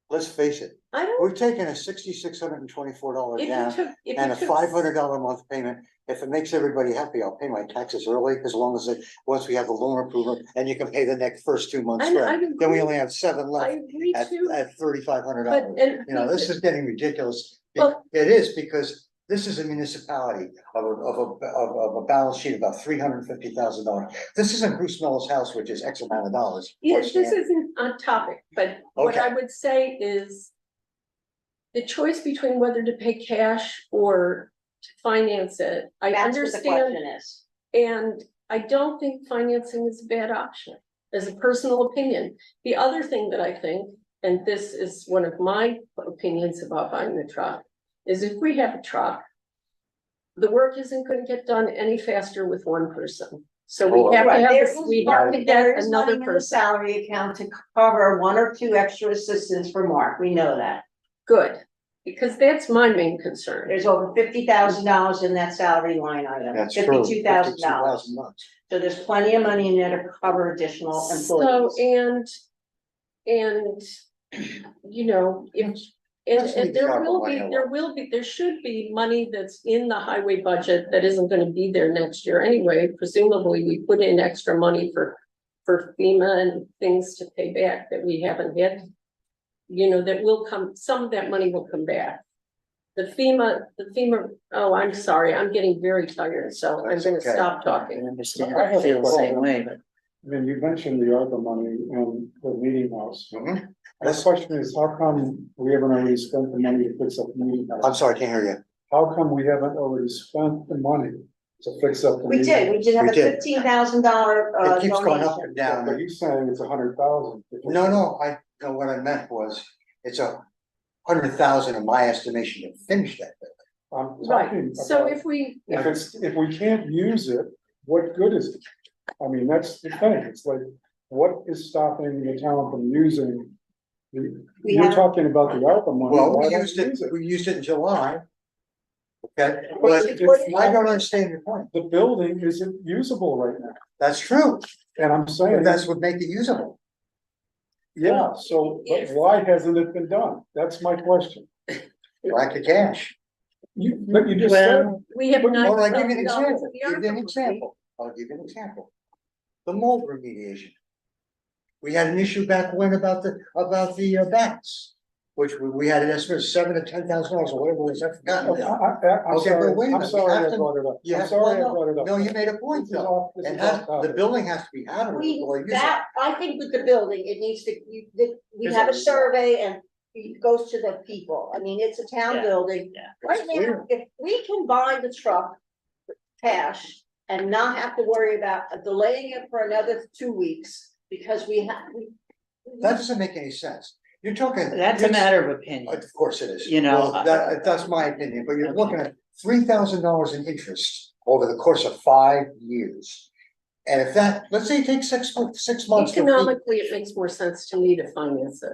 Let's face it, I don't. we've taken a $6,624 If you down took, if and a you took. $500 a month payment. If it makes everybody happy, I'll pay my taxes early, as long as once we have the loan approval, and you can pay the first 2 months I rent. Then we agree. only have 7 I left agree too, at $3,500. but, and. This is getting ridiculous. Well- It is, because this is a municipality of a balance sheet of about $350,000. This isn't Bruce Mello's house, which is X amount of dollars. Yes, this isn't on topic, but what Okay. I would say is. The choice between whether to pay cash or to finance it, I That's what the understand, question is. and I don't think financing is a bad option, as a personal opinion. The other thing that I think, and this is one of my opinions about buying the truck, is if we have a truck, the work isn't gonna get done any faster with one person. So we have to have, we have to There get is another money in the person. salary account to cover 1 or 2 extra assistants for Mark, we know that. Good, because that's my main concern. There's over $50,000 in that salary line item, That's true. $52,000. So there's plenty of money in there to cover additional So, employees. and, and there should be money that's in the highway budget that isn't gonna be there next year anyway. Presumably, we put in extra money for FEMA and things to pay back that we haven't had. That will come, some of that money will come back. The FEMA, oh, I'm sorry, I'm getting very tired, so I'm That's gonna okay. stop I talking. understand, I I have a feel the same question. way, but. I mean, you mentioned the ARPA money and the meeting house. Mhm. My question is, how come we haven't already spent the money to fix up the meeting house? I'm sorry, I can't hear you. How come we haven't already spent the money to fix up the We meeting did, we did have We a did. $15,000 It keeps going up donation. and house? down. But you're saying it's 100,000. No, what I meant was, it's 100,000 in my estimation to finish that building. I'm Right, talking so about, if we, if we can't use it, what good is it? I mean, that's the thing, it's like, what is stopping the town from using? We You're have- talking about the ARPA money. Well, why we don't used you it, use we used it in July. Okay, But but it's- I don't understand your point. The building isn't usable right now, That's true, and I'm but saying, that's what make it usable. yeah, so, but If- why hasn't it been done? That's my question. Lack of cash. But you just said, Well, we have Well, Well, I'll give you an $9,000 example, of the give you an ARPA example, I'll give you an example. The mold remediation. We had an issue back when about the bats, which we had an estimate of $7,000 to $10,000 or whatever it was, I forgot. I'm Okay, sorry, but wait a I'm minute, sorry you have I to- brought it up, You I'm have- sorry I well, brought it up. No, you made a point This is though. off- this It is has, off the topic. building has to be habitable before you use it. That, I think with the building, it needs to, we have a survey and it goes to the people. I mean, it's a town Yeah, building. yeah. Right now, if we can buy the truck cash and not have to worry about delaying it for another 2 weeks, because That doesn't make any sense. You're talking. That's a matter of opinion. Of course it is. You know, Well, that's my opinion, but you're looking at $3,000 in interest over the course of 5 years. And if that, let's say it takes 6 months. to- Economically, it makes more sense to me to finance it.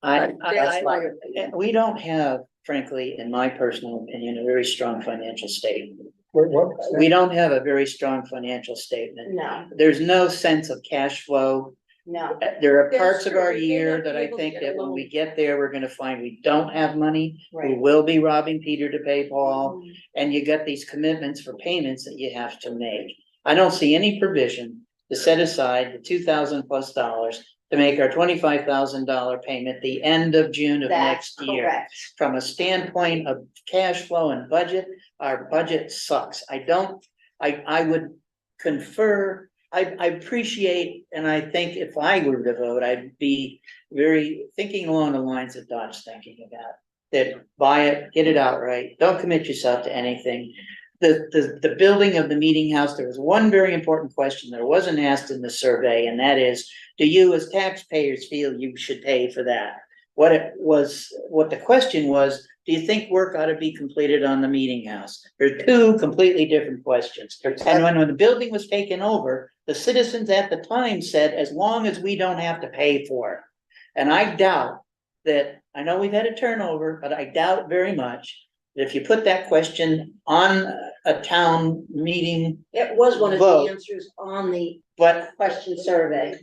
I, That's my opinion. we don't have, frankly, in my personal opinion, a very strong financial statement. What? We don't have a very strong financial statement. no, There's no sense of cash flow. no. There are That's parts of true. our We may year not that be I able to think get that a when loan. we get there, we're gonna find we don't have money. We Right. will be robbing Peter to pay Paul, and you got these commitments for payments that you have to make. I don't see any provision to set aside the $2,000+ to make our $25,000 payment the end of June of That's next year. correct. From a standpoint of cash flow and budget, our budget sucks. I would confer, I appreciate, and I think if I were to vote, I'd be very thinking along the lines that Dot's thinking about. That buy it, get it outright, don't commit yourself to anything. The building of the meeting house, there was one very important question that wasn't asked in the survey, and that is, do you as taxpayers feel you should pay for that? What the question was, do you think work ought to be completed on the meeting house? They're two completely different questions. And when the building was taken over, the citizens at the time said, as long as we don't have to pay for it. And I doubt that, I know we've had a turnover, but I doubt very much that if you put that question on a town meeting, It was one of Vote. the answers on the but question survey.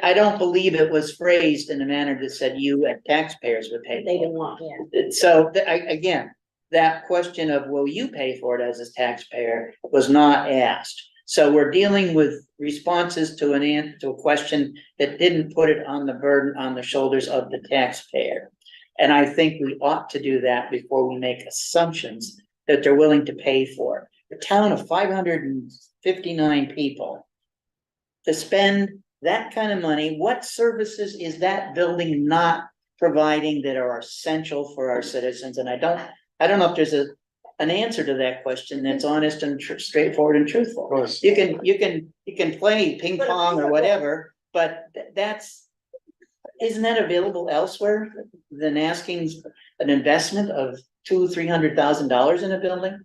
I don't believe it was phrased in a manner that said you as taxpayers would pay. They didn't want, yeah. So again, that question of will you pay for it as a taxpayer was not asked. So we're dealing with responses to a question that didn't put it on the burden on the shoulders of the taxpayer. And I think we ought to do that before we make assumptions that they're willing to pay for it. A town of 559 people to spend that kind of money, what services is that building not providing that are essential for our citizens? And I don't know if there's an answer to that question that's honest and straightforward and truthful. You can play ping pong or whatever, but isn't that available elsewhere than asking an investment of $200,000-300,000 in a building?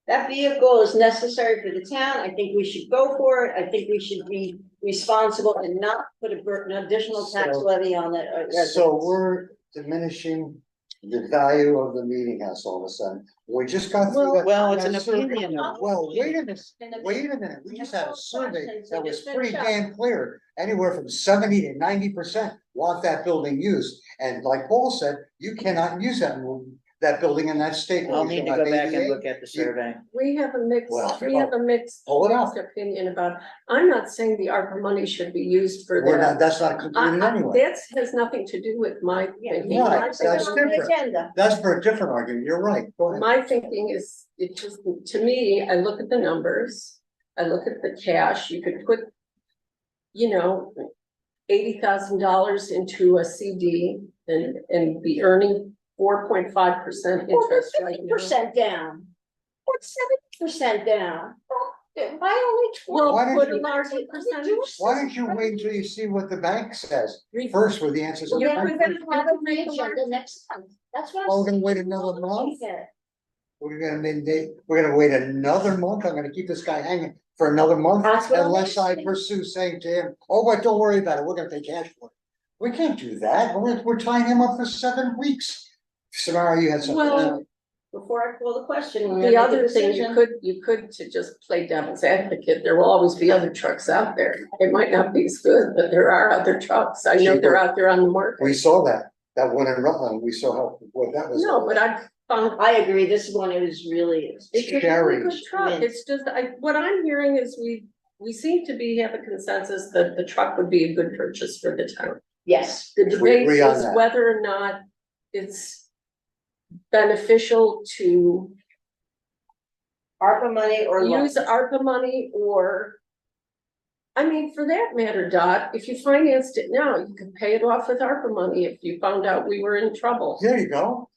That vehicle is necessary for the town. I think we should go for it. I think we should be responsible and not put an additional tax So- levy on it. So we're diminishing the value of the meeting house all of a sudden. We just got through that. Well, it's an that survey. opinion. Well, wait a minute, we just had a survey that was pretty damn clear. Anywhere from 70 to 90% want that building used. And like Paul said, you cannot use that building in that state. I'll need to go back and look at the survey. We have a mixed, Well, mixed opinion about, I'm not saying the ARPA money should be used for that. That's not completed anyway. That has nothing to do with my thinking. Right, My that's thinking- different. Agenda. That's for a different argument. You're right. Go ahead. My thinking is, it just, to me, I look at the numbers, I look at the cash, you could put, $80,000 into a CD and be earning 4.5% interest right now. 50% down. Or 70% down. Why only 20? Well, Why don't put a you- larger percentage. Why don't you wait until you see what the bank says Re- first with the answers? Well, of the then bank? we're gonna have a major agenda next month. That's what I'm. Well, we're gonna wait another month? We're gonna wait another month. I'm gonna keep this guy hanging for another month That's what I'm unless I asking. pursue saying to him, oh, but don't worry about it. We're gonna pay cash for it. We can't do that. We're tying him up for 7 weeks. Samara, you had something. Well, Before I call the question. we're the gonna make a other thing, decision. you could to just play devil's advocate, there will always be other trucks out there. It might not be as good, but there are other trucks. I know they're out there on the market. We saw that one in Rutland. We saw how, what that was. No, but I found I agree, this one is really. it's a really Cherries. good truck. It's just, what I'm hearing is we seem to have a consensus that the truck would be a good purchase for the town. Yes, The We debate agree on is that. whether or not it's beneficial to ARPA money or loan. use ARPA money or. I mean, for that matter, Dot, if you financed it now, you could pay it off with ARPA money if you found out we were in trouble. There you go.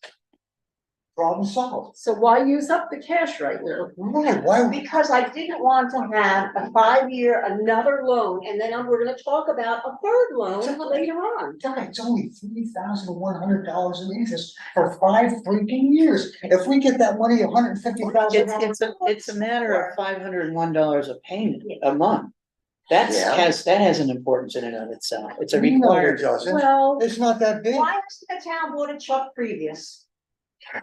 Problem solved. So why use up the cash right now? Right, why? Because I didn't want to have a 5-year, another loan, and then we're gonna talk about a third loan later on. God, it's only $3,100 in interest for 5 freaking years. If we get that money, $150,000. It's a matter of $501 a payment a month. Yeah. That has an importance in and of itself. It's a No, it required. doesn't. Well, It's not that big. Why hasn't the town bought a truck previous?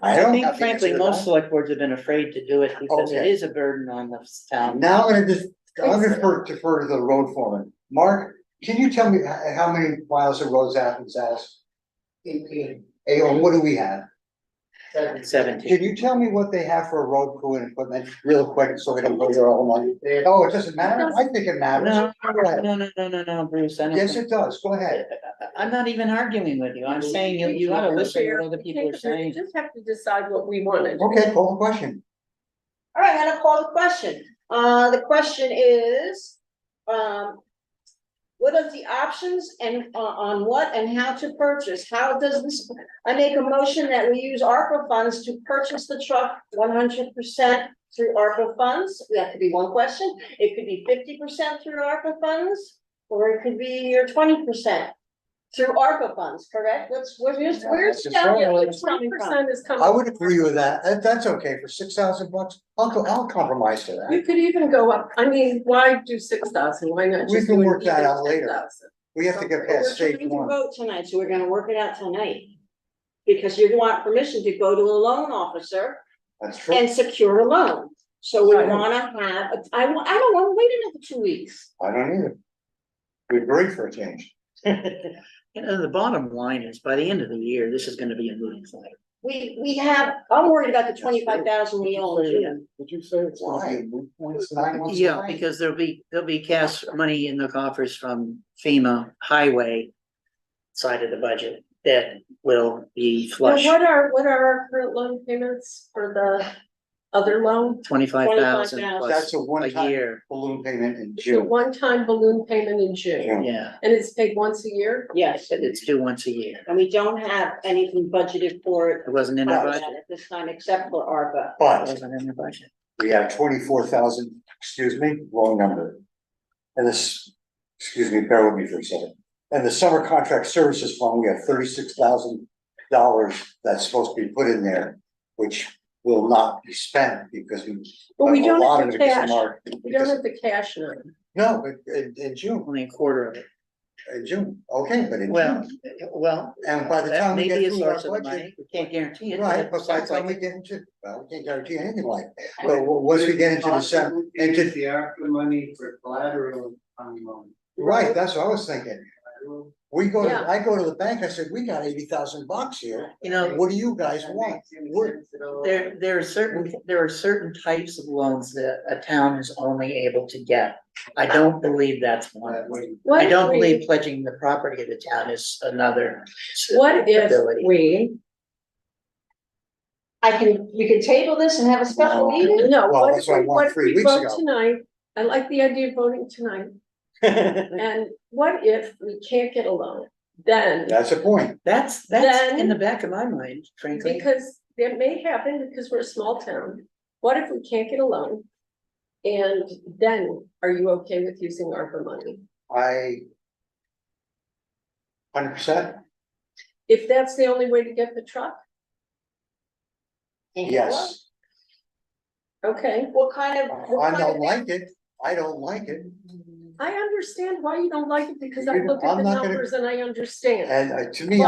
I I don't think have the frankly, answer to most that. select boards have been afraid to do it because it Okay. is a burden on the town. Now I'm gonna defer to the road foreman. Mark, can you tell me how many miles of roads Athens has? Or what do we have? 17. Can you tell me what they have for a road crew and equipment real quick so we don't go there all month? Oh, it doesn't matter? I think it matters. No, Go ahead. no, Bruce, I don't Yes, think- it does. Go ahead. I'm not even arguing with you. I'm saying you gotta listen to what other people are saying. Just have to decide what we wanted. Okay, call the question. All right, I'm gonna call the question. The question is, what are the options and on what and how to purchase? How does this, I make a motion that we use ARPA funds to purchase the truck 100% through ARPA funds. That could be one question. It could be 50% through ARPA funds, or it could be your 20% through ARPA funds, correct? Where's That's the just right. calculations coming from? 20% is coming. I would agree with that. That's okay for $6,000. I'll compromise to that. You could even go up, I mean, why do 6,000? Why not We just can do an work that even out later. 10,000? We have to get But past we're stage trying to one. vote tonight, so we're gonna work it out tonight. Because you want permission to go to a loan officer That's true. and secure a loan. So we Right. wanna have, I don't wanna wait another 2 weeks. I don't either. We agree for a change. You know, the bottom line is, by the end of the year, this is gonna be a moving fight. We have, I'm worried about the 25,000 we owe in June. Did you say it's gonna be Why? a moot When point? it's 9 months Yeah, away. because there'll be cash money in the coffers from FEMA highway side of the budget that will be Now, flush, what are our current loan payments for the other loan? 25,000 $25,000. plus That's a a one-time year, balloon payment in The June. one-time balloon payment in June, June. yeah, and it's paid once a year? Yes, it's due once a year. and we don't have anything budgeted for it It wasn't in the at budget, this time, except for ARPA. it But wasn't in the budget. we have 24,000, excuse me, wrong number. And this, excuse me, bear with me for a second. And the summer contract services fund, we have $36,000 that's supposed to be put in there, which will not be spent because we. But we a don't lot have of the it is cash, marked we don't because- have the cash now. No, but in June, Only a quarter of it. okay, but in Well, June. well, And by the that time we may get be a through our source of budget, money, we can't guarantee it. right, but by the sounds time we like get into, well, we can't guarantee anything like. But once we get into December, into, the ARPA money for collateral on loan. right, that's what I was thinking. We go, Yeah. I go to the bank, I said, we got $80,000 here. You know, What do you guys want? We're- there are certain types of loans that a town is only able to get. I don't believe that's one of them. What I if don't we- believe pledging the property of the town is another. What if ability. we, We can table this and have a special meeting? no, Well, what that's if what I we, want what if 3 we weeks vote ago. tonight? I like the idea of voting tonight, and what if we can't get a loan? Then, That's a point. That's Then- in the back of my mind, frankly. because that may happen because we're a small town, what if we can't get a loan? And then, are you okay with using ARPA money? 100%, If that's the only way to get the truck, yes. okay, What kind of? what I kind don't of- like it. I don't like it. I understand why you don't like it, because I You know, look at I'm the not gonna- numbers and I understand. And to me,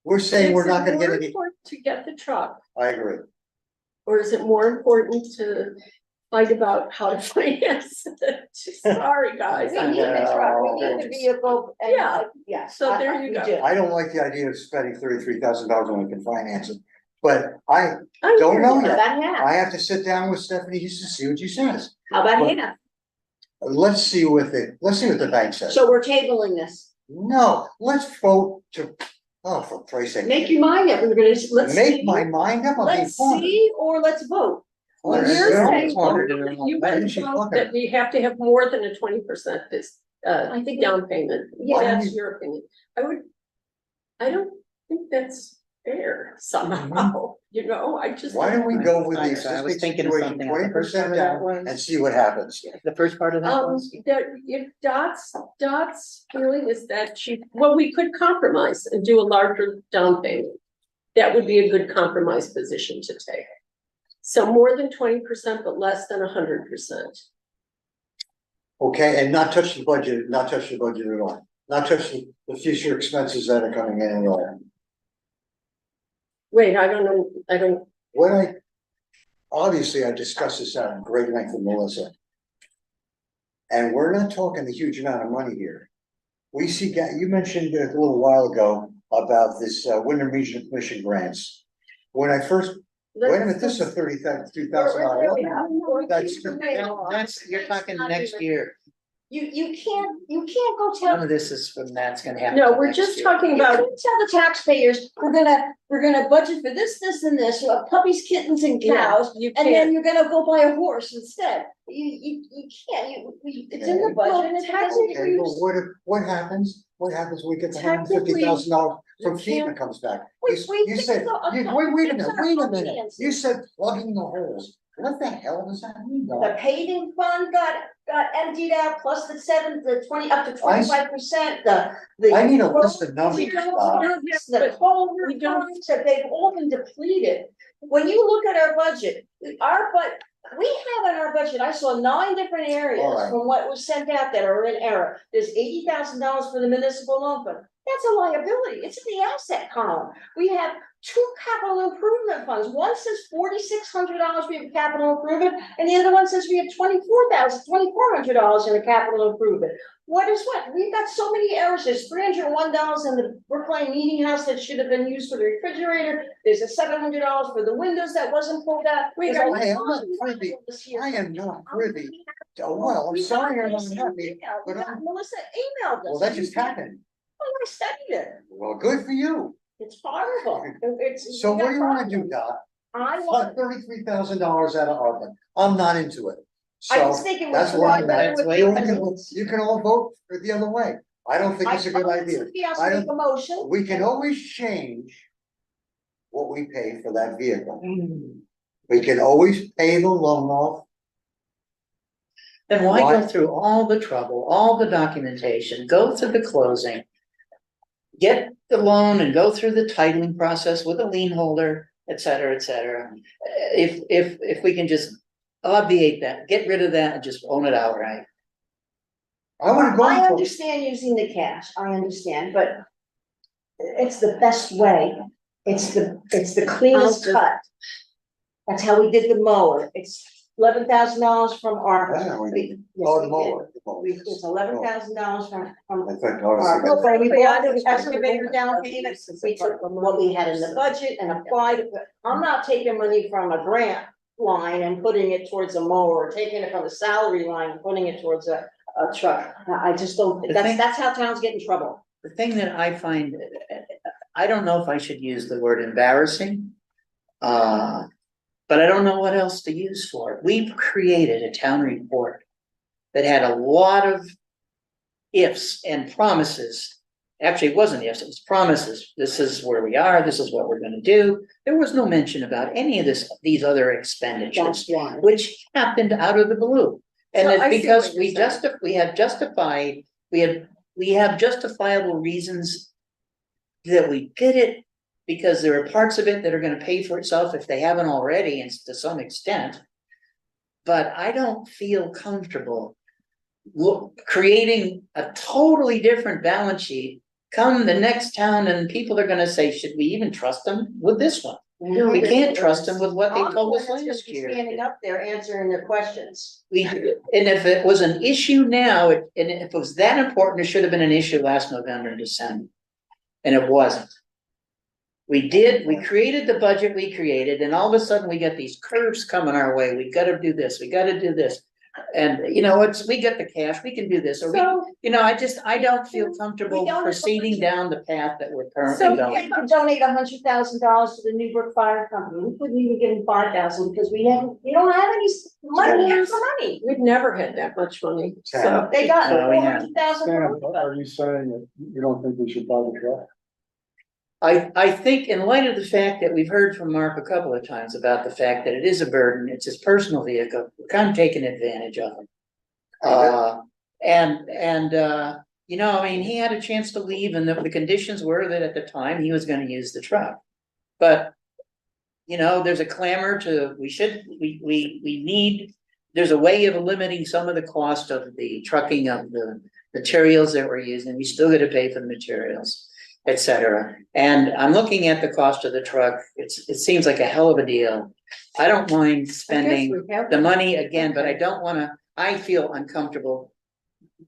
we're saying we're not gonna get any, To get the truck, I agree. or is it more important to fight about how to finance it? Sorry, guys. We need the truck, we need the vehicle. and, Yeah. Yes. So there you we go. do. I don't like the idea of spending $33,000 when we can finance it. But I I don't hear know you. How yet. about half? I have to sit down with Stephanie to see what she says. How about But- half? Let's see what the bank says. So we're tabling this. No, let's vote to, oh, for Christ's sake. Make your mind up, we're gonna, let's Make see, my mind up, I'm being let's funny. see, or let's vote. Well, Let's you're see. saying, Cornered in her own you way. want She's to vote fucking- that we have to have more than a 20% I think down payment. Yeah. That's your opinion. I don't think that's fair somehow, you know, I just. Why don't we go with the I was existing thinking of situation, something on the first part 20% of that down was- and see what happens. The first part of that was, That if Dot's feeling is that we could compromise and do a larger down payment. That would be a good compromise position to take. So more than 20%, but less than 100%. Okay, and not touch the budget at all, not touch the future expenses that are coming in at all. Wait, I don't know, Obviously, I discussed this at great length with Melissa. And we're not talking a huge amount of money here. We see, you mentioned a little while ago about this Winter Regional Commission grants. when I first, wait a minute, this is a $32,000. That's- That's, you're talking next year. You can't go None tell, of this is from, that's gonna happen. No, till we're next just year. talking you about, can't tell the taxpayers, we're gonna budget for this, and this, puppies, kittens and cows. you And then can't, you're gonna go buy a horse instead. You can't, it's in the budget and it doesn't Okay, well, use. what happens? What happens when we get the Technically, $150,000 from you FEMA can't- comes back? We You fixed said, the- wait a fix our minute, finances. you said plugging the holes. What the hell does that mean, The Doc? paving fund got emptied out, plus the 20, up to I see. 25%, I need a list of numbers, We don't- Doc. the culvert We don't- funds, that they've all been depleted. When you look at our budget, we have in our budget, I saw 9 different areas Alright. from what was sent out that are in error. There's $80,000 for the municipal loan fund. That's a liability. It's in the asset column. We have 2 capital improvement funds. One says $4,600 we have capital improvement, and the other one says we have $24,400 in a capital improvement. What is what? We've got so many errors. There's $301 in the Brookline meeting house that should have been used for the refrigerator. There's a $700 for the windows that wasn't pulled out. Wait, There's a I am lot not of privy. this here. I am not privy. Oh, well, I'm We sorry got I'm not this in happy, email. but We got- I'm, Melissa emailed us. well, that just happened. Oh, I studied it. Well, good for you. It's horrible. It's. So we what got do you wanna problems. do, Doc? I want, Cut $33,000 out of ARPA. I'm not into it. I So was thinking. that's why I'm That's at. way You can all vote for the other way. I don't think it's a good idea. I don't- Make a motion. We can always change what we pay for that vehicle. Mm. We can always pay the loan off. Then why Why? go through all the trouble, all the documentation, go to the closing? Get the loan and go through the titling process with a lien holder, et cetera, et cetera. If we can just obviate that, get rid of that and just own it outright. I would have I gone for, understand using the cash, I understand, but it's the best way. It's the cleanest I'll just- cut. That's how we did the mower. It's $11,000 from ARPA. Yeah, we did. Yes, oh, we the mower. did. the mower. It's $11,000 from I thought, oh, ARPA. it's- When we Yeah, I bought the don't- excavator down payment, we took what we had in the budget and applied it. I'm not taking money from a grant line and putting it towards a mower, or taking it from the salary line and putting it towards a truck. I just don't, The thing- that's how towns get in trouble. The thing that I find, I don't know if I should use the word embarrassing. But I don't know what else to use for it. We've created a town report that had a lot of ifs and promises. Actually, it wasn't ifs, it was promises. This is where we are, this is what we're gonna do. There was no mention about any of these other expenditures, That's why. which happened out of the blue. And So it's I see because what you're saying. we have justifiable reasons that we did it, because there are parts of it that are gonna pay for itself if they haven't already, and to some extent. But I don't feel comfortable creating a totally different balance sheet. Come the next town and people are gonna say, should we even trust them with this one? We can't trust them with what they told us last year. Standing up there answering their questions. And if it was an issue now, and if it was that important, it should have been an issue last November and December. And it wasn't. We created the budget we created, and all of a sudden we get these curves coming our way. We gotta do this, we gotta do this. And we get the cash, we can do this, or So, I don't feel comfortable We don't- proceeding down the path that we're So, currently we going. could donate $100,000 to the Newburgh Fire Company. We couldn't even give them 5,000 because we don't have any money, extra money. we've never had that much money, so. They got No, we haven't. $400,000. Sam, are you saying that you don't think we should buy the truck? I think in light of the fact that we've heard from Mark a couple of times about the fact that it is a burden, it's his personal vehicle, we're kind of taking advantage of him. He had a chance to leave, and the conditions were that at the time he was gonna use the truck. But, there's a clamor there's a way of limiting some of the cost of the trucking of the materials that we're using, we still gotta pay for the materials, et cetera. And I'm looking at the cost of the truck, it seems like a hell of a deal. I don't mind spending the money again, but I feel uncomfortable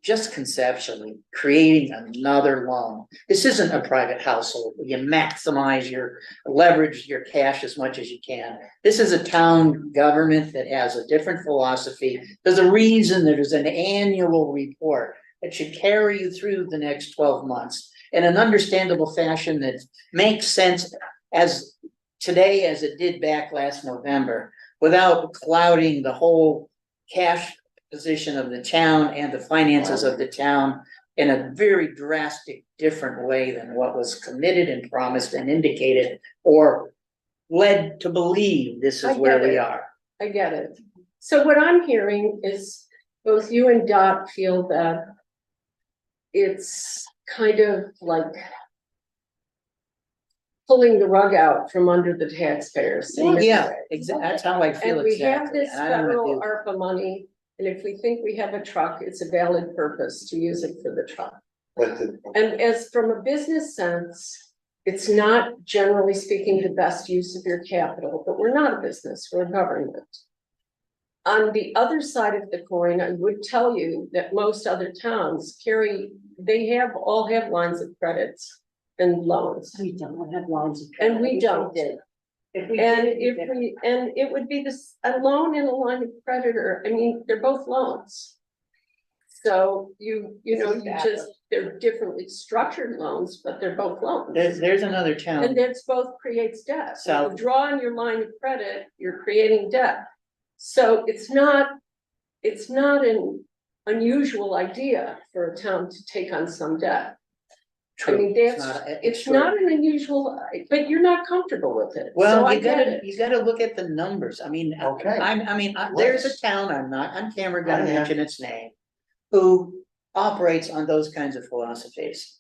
just conceptually, creating another loan. This isn't a private household. You maximize your leverage, your cash as much as you can. This is a town government that has a different philosophy. There's a reason there's an annual report that should carry you through the next 12 months in an understandable fashion that makes sense as today as it did back last November, without clouding the whole cash position of the town and the finances of the town in a very drastic, different way than what was committed and promised and indicated or led to believe this I is where get we it. are. I get it. So what I'm hearing is both you and Dot feel that it's kind of like pulling the rug out from under the taxpayers. in this Yeah, way. that's how I feel And we have exactly. this And I don't federal wanna do- ARPA money, and if we think we have a truck, it's a valid purpose to use it for the truck. But the, And as from a business sense, it's not generally speaking the best use of your capital, but we're not a business, we're a government. On the other side of the coin, I would tell you that most other towns carry, all have lines of credits and loans. We don't have lines of. And we don't. If we And did, if we, and it would be this, a loan and a line of credit, or, I mean, they're both loans. So you know, they're differently structured loans, but they're both loans. There's another And town, that's both creates debt. So South- you draw on your line of credit, you're creating debt. So it's not an unusual idea for a town to take on some debt. I mean, true, it's true. not an unusual, but you're not comfortable with it. So Well, I you get gotta, it. you gotta look at the numbers. I mean, Okay. there's a Let's- town, I'm not on camera gonna I am. mention its name, who operates on those kinds of philosophies.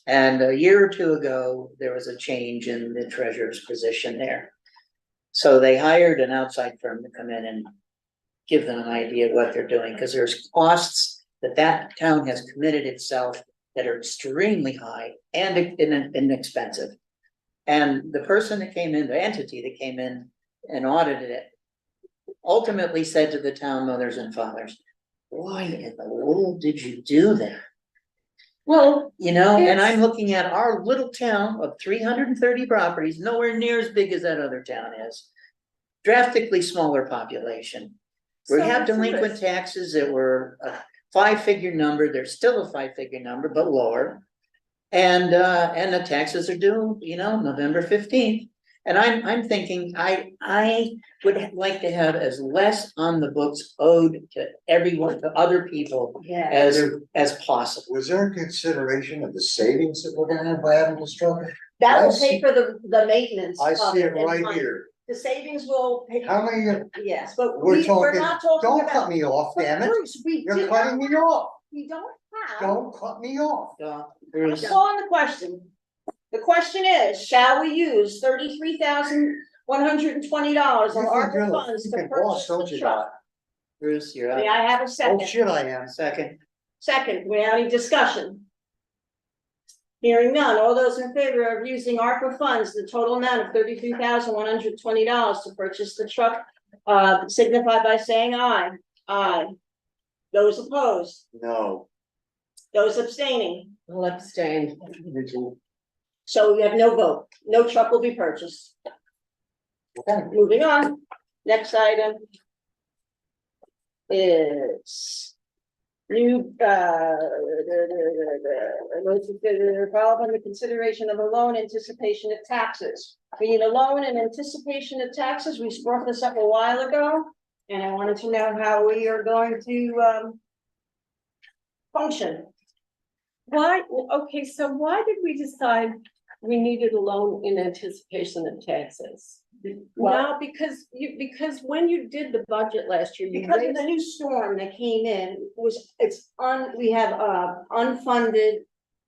And a year or two ago, there was a change in the treasurer's position there. So they hired an outside firm to come in and give them an idea of what they're doing, because there's costs that town has committed itself that are extremely high and inexpensive. And the person that came in, the entity that came in and audited it, ultimately said to the town mothers and fathers, why in the world did you do that? Well, You know, and It's- I'm looking at our little town of 330 properties, nowhere near as big as that other town is. Drastically smaller population. We so have what's the delinquent risk? taxes that were a 5-figure number, they're still a 5-figure number, but lower. And the taxes are due, November 15th. And I'm thinking, I would like to have as less on the books owed to everyone, to other people Yeah. as possible. was there a consideration of the savings that we're gonna have by having this truck? That I will see- pay for the maintenance. I of see it and right money. here. The savings will pay, How many, yes, but we're we're not talking don't about. cut me off, But damn it. Bruce, we You're do cutting not me off. We don't have. Don't cut me off. I'm Bruce, calling the question. The question is, shall we use $33,120 You of think ARPA you're the funds to freaking purchase boss, don't the you, truck? Dot? Bruce, you're May up. I have a Oh, second? shit, I am. Second, Second, we have any discussion? Hearing none, all those in favor of using ARPA funds, the total amount of $33,120 to purchase the truck, signify by saying aye. Aye. Those opposed, No. those abstaining, I'll abstain. so we have no vote, no truck will be purchased. Okay. Moving on, next item is new, follow under consideration of a loan anticipation of taxes. We need a loan in anticipation of taxes. We brought this up a while ago, and I wanted to know how we are going to, function. Why, okay, so why did we decide we needed a loan in anticipation of taxes? No, because when you did the budget last year, you Because of raised, the new storm that came in, we have unfunded,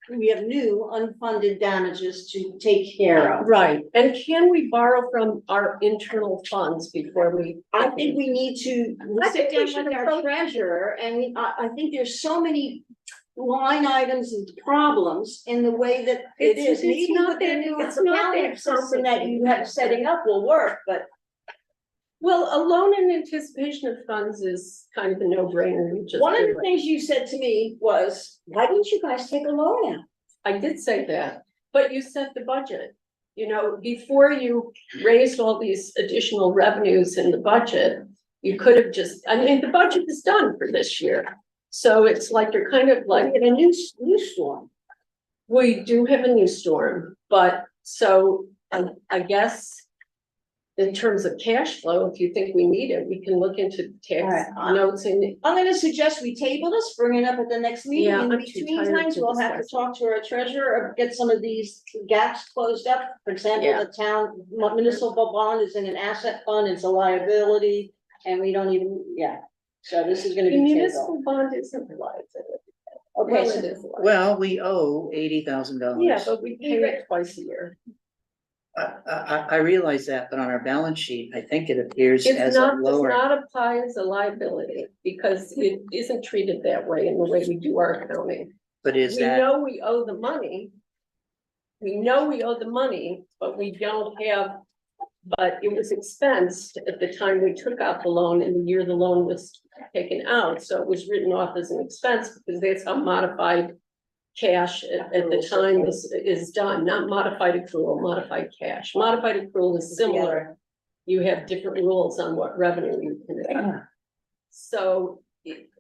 we have new unfunded damages to take care of. right, and can we borrow from our internal funds before we? I think we need to I sit think we down should with our approach- treasurer, and I think there's so many line items and problems in the way that it It's is. Maybe not with the that- new it's not that accounting system that you have complicated. setting up will work, but Well, a loan in anticipation of funds is kind of a no-brainer. You just One of do the it. things you said to me was, why didn't you guys take a loan out? I did say that, but you set the budget. You know, before you raised all these additional revenues in the budget, you could have just, I mean, the budget is done for this year. So it's like, you're kind of like, In a new storm. we do have a new storm, but so I guess in terms of cash flow, if you think we need it, we can look into tax Alright. notes and I'm gonna suggest we table this, bring it up at the next meeting. Yeah, In I'm too between tired times, to we'll have to discuss. talk to our treasurer or get some of these gaps closed up. For example, Yeah. the town municipal bond is in an asset fund, it's a liability, and we don't even, yeah. So this is gonna the be tabled. municipal bond isn't liability. Okay, Well, so it is liability. Well, we owe $80,000. Yeah, but we pay it twice a year. I realize that, but on our balance sheet, I think it appears It's as a not, does lower. not apply as a liability because it isn't treated that way in the way we do our accounting. But is We that, know we owe the money. We know we owe the money, but we don't have, but it was expensed at the time we took out the loan and the year the loan was taken out. So it was written off as an expense because that's how modified cash at the time is done, not modified accrual, modified cash. Modified accrual is similar. You have different rules on what revenue you can make. So,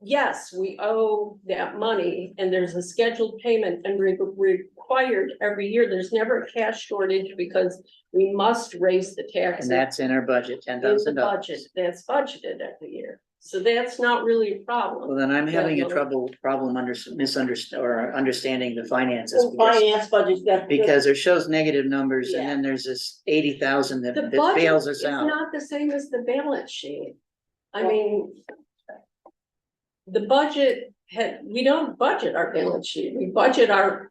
yes, we owe that money and there's a scheduled payment and we're required every year. There's never a cash shortage because we must raise the taxes. and that's in our budget, In $10,000. the budget, that's budgeted every year. So that's not really a problem. Well, then I'm having a Well, problem misunderstanding or understanding the finances. because- finance budget, that. Because it shows negative numbers and Yeah. then there's this 80,000 The that budget fails is us out. not the same as the balance sheet. I mean. The budget we don't budget our balance sheet, we budget our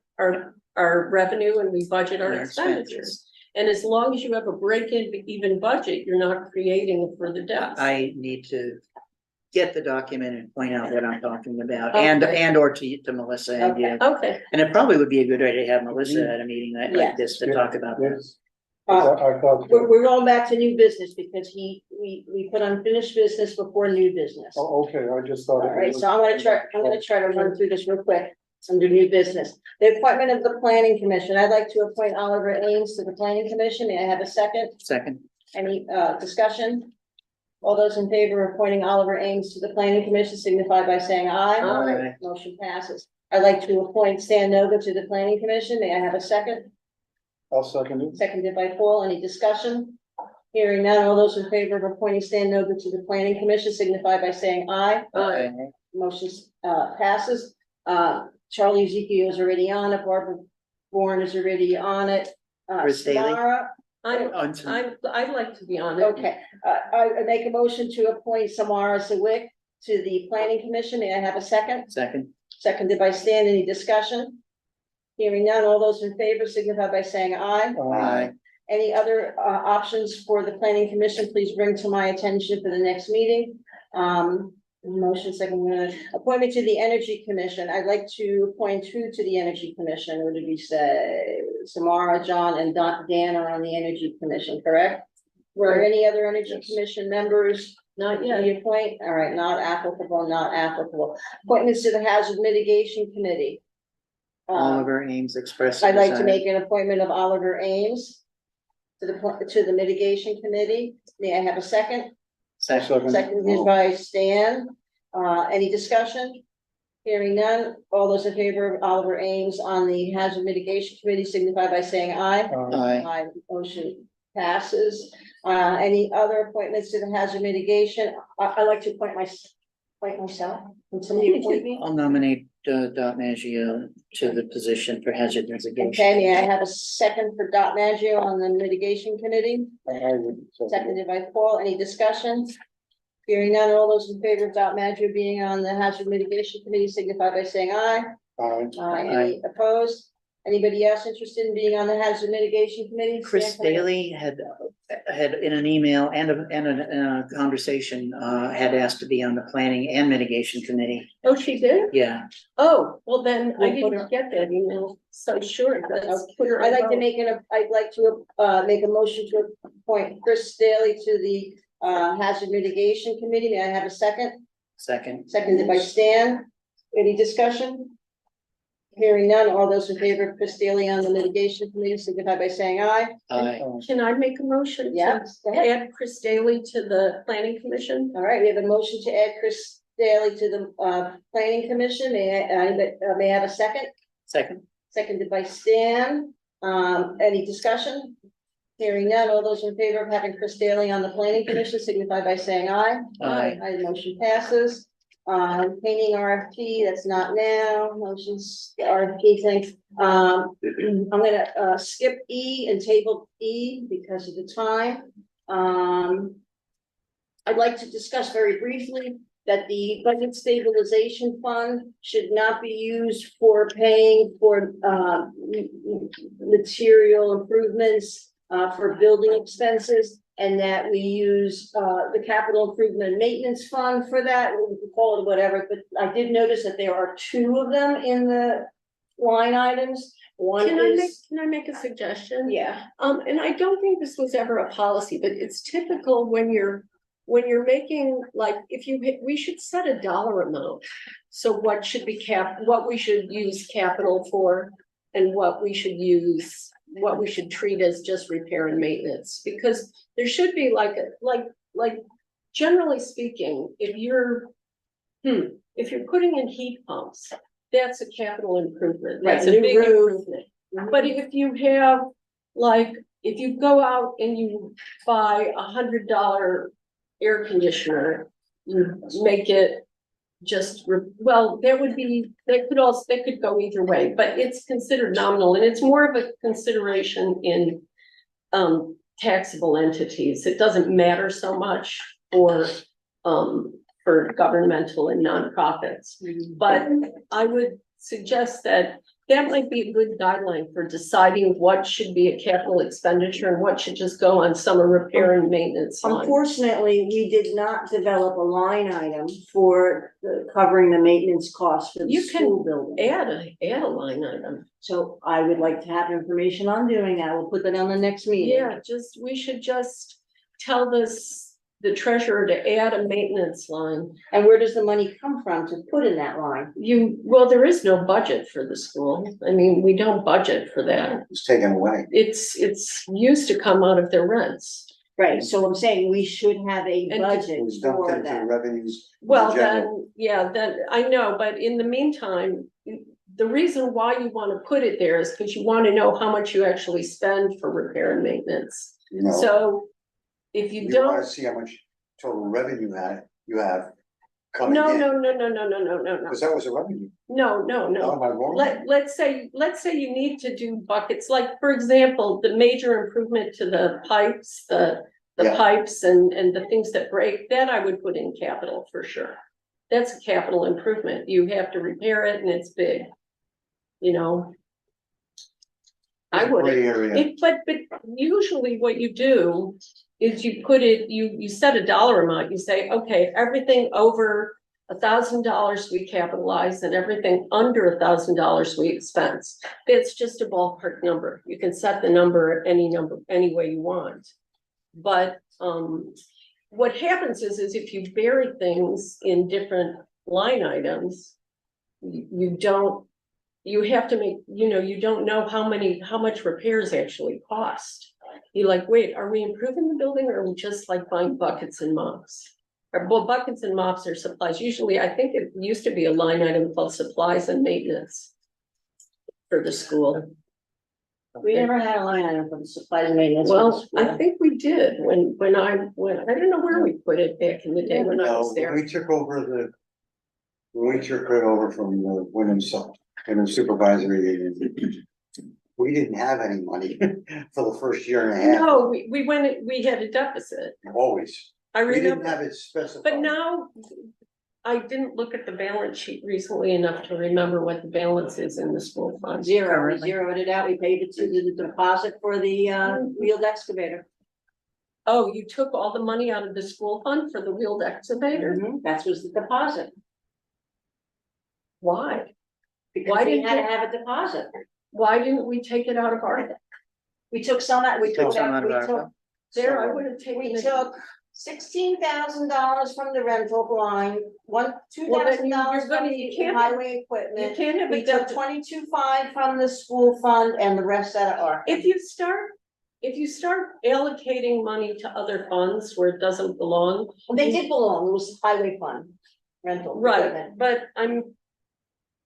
revenue and we budget our And our expenditures. And as long as you have a even budget, you're not creating a further deficit. I need to get the document and point out what I'm talking about Okay. and or to Melissa and Okay. you. Okay, And it probably would be a good idea to have Melissa at a meeting like Yeah. this to talk about that. Yes. I thought, We're going back to new business because we put unfinished business before new business. oh, okay, I just thought. All right, so I'm gonna try to run through this real quick, under new business. The appointment of the planning commission, I'd like to appoint Oliver Ames to the planning commission, may I have a second? Second, Any discussion? All those in favor of appointing Oliver Ames to the planning commission signify by saying aye. Aye. Motion passes. I'd like to appoint Stan Nova to the planning commission, may I have a second? I'll second it. Seconded by Paul, any discussion? Hearing none, all those in favor of appointing Stan Nova to the planning commission signify by saying aye. Aye. Motion passes. Charlie Ezekiel is already on it, Barbara Bourne is already on it. Chris Daly. Samara, I'd like to be on it. okay, I make a motion to appoint Samara Sawick to the planning commission, may I have a second? second, Seconded by Stan, any discussion? Hearing none, all those in favor signify by saying aye. Aye. Any other options for the planning commission, please bring to my attention for the next meeting. Motion second, appointment to the energy commission, I'd like to appoint who to the energy commission, what did we say? Samara, John, and Dan are on the energy commission, correct? Were there any other energy commission members? Not Yeah, yet. you appoint, all right, not applicable, not applicable. Appointments to the hazard mitigation committee. Oliver Ames expressed. I'd like to desire. make an appointment of Oliver Ames to the mitigation committee. May I have a second? Second, Seconded by Stan. Any discussion? Hearing none. All those in favor of Oliver Ames on the hazard mitigation committee signify by saying aye. aye, Aye, motion passes. Any other appointments to the hazard mitigation? I'd like to appoint myself. Can somebody appoint me? I'll nominate Dot Maggio to the position for hazard mitigation. Okay, may I have a second for Dot Maggio on the mitigation committee? I would second it. Seconded by Paul. Any discussion? Hearing none, all those in favor of Dot Maggio being on the hazard mitigation committee signify by saying aye. Aye. Any opposed? Anybody else interested in being on the hazard mitigation committee? Chris Stand for it. Daly had in an email and a conversation, had asked to be on the planning and mitigation committee. Oh, she did? Yeah, Oh, well then I We'll put her- didn't get that email, so sure, let's put her. I'd like to on. make make a motion to appoint Chris Daly to the Hazard Mitigation Committee, may I have a second? Second. Seconded by Stan. Any discussion? Hearing none, all those in favor of Chris Daly on the mitigation committee, signify by saying aye. Aye. Can I make a motion? to Yes, go ahead. Add Chris Daly to the planning commission? All right, we have a motion to add Chris Daly to the planning commission. May I have a second? Second. Seconded by Stan. Any discussion? Hearing none, all those in favor of having Chris Daly on the planning commission, signify by saying aye. Aye. Aye, the motion passes. Painting RFP, that's not now, motions, RFP thing. I'm gonna skip E and table E because of the time. I'd like to discuss very briefly that the budget stabilization fund should not be used for paying for material improvements for building expenses, and that we use the capital improvement and maintenance fund for that. We can call it whatever, but I did notice that there are two of them in the line items. One Can is, I make a suggestion? yeah, And I don't think this was ever a policy, but it's typical when you're making, like, we should set a dollar amount. So what should be what we should use capital for, and what we should treat as just repair and maintenance, because there should be like generally speaking, if you're putting in heat pumps, that's a capital improvement. Right, That's a new big roof. improvement. But if you have, like, if you go out and you buy $100 air conditioner, you make it just, that could go either way, but it's considered nominal, and it's more of a consideration in taxable entities. It doesn't matter so much for governmental and nonprofits. But I would suggest that might be a good guideline for deciding what should be a capital expenditure and what should just go on summer repair and maintenance line. unfortunately, we did not develop a line item for covering the maintenance costs for the You can school building. Add a line item. So I would like to have information on doing that. We'll put that on the next meeting. Yeah, we should just tell the treasurer to add a maintenance line. And where does the money come from to put in that line? There is no budget for the school. I mean, we don't budget for that. It's taken away. It's used to come out of their rents. Right, so I'm saying we should have a And budget It was dumped for into that. revenues. Well, general. then I know, but in the meantime, the reason why you want to put it there is because you want to know how much you actually spend for repair and maintenance. No, So if you you don't. wanna see how much total revenue you have coming No, in. no. Cause that was a revenue. No. Am I wrong? Let's say you need to do buckets, like, for example, the major improvement to the pipes, the Yeah. pipes and the things that break, that I would put in capital for sure. That's a capital improvement. You have to repair it and it's big, you know. I It's a would. gray area. But usually what you do is you set a dollar amount, you say, okay, everything over $1,000 we capitalize and everything under $1,000 we expense. It's just a ballpark number. You can set the number any way you want. But what happens is if you bury things in different line items, you have to make, you don't know how much repairs actually cost. You're like, wait, are we improving the building, or are we just like buying buckets and mops? Well, buckets and mops are supplies. Usually, I think it used to be a line item called supplies and maintenance for the school. We never had a line item for the supplies and maintenance. for the Well, school. I think we did when I don't know where we put it back in the day when I No, was when there. we took it over from the Wyndham Supervisory Agency, we didn't have any money for the first year and a half, No, we had a deficit. always. I We didn't remember, have it specified. but now I didn't look at the balance sheet recently enough to remember what the balance is in the school fund. Zero, we currently. zeroed it out. We paid it to the deposit for the wheeled excavator. Oh, you took all the money out of the school fund for the wheeled excavator? That was the deposit. Why? Because Why we didn't had to you- have a deposit. Why didn't we take it out of our, We took some out, we took Took some that, out of we ARPA? took, there, I would have taken we it. took $16,000 from the rental line, $2,000 Well, then you're from gonna- the you can't- highway You equipment. can't have We a took deficit. 22.5 from the school fund and the rest out of our. If you start allocating money to other funds where it doesn't belong, They did belong, it was highway fund rental. right, equipment. but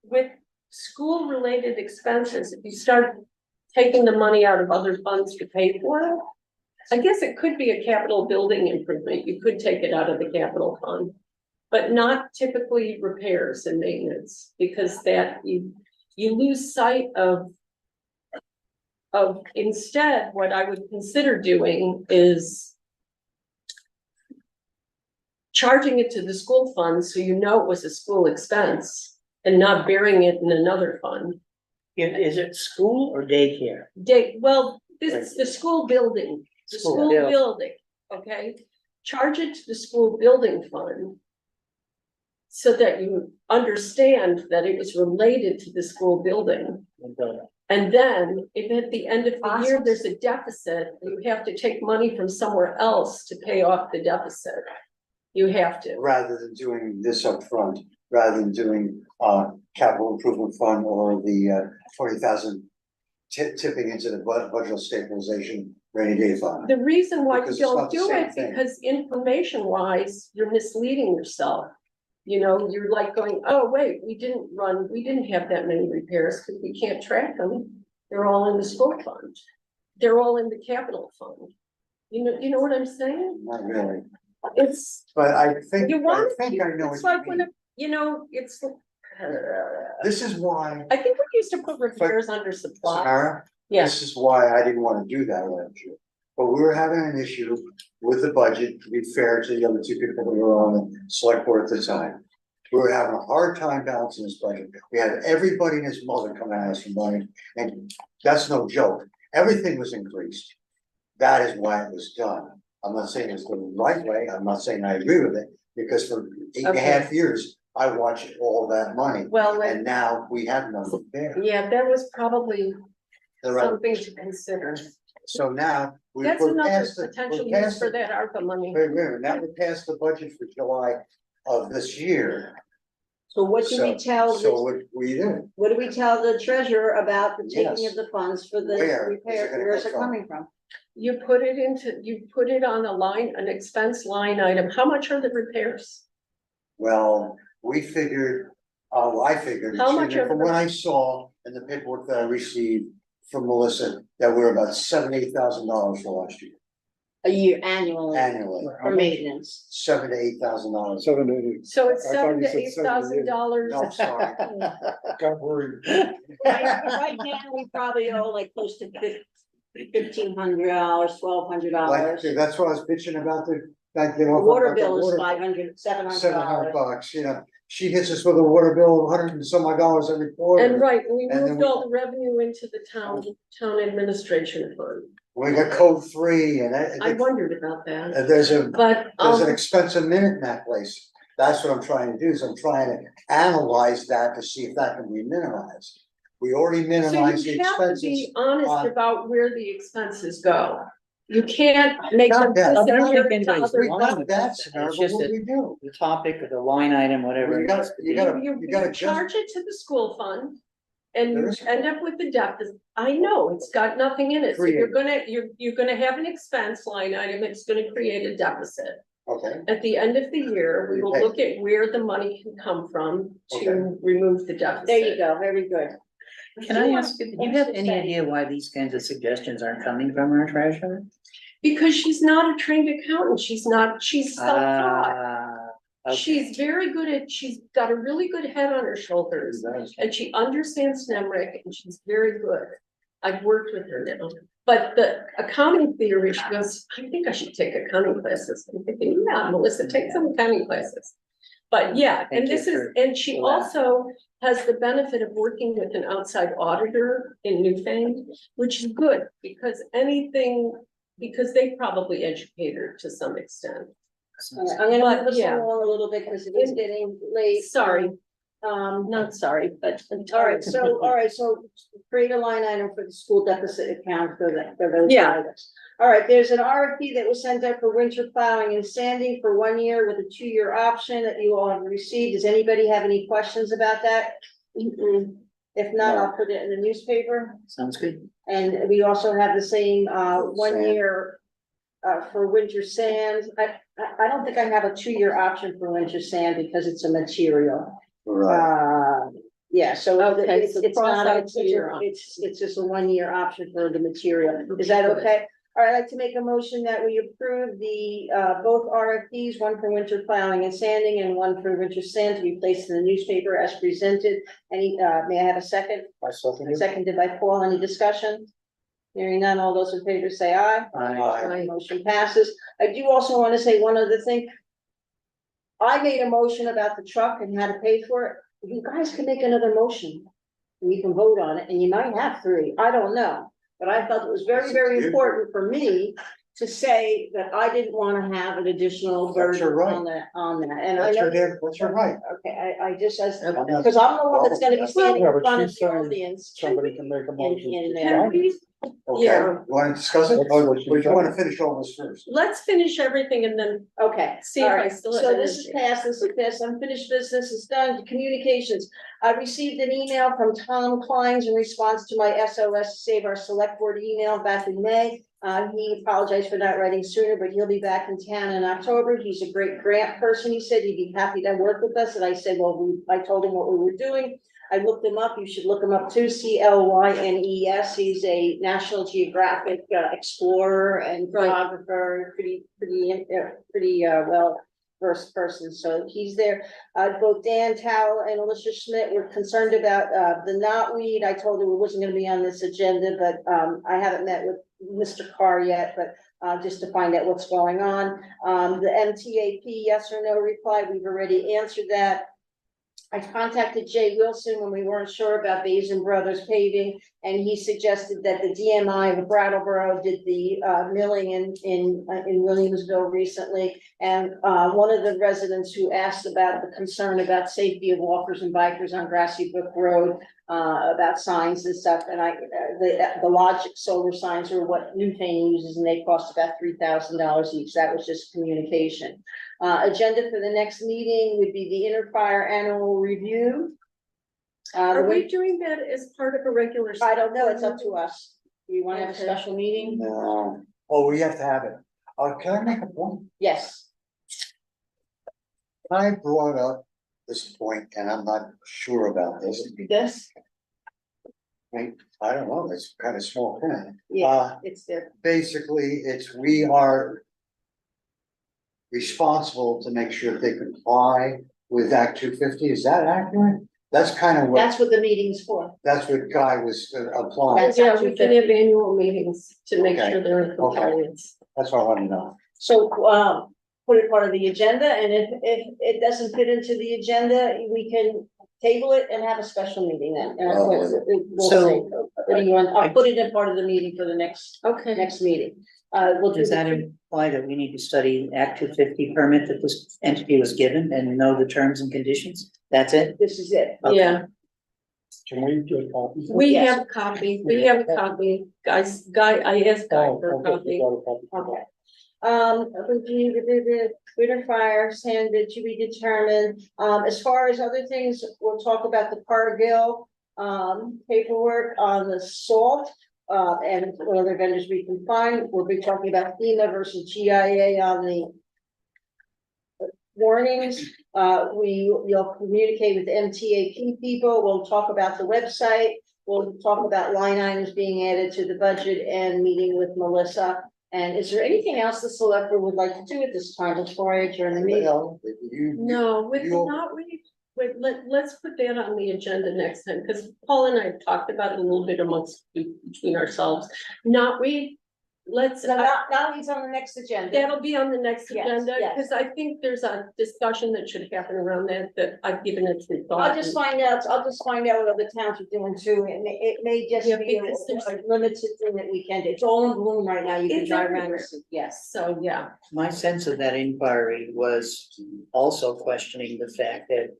with school-related expenses, if you start taking the money out of other funds to pay for it, I guess it could be a capital building improvement, you could take it out of the capital fund. But not typically repairs and maintenance, because that you lose sight of instead, what I would consider doing is charging it to the school fund, so you know it was a school expense, and not burying it in another fund. Is it school or daycare? Well, this is the school building, the School school building. building, okay? Charge it to the school building fund. So that you understand that it was related to the school building. And then, if at the end of the year, there's a deficit, you have to take money from somewhere else to pay off the deficit. You have to. Rather than doing this upfront, rather than doing capital improvement fund or the 20,000 tipping into the budget stabilization rainy day fund. The reason why you Because it's don't not the do same it, thing. because information wise, you're misleading yourself. You know, you're like going, oh, wait, we didn't have that many repairs because we can't track them. They're all in the school fund. They're all in the capital fund. You know what I'm saying? Not really, It's, but I think, you want, I know it's what like you when, mean. it's. This is why, I think we used to put repairs under supply. Samara, Yes, this is why I didn't wanna do that last year. But we were having an issue with the budget, to be fair to the other two people that were on the select board at the time. We were having a hard time balancing this budget. We had everybody and his mother coming at us for money, and that's no joke. Everything was increased. That is why it was done. I'm not saying it's the right way, I'm not saying I agree with it, because for 8.5 years, I watched all that money. well, And now we have nothing there. yeah, that was probably The right- something to consider. So now, That's we're another past the, potential we're use past for the, that ARPA money. wait, now we're past the budget for July of this year. So what do we tell, So what we do? what do we tell the treasurer about the taking Yes. of the funds for the Where is it repair, gonna where's come it from? coming from? You put it on an expense line item. How much are the repairs? Well, we figured, I figured, How much excuse me, are from the- what I saw in the paperwork that I received from Melissa, that we're about $7,000-8,000 for last year, A year annually annually, for maintenance. $7,000 to $8,000. 7 to 8. So it's I thought $7,000 you to said $8,000. No, sorry. Got worried. Right now, we probably owe like close to $1,500, $1,200. Like, that's what I was bitching about The water bill is $500, $700. $700, you know, she hits us with a water bill of $100 and some odd dollars every quarter. And right, we And then moved all the revenue into the town administration fund. We got code 3 and I wondered about that, there's but, an expensive minute in that place. That's what I'm trying to do, is I'm trying to analyze that to see if that can be minimized. We already so minimized the you have to expenses. be honest on- about where the expenses go. You can't make them Not that. I don't disappear think to anybody's other. We got wrong. that, It's Samara, but just what that- do we do? The topic of the line item, whatever. You it gotta- is. you gotta- You just- charge it to the school fund. And There you is- end up with the deficit. I know, it's got nothing in it, so you're gonna have an expense line item, it's gonna create a deficit. Okay, At the end of the year, we will Okay. look at where the money can come from Okay. to remove the deficit. There you go, very good. Can I ask, do you have any idea why these kinds of suggestions aren't coming from our treasurer? Because she's not a trained accountant, she's self-taught. Okay. She's very good she's got a really good head on her shoulders, and she understands NEMRIC, and she's very good. I've worked with her now, but the accounting theory, she goes, I think I should take accounting classes. I'm thinking, yeah, Melissa, take some accounting classes. But yeah, Thank and you this is, for- and she for that. also has the benefit of working with an outside auditor in Newfane, which is good, because they probably educate her to some extent. All right, I'm gonna But, move us yeah. along a little bit because it is getting late. Sorry, Not sorry, but. all right, so create a line item for the school deficit account for those Yeah. items. All right, there's an RFP that was sent out for winter plowing and sanding for 1 year with a 2-year option that you all have received. Does anybody have any questions about that? If not, I'll put it in the newspaper. Sounds good. And we also have the same, 1 Sand. year, for winter sand. I don't think I have a 2-year option for winter sand because it's a material. Yeah, so Okay, it's so it's cross not, out it's, 2-year option. it's just a 1-year option for the material. Is that okay? All right, I'd like to make a motion that we approve the, both RFPs, one for winter plowing and sanding and one for winter sand to be placed in the newspaper as presented. Any, may I have a second? I second it. Seconded by Paul. Any discussion? Hearing none, all those in favor say aye. Aye. Motion passes. I do also want to say one other thing. I made a motion about the truck and how to pay for it. You guys can make another motion. And you can vote on it, and you might have 3, I don't know. But I felt it was very, very important for me to say that I didn't want to have an additional That's your burden right. on that, and I know. That's your right. Okay, I just, as, I'm not- because I'm the one that's gonna be standing Yeah, in but front of she's the saying audience. Somebody can make a motion. in to there. Can we, Okay, Yeah. you wanna discuss it? That's Or what she do you wanna said. finish all this first? let's finish everything and then Okay. see if all I right. still have So this is energy. passed, this is passed, unfinished business is done, communications. I received an email from Tom Kleins in response to my SOS Save Our Select Board email back in May. He apologized for not writing sooner, but he'll be back in town in October. He's a great grant person. He said he'd be happy to work with us, and I said, well, I told him what we were doing. I looked him up, you should look him up too, Clynes. He's a National Geographic explorer and photographer, pretty well versed person, so he's there. Both Dan Towle and Alicia Schmidt were concerned about the knotweed. I told her it wasn't gonna be on this agenda, but I haven't met with Mr. Carr yet, but just to find out what's going on. The MTAP, yes or no reply, we've already answered that. I contacted Jay Wilson when we weren't sure about Basin Brothers paving, and he suggested that the DMI of Brattleboro did the milling in Williamsville recently. And one of the residents who asked about the concern about safety of walkers and bikers on Grassy Brook Road, about signs and stuff, and the Logic solar signs are what Newtain uses, and they cost about $3,000 each. That was just communication. Agenda for the next meeting would be the Interfire Annual Review. Are we doing that as part of a regular? I don't know, it's up to us. Do you want to have a Okay. special meeting? No. Oh, we have to have it. Can I make a point? Yes. I brought up this point, and I'm not sure about this. This? I don't know, it's kind of small thing. Yeah, it's there. Basically, we are responsible to make sure they comply with Act 250. Is that accurate? That's kind of what, That's what the meeting's for. that's what Guy was applying. That's Yeah, up we to can have annual meetings to make Okay. sure they're in compliance. That's what I want to know. So, put it part of the agenda, and if it doesn't fit into the agenda, we can table it and have a special meeting then. And we'll So- see. What do you want? I'll put it in part of the meeting for the next Okay, meeting. We'll do Does that the, imply that we need to study Act 250 permit that this entity was given and know the terms and conditions? That's it? this is it. Okay. yeah, Can we get a copy? we Yes. have a copy, I asked Guy for a Oh, okay, copy. we got a copy. Okay. The winter fire sand bid to be determined. As far as other things, we'll talk about the Cargill paperwork on the salt. And what other vendors we can find. We'll be talking about FEMA versus GIA on the warnings. You'll communicate with MTAP people. We'll talk about the website. We'll talk about line items being added to the budget and meeting with Melissa. And is there anything else the select board would like to do at this time before I adjourn the meeting? No, with you- not, let's put that on the agenda next time, because Paul and I talked about it a little bit between ourselves. Let's, So now he's on the next agenda. that'll be on the next Yes, agenda, yes. because I think there's a discussion that should happen around that I've given it some thought. I'll just find out what other towns are doing too, and it may just Yeah, be because there's- a limited thing that we can do. It's all in bloom right now, you can It's drive around and everywhere. see, yes. So, yeah, My sense of that inquiry was also questioning the fact that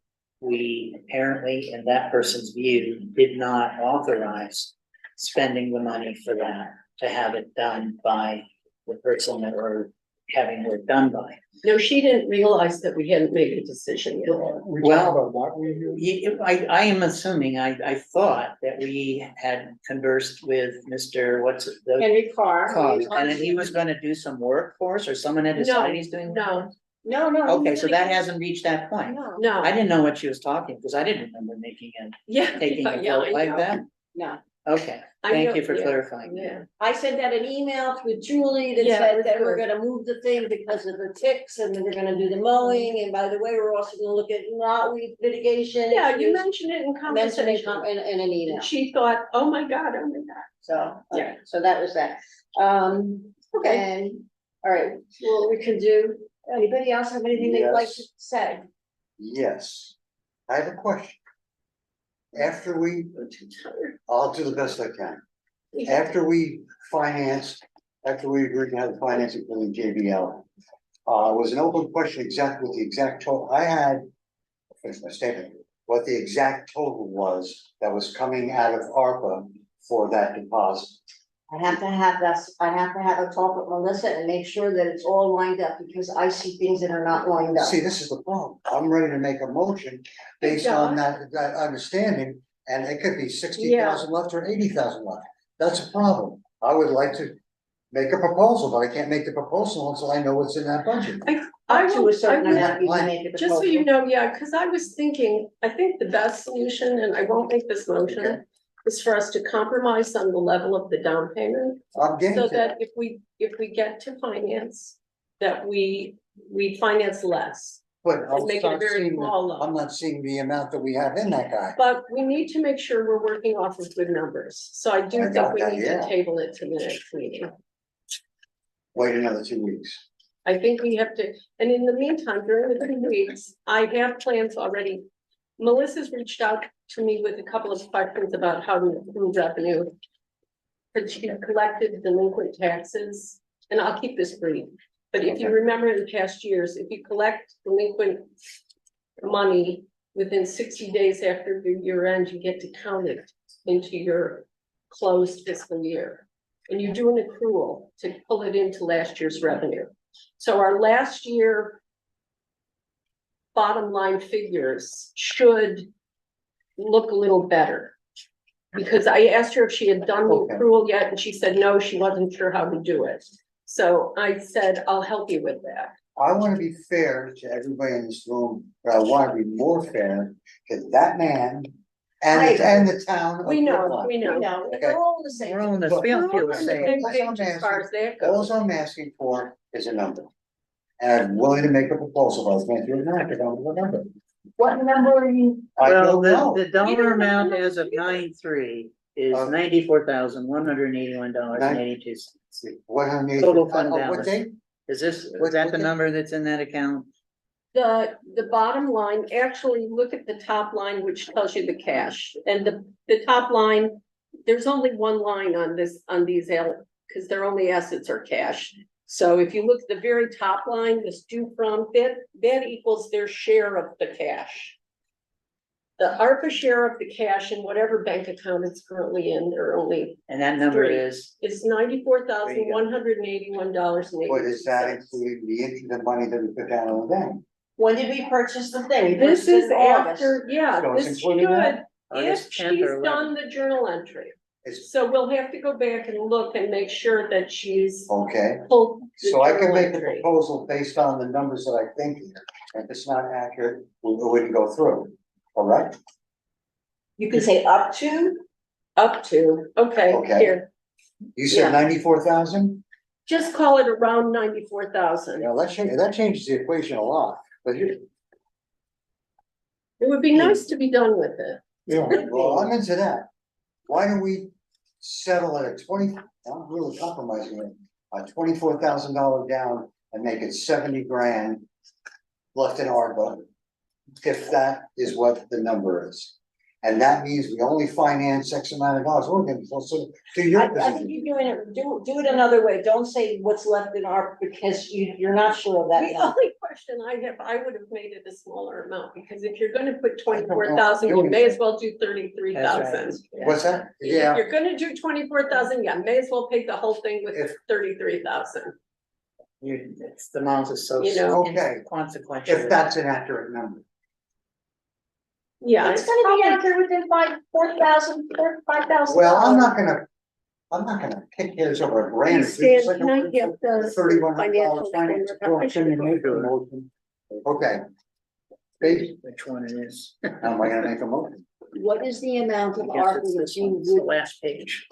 we apparently, in that person's view, did not authorize spending the money for that, to have it done by the person that we're having work done by. No, she didn't realize that we hadn't made a decision yet. We Well, talked about what we. I am assuming, I thought that we had conversed with Mr. what's it, the Henry Carr. cause, and then he was gonna do some work for us, or someone had decided he's doing. No, No. Okay, so that hasn't reached that point. No, no. I didn't know what she was talking, because I didn't remember making it, Yeah. taking a yeah, vote I like know. that. no. Okay, I thank know, you for yeah, clarifying. Yeah, I sent out an email to Julie that Yeah, it said was that we're good. gonna move the thing because of the ticks and then we're gonna do the mowing. And by the way, we're also gonna look at knotweed mitigation. yeah, you issues. mentioned it in Mentioned it conversation. in an email. And she thought, oh my God, oh my God. So, Yeah. so that was that. Okay. And, all right, well, we can do, anybody else have anything they'd like to Yes. say? Yes, I have a question. After we, I'm too tired. I'll do the best I can. Yeah. After we financed, after we agreed to have the financing for the JBL. Was an open question exactly what the exact total, I had. Finish my statement, what the exact total was that was coming out of ARPA for that deposit. I have to have this, I have to have a talk with Melissa and make sure that it's all lined up because I see things that are not lined up. See, this is the problem, I'm ready to make a motion based on that understanding, and it could be 60,000 left or 80,000 left. That's a problem, I would like to make a proposal, but I can't make the proposal until I know what's in that budget. I Up to will- a certain I will- amount, you can make a Just so you proposal. know, yeah, because I was thinking, I think the best solution, and I won't make this Okay. motion, is for us to compromise on the level of the down payment. I'm getting So to that if we get to finance, that we finance less. but and make it a very small loan. I'm not seeing the amount that we have in that guy. But we need to make sure we're working off of good numbers. So I do I think got we that, need yeah. to table it to the next meeting. Wait another 2 weeks. I think we have to, and in the meantime, during the 2 weeks, I have plans already. Melissa's reached out to me with a couple of questions about how to improve revenue. But she collected delinquent taxes, and I'll keep this brief. But if you Okay. remember in past years, if you collect delinquent money within 60 days after your year end, you get to count it into your closed fiscal year. And you do an accrual to pull it into last year's revenue. So our last year bottom line figures should look a little better. Because I asked her if she had done the Okay. accrual yet, and she said, no, she wasn't sure how to do it. So I said, I'll help you with that. I wanna be fair to everybody in this room, but I wanna be more fair to that man and the town of We know, Brookline. we know. No, Okay. we're all the same. We're on the Look, field, We're all you on were the saying. same That's what page I'm as far as that All goes. I'm asking for is a number. And I'm willing to make a proposal, but I can't do it now, because I don't have a number. What number are you? I Well, don't know. the We dollar don't know amount enough as of either. 9/3 is Uh, $94,181.82. What I need. Total fund What balance. date? Is this, What- is that what the the- number that's in that account? The bottom line, actually, look at the top line, which tells you the cash, and the top line. There's only one line on this, on these, because their only assets are cash. So if you look at the very top line, this due from, that equals their share of the cash. The ARPA share of the cash in whatever bank account it's currently in, they're only, And that number Three. is, is $94,181.80. What is that including the interest, the money that we put down on the bank? When did we purchase the thing? We This purchased it is in August. after, yeah, So it's this including should, that? August if 10th she's or done 11th. the journal entry. It's, So we'll have to go back and look and make sure that she's okay, pulled the so I can journal make a entry. proposal based on the numbers that I think here. If it's not accurate, we wouldn't go through, all right? You can say up to, Up to, okay, Okay. here, You said Yeah. 94,000? just call it around 94,000. Yeah, that changes the equation a lot, but here, It would be nice to be done with it. Yeah, well, I'm into that. Why don't we settle at a 20, I'm really compromising it, a $24,000 down and make it 70 grand left in ARPA, if that is what the number is. And that means we only finance X amount of dollars, we're getting closer to your I think position. you're doing it, do it another way, don't say what's left in ARP, because you're not sure of that. The only question I have, I would have made it a smaller amount, because if you're gonna put 24,000, you may as well do 33,000. What's that? If Yeah, you're gonna do 24,000, yeah, may as well pay the whole thing with If- 33,000. It's the amounts is so You know. Okay. consequential. if that's an accurate number. Yeah, It's gonna be out there within $5,000. Well, I'm not gonna kick his over a grand. Stan, can I get the $3,100 finance. financial? I should go. Okay. Base, Which one it is? how am I gonna make a motion? What is the amount of I guess ARP it's that this you one, it's the would last page.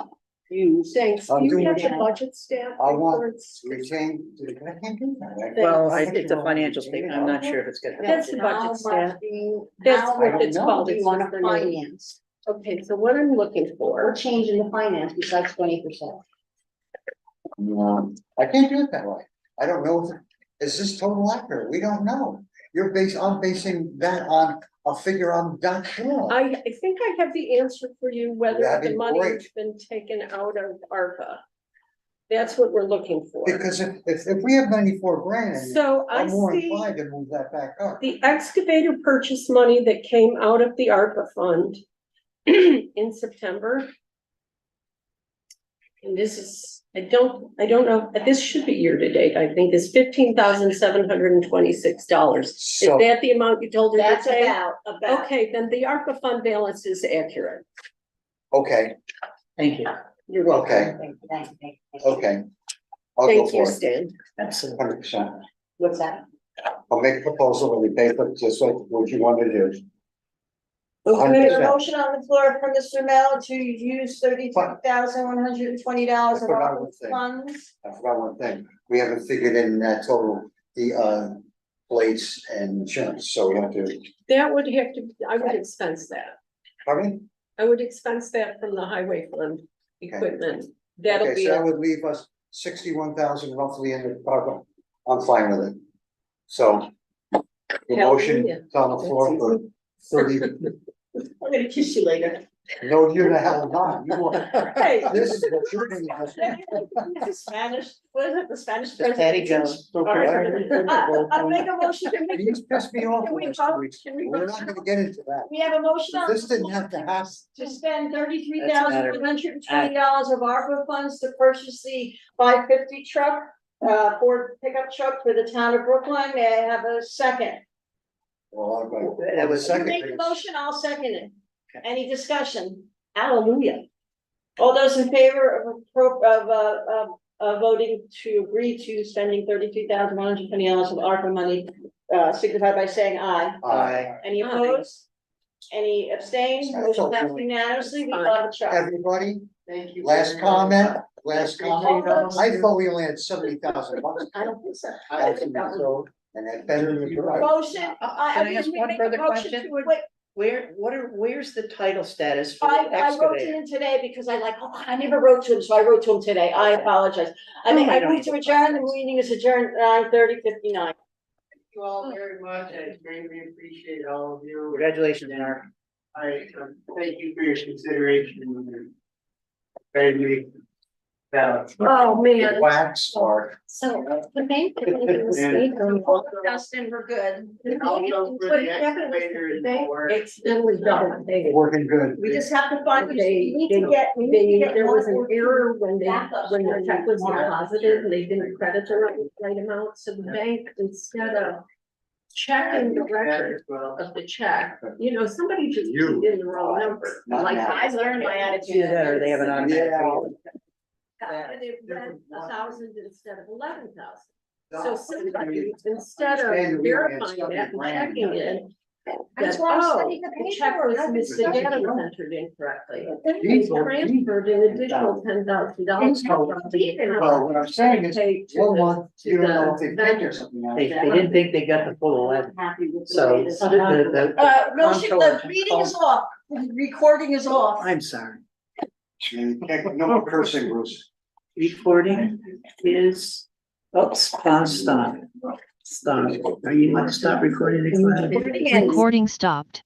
use? Thanks, I'm do you doing have the that. budget staff I want reports? Retain, I can't do that. Well, it's a financial statement, I'm not sure if it's gonna. That's the How budget much staff. do you, That's how what much it's know. called. do you It's wanna just their name. finance? Okay, so what I'm looking Or for, change in the finance besides 20%? I can't do it that way. I don't know if, is this total accurate? We don't know. I'm basing that on a figure I'm not sure of. I think I have the answer for you, whether That'd the be money great. has been taken out of ARPA. That's what we're looking for. Because if we have 94 grand, So I I'm more see inclined to move that back up. the excavator purchase money that came out of the ARPA fund in September. And this is, I don't know, this should be year to date, I think, is $15,726. Is So, that the amount you told her to That's pay? about. Okay, then the ARPA fund balance is accurate. okay, Thank you. You're welcome. okay, okay. I'll go Thank you, for it, Stan. Absolutely. 100%. What's that? I'll make a proposal and we pay for just like what you want to do. Okay, There's a 100%. motion on the floor from Mr. Mel to use $33,120 of I forgot ARPA one thing. funds. I forgot one thing. We haven't figured in that total, the plates and insurance, so we have to, that would have to, I would expense that. pardon? I would expense that from the highway fund equipment. That'll Okay, be, so that would leave us 61,000 roughly in the pocket. I'm fine with it. So. The motion Hallelujah. is on the floor for 30, I'm gonna kiss you later. no, you're the hell not. You want, Hey. this is what you're doing. The Spanish, what is it, the Spanish? Patty Jones. I make a motion to make, You pissed me off Can we last vote? week. Can we We're vote? not gonna get into that. we have a motion on. This the didn't floor have to happen. To spend $33,120 of ARPA funds to purchase the 550 truck, Ford pickup truck for the town of Brookline. May I have a second? Well, I'm going. That was You second. make the thing. motion, I'll second it. Okay. Any discussion? Hallelujah. All those in favor of voting to agree to spending $33,120 of ARPA money, signify by saying aye. Aye. Any Aye. opposed? Any abstain? I Motion thought passed you- unanimously. We Aye. love a truck. Everybody, Thank you. last very comment, much. last All comment. those- I thought we only had 70,000 bucks. I don't think so. I think that was- And that better than the right. Motion. Can I ask one make a further motion question? to- Wait, Where's the title status for the I wrote to excavator? him today because I I never wrote to him, so I wrote to him today. I apologize. I mean, I moved to adjourn, the meeting is adjourned at 9:30:59. Thank you all very much. I greatly appreciate all of you. Congratulations, Mark. I thank you for your consideration. Very valid. oh, man. Wax or. So the main thing is Dustin, we're good. Also for the excavator is more. It's really done. Working good. We just have to find, we They- need to get, we need to get There was an more error when backups. when the check was deposited and they didn't credit the right amount, so the bank, instead of checking the record of the check, somebody just You. put in the wrong number. Not Like, now. I learned my attitude. Either that or they have an automatic. And it read 1,000 instead of 11,000. So somebody, instead of verifying that and checking it, That's that, why I'm oh, sending the the check paperwork. was the data was entered incorrectly. They These are- transferred an additional $10,000. Well, what I'm saying is, Pay to 1 the- month, to you don't the know if they paid vendor. or something. now. They didn't think they got the full 11. Happy with the So latest. Motion, the reading is off, the recording is off. I'm sorry. You can't- No more cursing, Bruce. Recording is, oops, stop. Stop. Are you want to stop recording? Recording ends. Recording stopped.